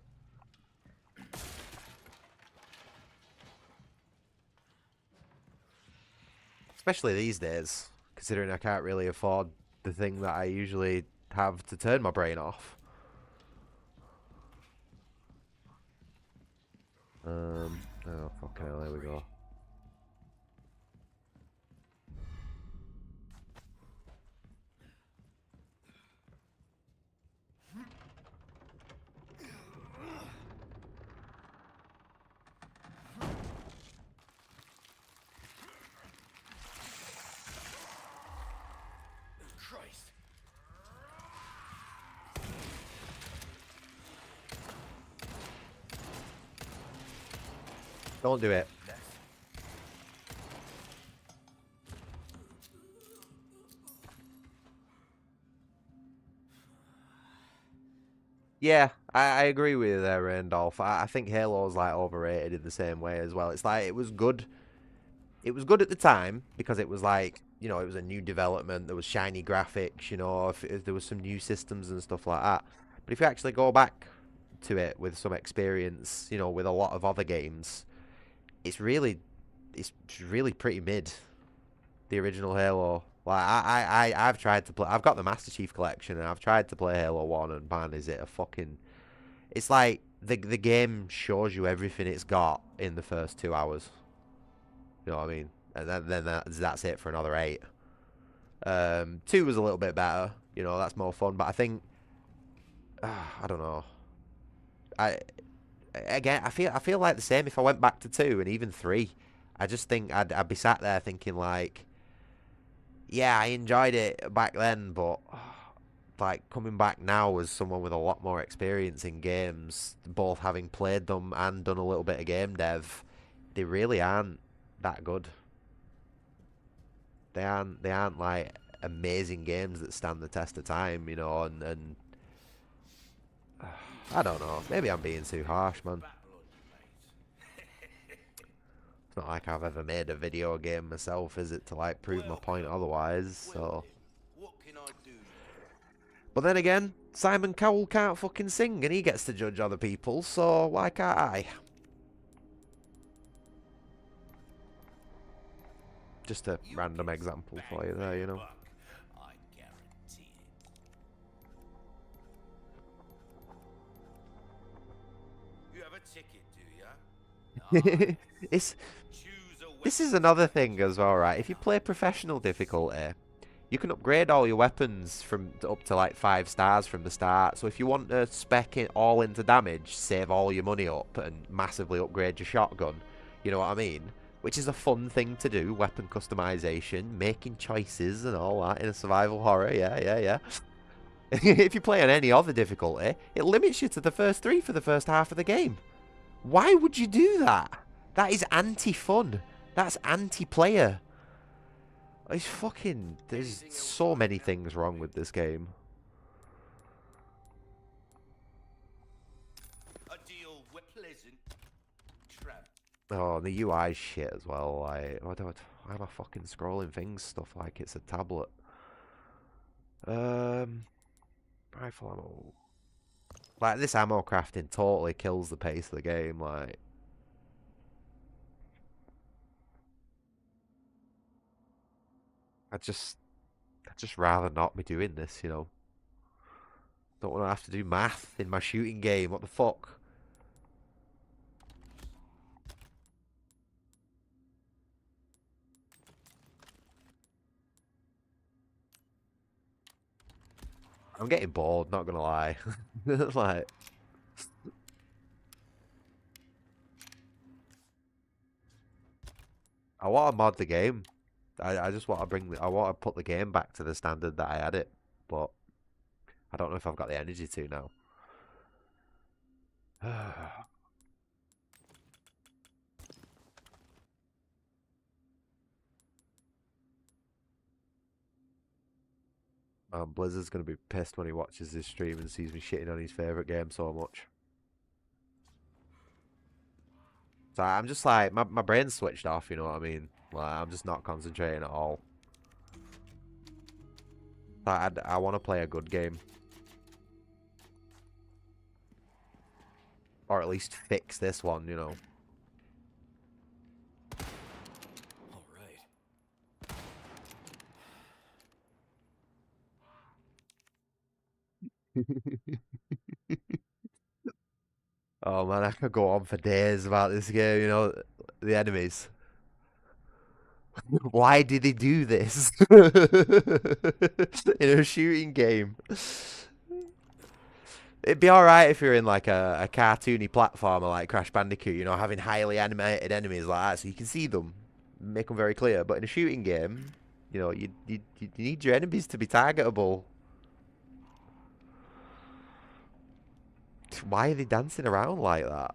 Especially these days, considering I can't really afford the thing that I usually have to turn my brain off. Oh, fucking hell, here we go. Christ. Don't do it. Yeah, I agree with you there, Randolph. I think Halo's like overrated in the same way as well. It's like it was good. It was good at the time because it was like, you know, it was a new development. There was shiny graphics, you know, if there was some new systems and stuff like that. But if you actually go back to it with some experience, you know, with a lot of other games, it's really, it's really pretty mid. The original Halo. Like I've tried to play. I've got the Master Chief Collection, and I've tried to play Halo 1, and man, is it a fucking. It's like the game shows you everything it's got in the first 2 hours. You know what I mean? And then that's it for another 8. 2 was a little bit better. You know, that's more fun. But I think I don't know. I again, I feel like the same if I went back to 2 and even 3. I just think I'd be sat there thinking like, yeah, I enjoyed it back then, but like coming back now as someone with a lot more experience in games, both having played them and done a little bit of game dev, they really aren't that good. They aren't like amazing games that stand the test of time, you know, and I don't know. Maybe I'm being too harsh, man. It's not like I've ever made a video game myself, is it, to like prove my point otherwise, so. What can I do? But then again, Simon Cowell can't fucking sing and he gets to judge other people, so why can't I? Just a random example for you there, you know. I guarantee it. You have a ticket, do ya? It's Choose a this weapon. is another thing as well, right? If you play professional difficulty, you can upgrade all your weapons from up to like 5 stars from the start. So if you want to spec it all into damage, save all your money up and massively upgrade your shotgun, you know what I mean? Which is a fun thing to do, weapon customization, making choices and all that in a survival horror, yeah. If you play on any other difficulty, it limits you to the first 3 for the first half of the game. Why would you do that? That is anti-fun. That's anti-player. It's fucking... There's so many things wrong with this game. A deal with pleasant trap. Oh, and the UI shit as well. Like, why am I fucking scrolling things stuff like it's a tablet? Rifle ammo. Like, this ammo crafting totally kills the pace of the game, like... I'd just rather not be doing this, you know. Don't want to have to do math in my shooting game. What the fuck? I'm getting bored, not gonna lie. Like, I want to mod the game. I just want to I want to put the game back to the standard that I had it, but I don't know if I've got the energy to now. Blizzard's gonna be pissed when he watches this stream and sees me shitting on his favorite game so much. So I'm just like my brain's switched off, you know what I mean? Like I'm just not concentrating at all. I want to play a good game. Or at least fix this one, you know. All right. Oh man, I could go on for days about this game, you know, the enemies. Why did they do this in a shooting game? It'd be alright if you're in like a cartoony platformer like Crash Bandicoot, you know, having highly animated enemies like that so you can see them, make them very clear. But in a shooting game, you know, you need your enemies to be targetable. Why are they dancing around like that?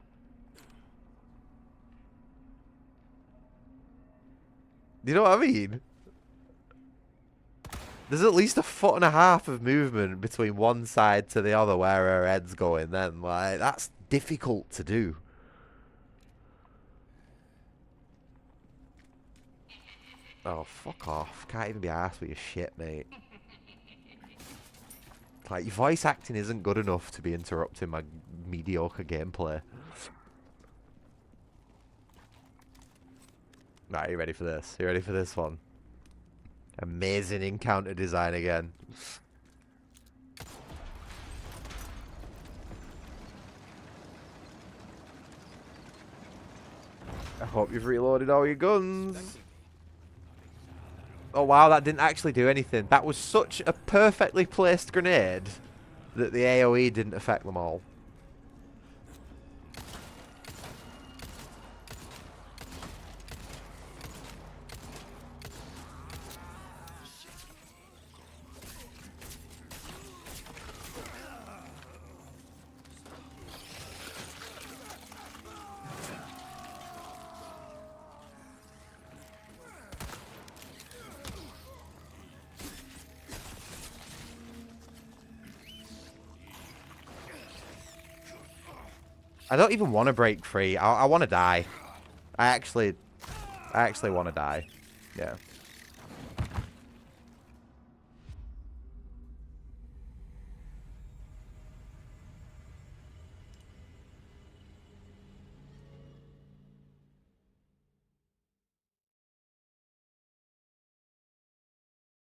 You know what I mean? There's at least 1.5 foot of movement between one side to the other where her head's going then. Like, that's difficult to do. Oh, fuck off. Can't even be arsed with your shit, mate. Like, your voice acting isn't good enough to be interrupting my mediocre gameplay. Right, you ready for this? You ready for this one? Amazing encounter design again. I hope you've reloaded all your guns. Oh wow, that didn't actually do anything. That was such a perfectly placed grenade that the AoE didn't affect them all. I don't even want to break free. I want to die. I actually want to die. Yeah.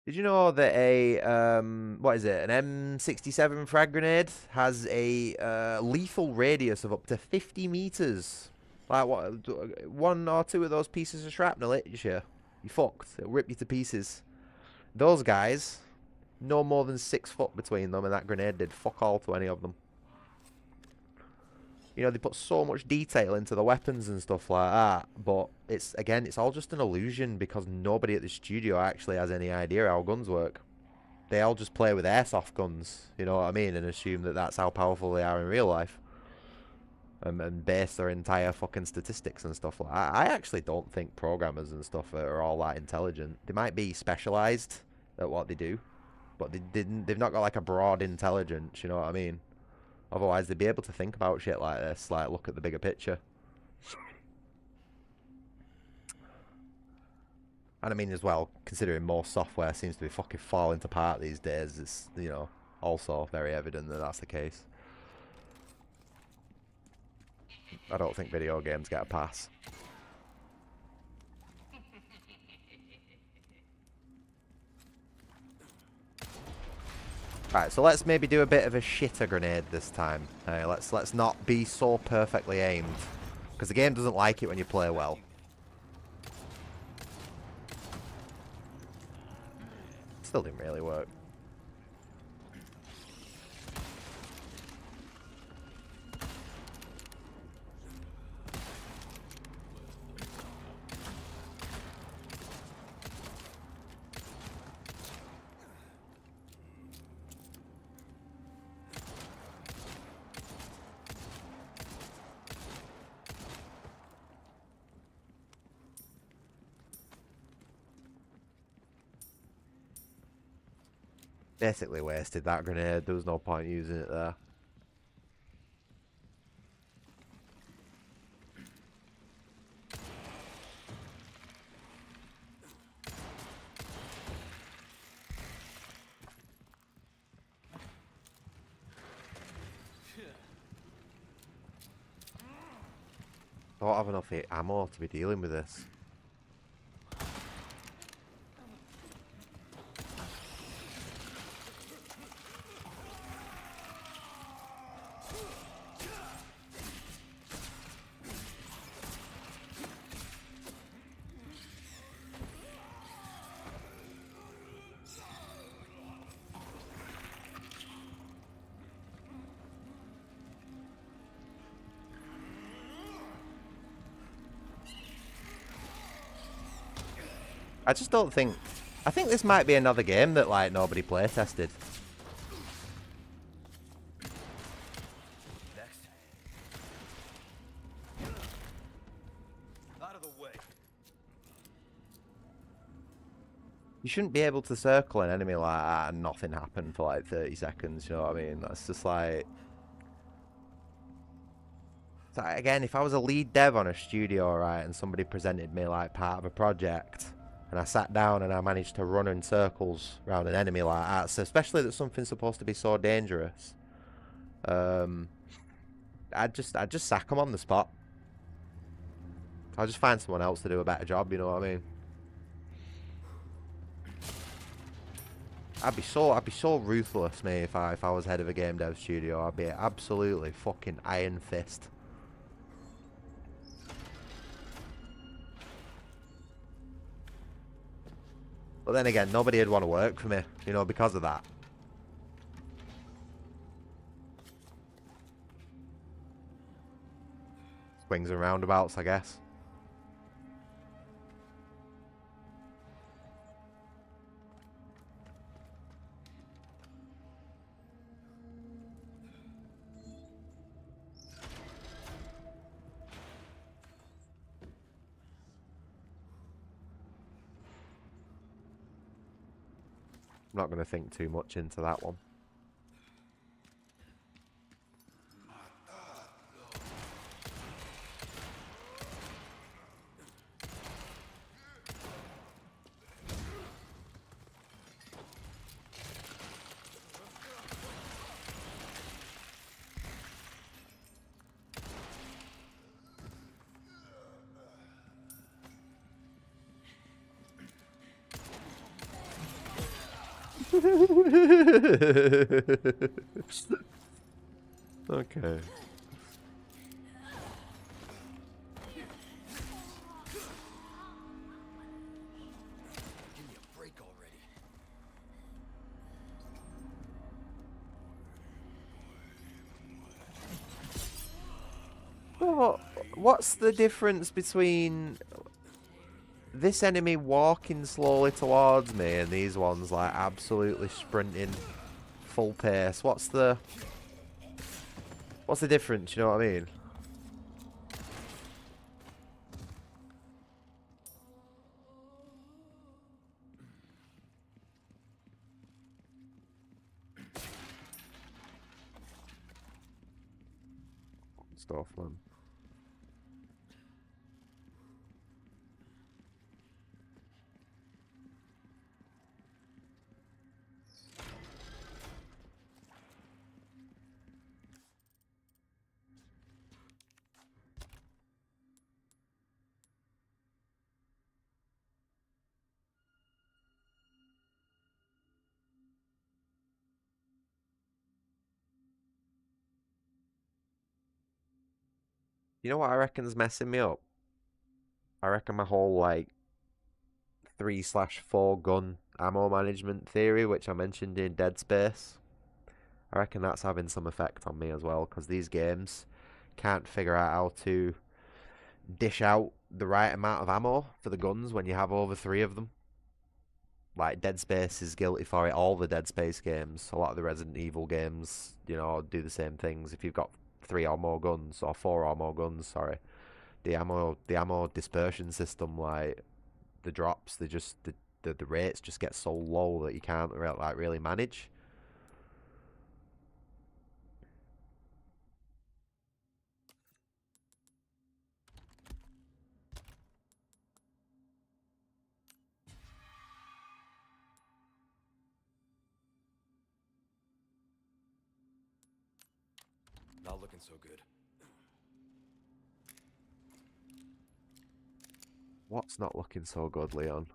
Did you know that what is it? An M67 frag grenade has a lethal radius of up to 50 meters. Like what? One or two of those pieces of shrapnel hits you, you fucked. It'll rip you to pieces. Those guys, no more than 6 foot between them, and that grenade did fuck all to any of them. You know, they put so much detail into the weapons and stuff like that, but it's all just an illusion because nobody at the studio actually has any idea how guns work. They all just play with airsoft guns, you know what I mean, and assume that that's how powerful they are in real life. And base their entire fucking statistics and stuff like that. I actually don't think programmers and stuff are all that intelligent. They might be specialised at what they do, but they've not got like a broad intelligence, you know what I mean? Otherwise, they'd be able to think about shit like this, like look at the bigger picture. And I mean, as well, considering most software seems to be fucking falling apart these days, it's, you know, also very evident that that's the case. I don't think video games get a pass. Right, so let's maybe do a bit of a shitter grenade this time. Hey, let's not be so perfectly aimed, because the game doesn't like it when you play well. Still didn't really work. Basically wasted that grenade. There was no point using it there. I don't have enough ammo to be dealing with this. I just don't think... I think this might be another game that, like, nobody play tested. Next. Out of the way. You shouldn't be able to circle an enemy like that and nothing happen for, like, 30 seconds, you know what I mean? That's just, like... So, again, if I was a lead dev on a studio, right, and somebody presented me, like, part of a project... and I sat down and I managed to run in circles around an enemy like that, so especially that something's supposed to be so dangerous, I'd just sack them on the spot. I'll just find someone else to do a better job, you know what I mean? I'd be so ruthless, mate, if I was head of a game dev studio. I'd be absolutely fucking iron fist. But then again, nobody would want to work for me, you know, because of that. Swings and roundabouts, I guess. I'm not going to think too much into that one. Okay. Give me a break already. Well, what's the difference between this enemy walking slowly towards me and these ones like absolutely sprinting full pace? What's the difference, you know what I mean? Stuff, man. You know what I reckon's messing me up? I reckon my whole like 3/4 gun ammo management theory, which I mentioned in Dead Space. I reckon that's having some effect on me as well, because these games can't figure out how to dish out the right amount of ammo for the guns when you have over 3 of them. Like, Dead Space is guilty for it. All the Dead Space games, a lot of the Resident Evil games, you know, do the same things. If you've got 3 or more guns, or 4 or more guns, sorry, the ammo dispersion system, like, the drops, they just, the rates just get so low that you can't, like, really manage. Not looking so good. What's not looking so good, Leon?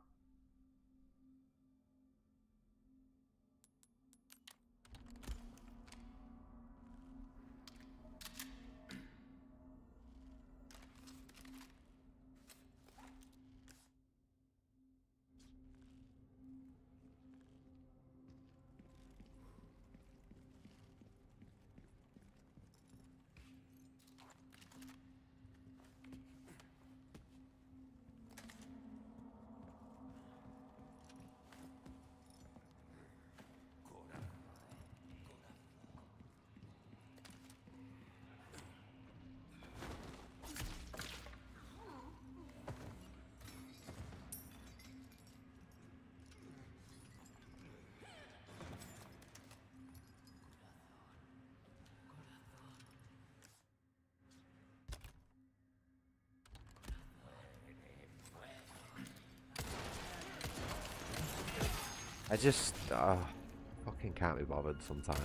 I just fucking can't be bothered sometimes.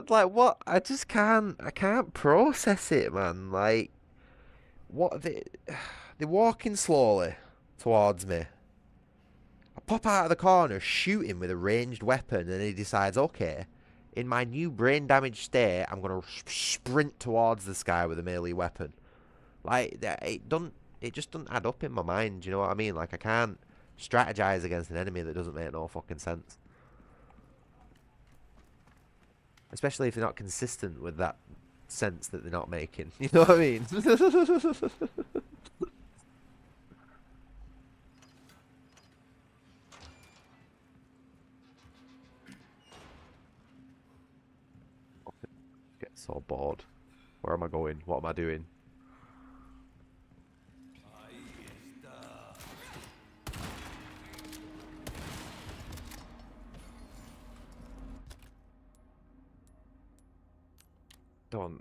Like what? I just can't. I can't process it, man. Like what? They're walking slowly towards me. I pop out of the corner, shoot him with a ranged weapon, and he decides, okay, in my new brain damaged state, I'm gonna sprint towards this guy with a melee weapon. Like it just doesn't add up in my mind. You know what I mean? Like I can't strategize against an enemy that doesn't make no fucking sense. Especially if they're not consistent with that sense that they're not making. You know what I mean? Get so bored. Where am I going? What am I doing?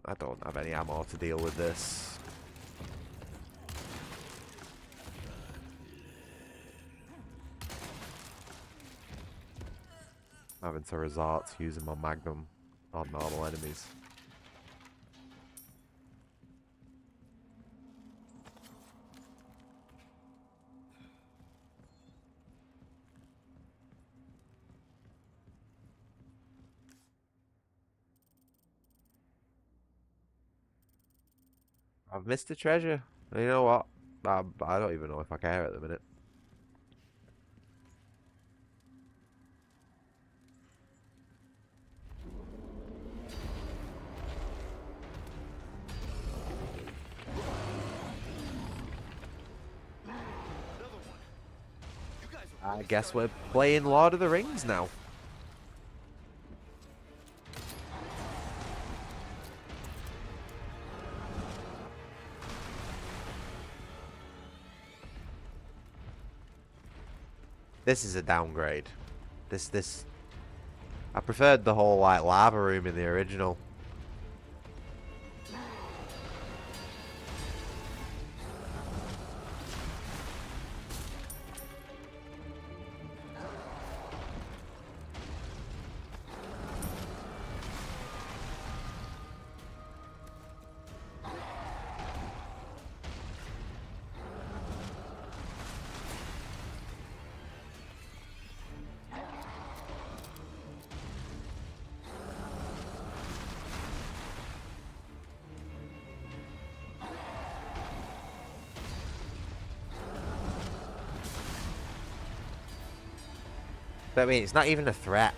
I don't have any ammo to deal with this. I'm having to resort to using my magnum on normal enemies. I've missed a treasure. You know what? I don't even know if I care at the minute. I guess we're playing Lord of the Rings now. This is a downgrade. This I preferred the whole like lava room in the original. But I mean, it's not even a threat.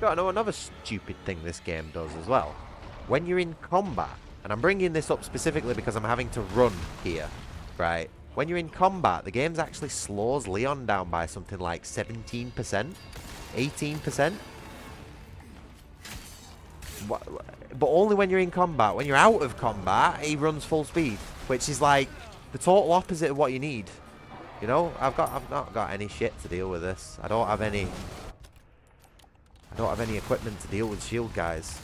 I know another stupid thing this game does as well. When you're in combat, and I'm bringing this up specifically because I'm having to run here, right? When you're in combat, the game actually slows Leon down by something like 17%, 18%. But only when you're in combat. When you're out of combat, he runs full speed, which is like the total opposite of what you need. You know, I've not got any shit to deal with this. I don't have any equipment to deal with shield guys.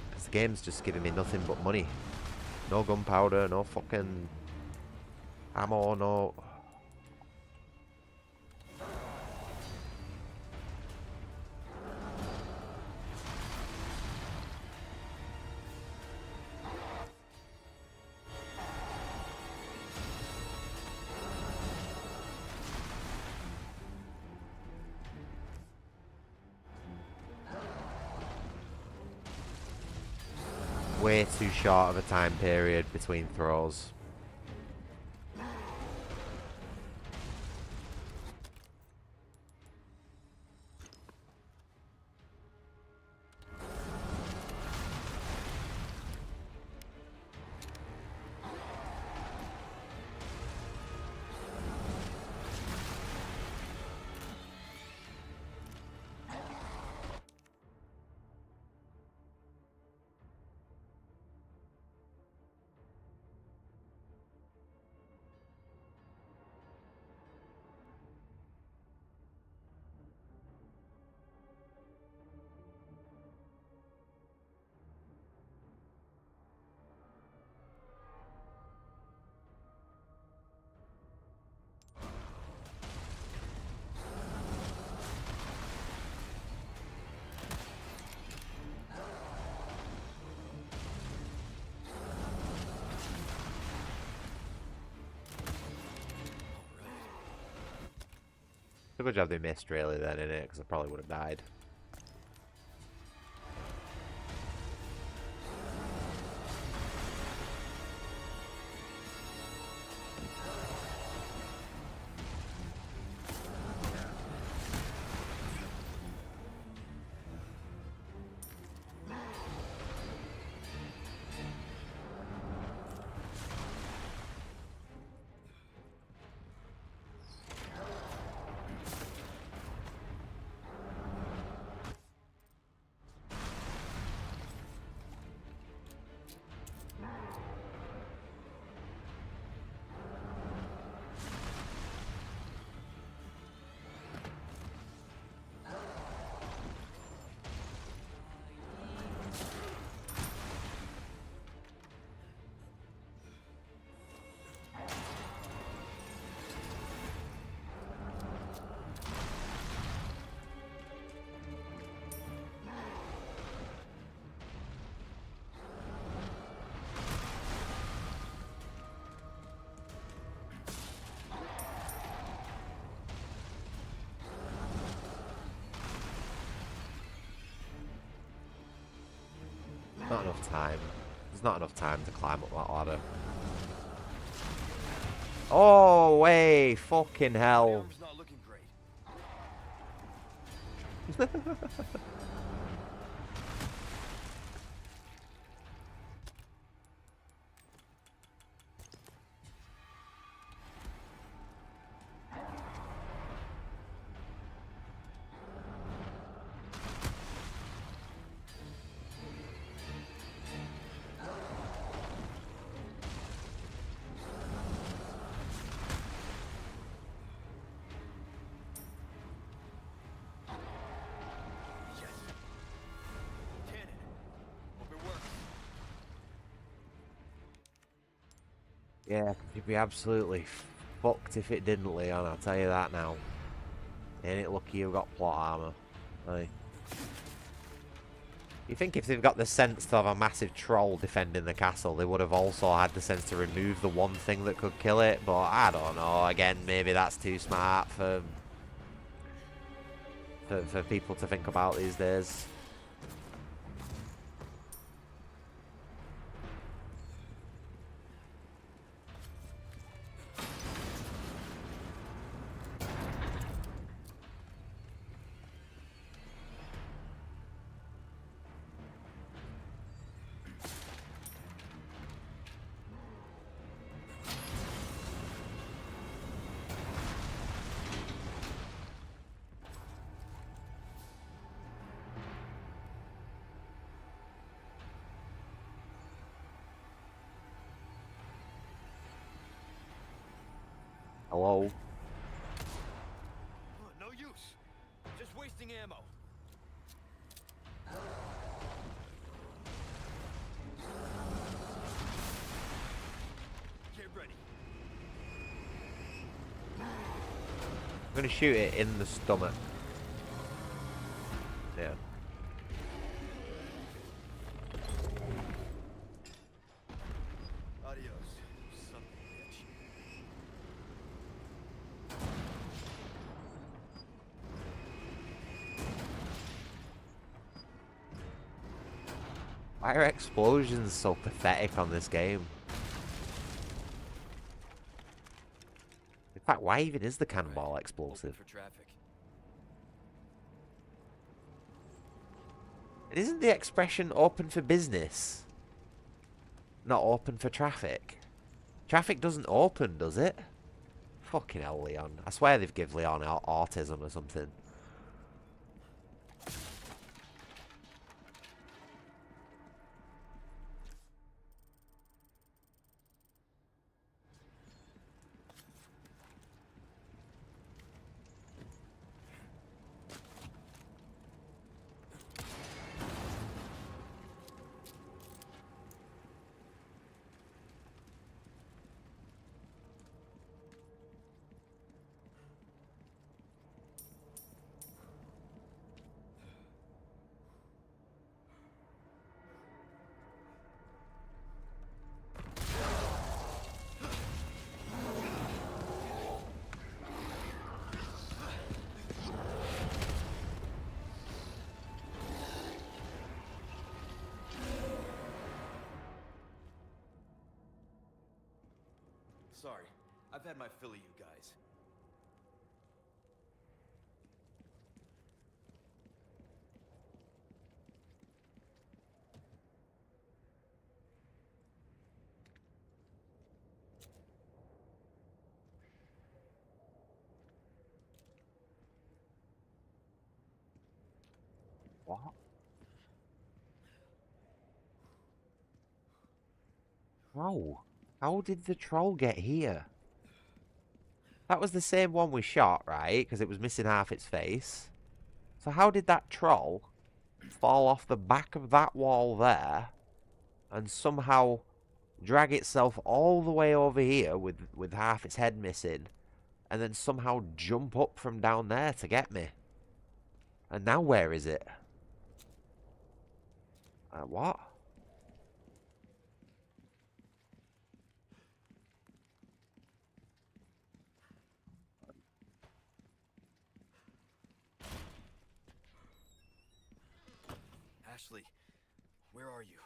Because the game's just giving me nothing but money. No gunpowder, no fucking ammo, no... way too short of a time period between throws. It's a good job they missed, really, then, innit? Because I probably would have died. Not enough time. There's not enough time to climb up that ladder. Oh, way! Fucking hell. Arm's not looking great. Yeah, you'd be absolutely fucked if it didn't, Leon, I'll tell you that now. Ain't it lucky you've got plot armor? Aye. You think if they've got the sense to have a massive troll defending the castle, they would have also had the sense to remove the one thing that could kill it, but I don't know. Again, maybe that's too smart for people to think about these days. Hello? No use. Just wasting ammo. Get ready. I'm gonna shoot it in the stomach. Yeah. Adios, son of a bitch. Why Why are explosions so pathetic on this game? In fact, why even is the cannonball Open explosive? for traffic. And isn't the expression open for business not open for traffic? Traffic doesn't open, does it? Fucking hell, Leon. I swear they've given Leon autism or something. Sorry, I've had my fill of you guys. What? Troll? How did the troll get here? That was the same one we shot, right? Because it was missing half its face. So how did that troll fall off the back of that wall there and somehow drag itself all the way over here with half its head missing and then somehow jump up from down there to get me? And now where is it? What? Ashley, where are you?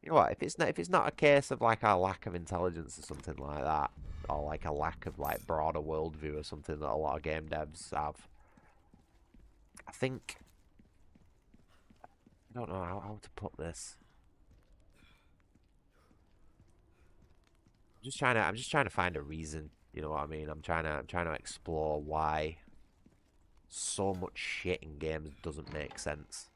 You know what? If it's not a case of like a lack of intelligence or something like that, or like a lack of like broader worldview or something that a lot of game devs have, I think I don't know how to put this. I'm just trying to find a reason. You know what I mean? I'm trying to explore why so much shit in games doesn't make sense.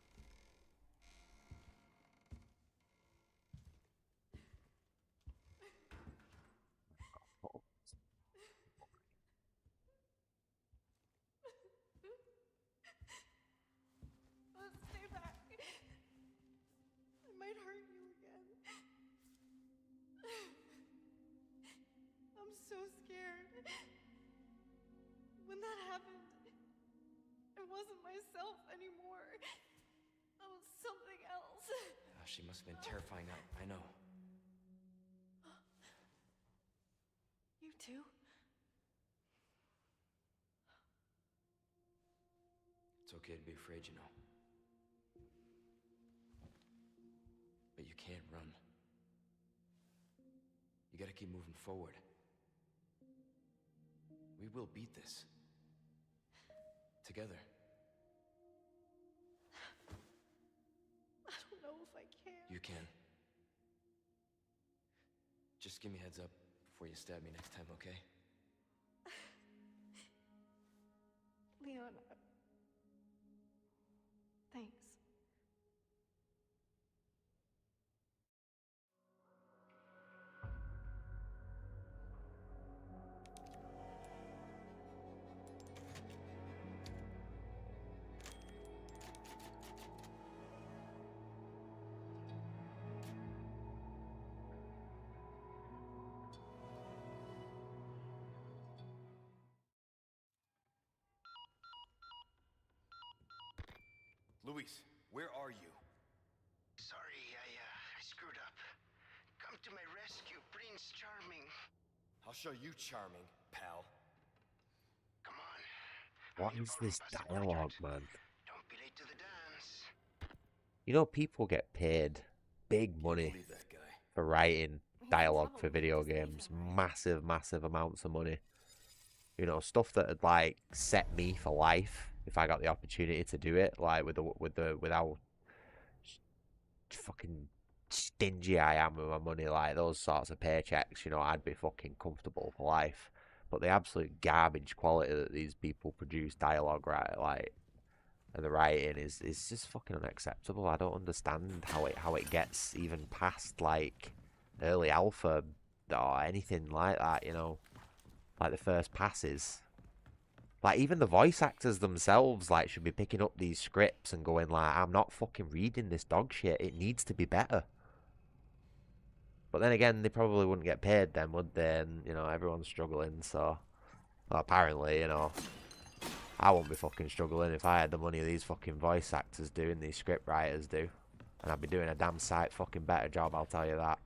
Stay back. I might hurt you again. I'm so scared. When that happened, I wasn't myself anymore. I was something else. She must have been terrifying. I know. You too? It's okay to be afraid, you know. But you can't run. You gotta keep moving forward. We will beat this. Together. I don't know if I can. You can. Just give me a heads up before you stab me next time, okay? Leon, thanks. Luis, where are you? Sorry, I screwed up. Come to my rescue, Prince Charming. I'll show you charming, pal. Come on. What is this dialogue, man? Don't be late to the dance. You know, people get paid big Can't money believe that guy. for writing He's in dialogue trouble for with video this games. nation, right? Massive, massive amounts of money. You know, stuff that had like set me for life if I got the opportunity to do it. Like with how fucking stingy I am with my money, like those sorts of paychecks, you know, I'd be fucking comfortable for life. But the absolute garbage quality that these people produce dialogue, right, like, and the writing is just fucking unacceptable. I don't understand how it gets even past like early alpha or anything like that, you know, like the first passes. Like even the voice actors themselves like should be picking up these scripts and going like, I'm not fucking reading this dog shit. It needs to be better. But then again, they probably wouldn't get paid then, would they? And, you know, everyone's struggling, so... Well, apparently, you know, I wouldn't be fucking struggling if I had the money these fucking voice actors do and these script writers do. And I'd be doing a damn sight fucking better job, I'll tell you that.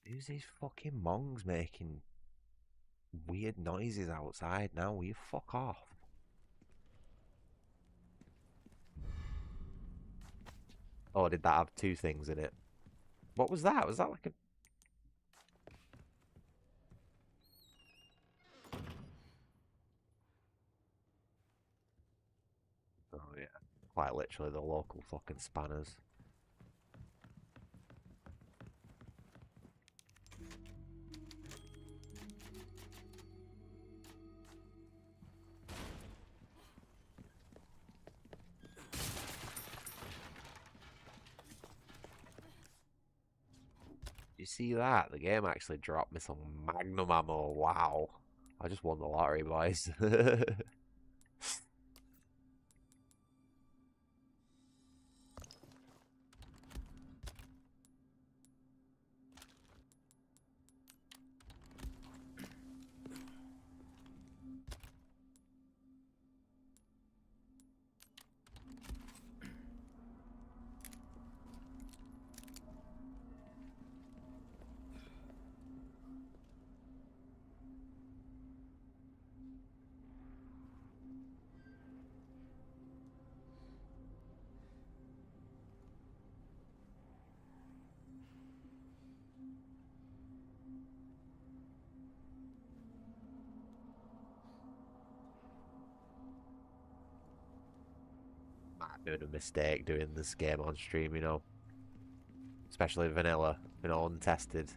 Who's these fucking mongs making weird noises outside now? Will you fuck off? Oh, did that have two things in it? What was that? Was that like a... Oh, yeah. Quite literally the local fucking spanners. You see that? The game actually dropped me some magnum ammo. Wow. I just won the lottery, boys. Might have made a mistake doing this game on stream, you know. Especially vanilla, you know, untested.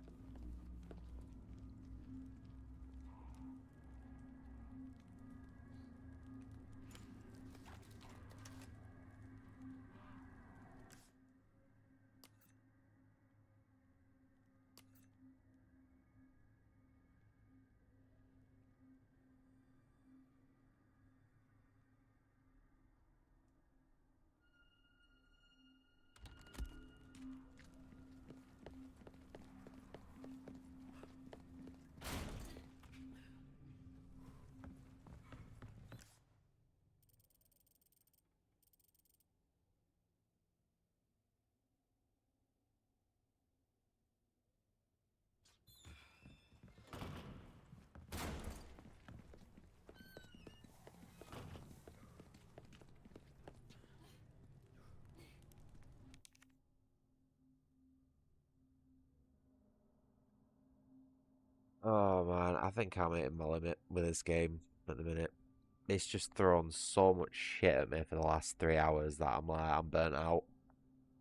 Oh man, I think I'm hitting my limit with this game at the minute. It's just thrown so much shit at me for the last 3 hours that I'm like, I'm burnt out.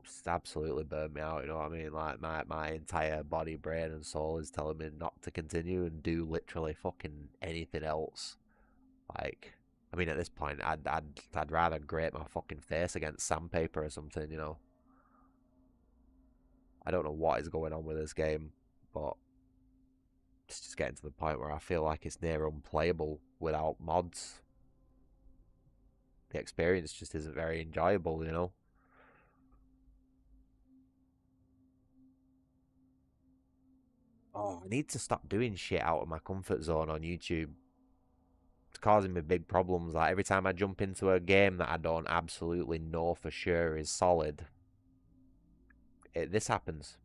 Just absolutely burnt me out, you know what I mean? Like my entire body, brain and soul is telling me not to continue and do literally fucking anything else. Like, I mean, at this point, I'd rather grate my fucking face against sandpaper or something, you know. I don't know what is going on with this game, but it's just getting to the point where I feel like it's near unplayable without mods. The experience just isn't very enjoyable, you know. Oh, I need to stop doing shit out of my comfort zone on YouTube. It's causing me big problems. Like every time I jump into a game that I don't absolutely know for sure is solid, this happens.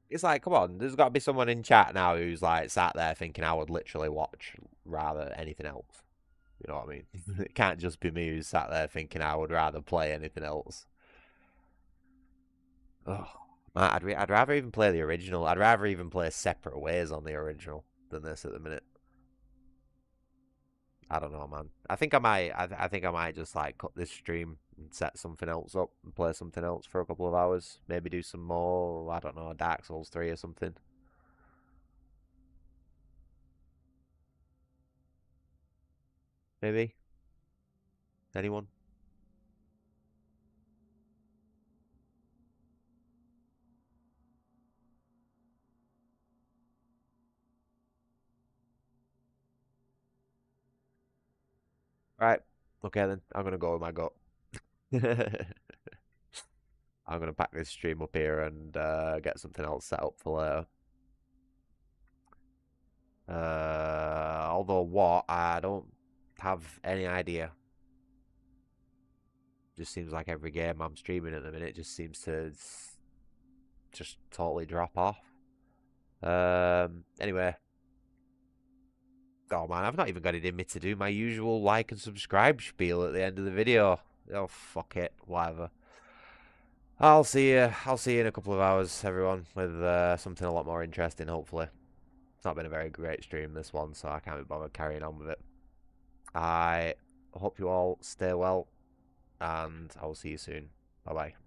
It's like, come on, there's got to be someone in chat now who's like sat there thinking I would literally watch rather anything else. You know what I mean? It can't just be me who's sat there thinking I would rather play anything else. Oh, man, I'd rather even play the original. I'd rather even play Separate Ways on the original than this at the minute. I don't know, man. I think I might. I think I might just like cut this stream and set something else up and play something else for a couple of hours. Maybe do some more. I don't know, Dark Souls 3 or something. Maybe. Anyone? Right. Okay then. I'm gonna go with my gut. I'm gonna pack this stream up here and get something else set up for later. Although what, I don't have any idea. Just seems like every game I'm streaming at the minute just seems to just totally drop off. Anyway. Oh man, I've not even got it in me to do my usual like and subscribe spiel at the end of the video. Oh fuck it, whatever. I'll see you. I'll see you in a couple of hours, everyone, with something a lot more interesting. Hopefully, it's not been a very great stream this one, so I can't be bothered carrying on with it. I hope you all stay well, and I'll see you soon. Bye bye.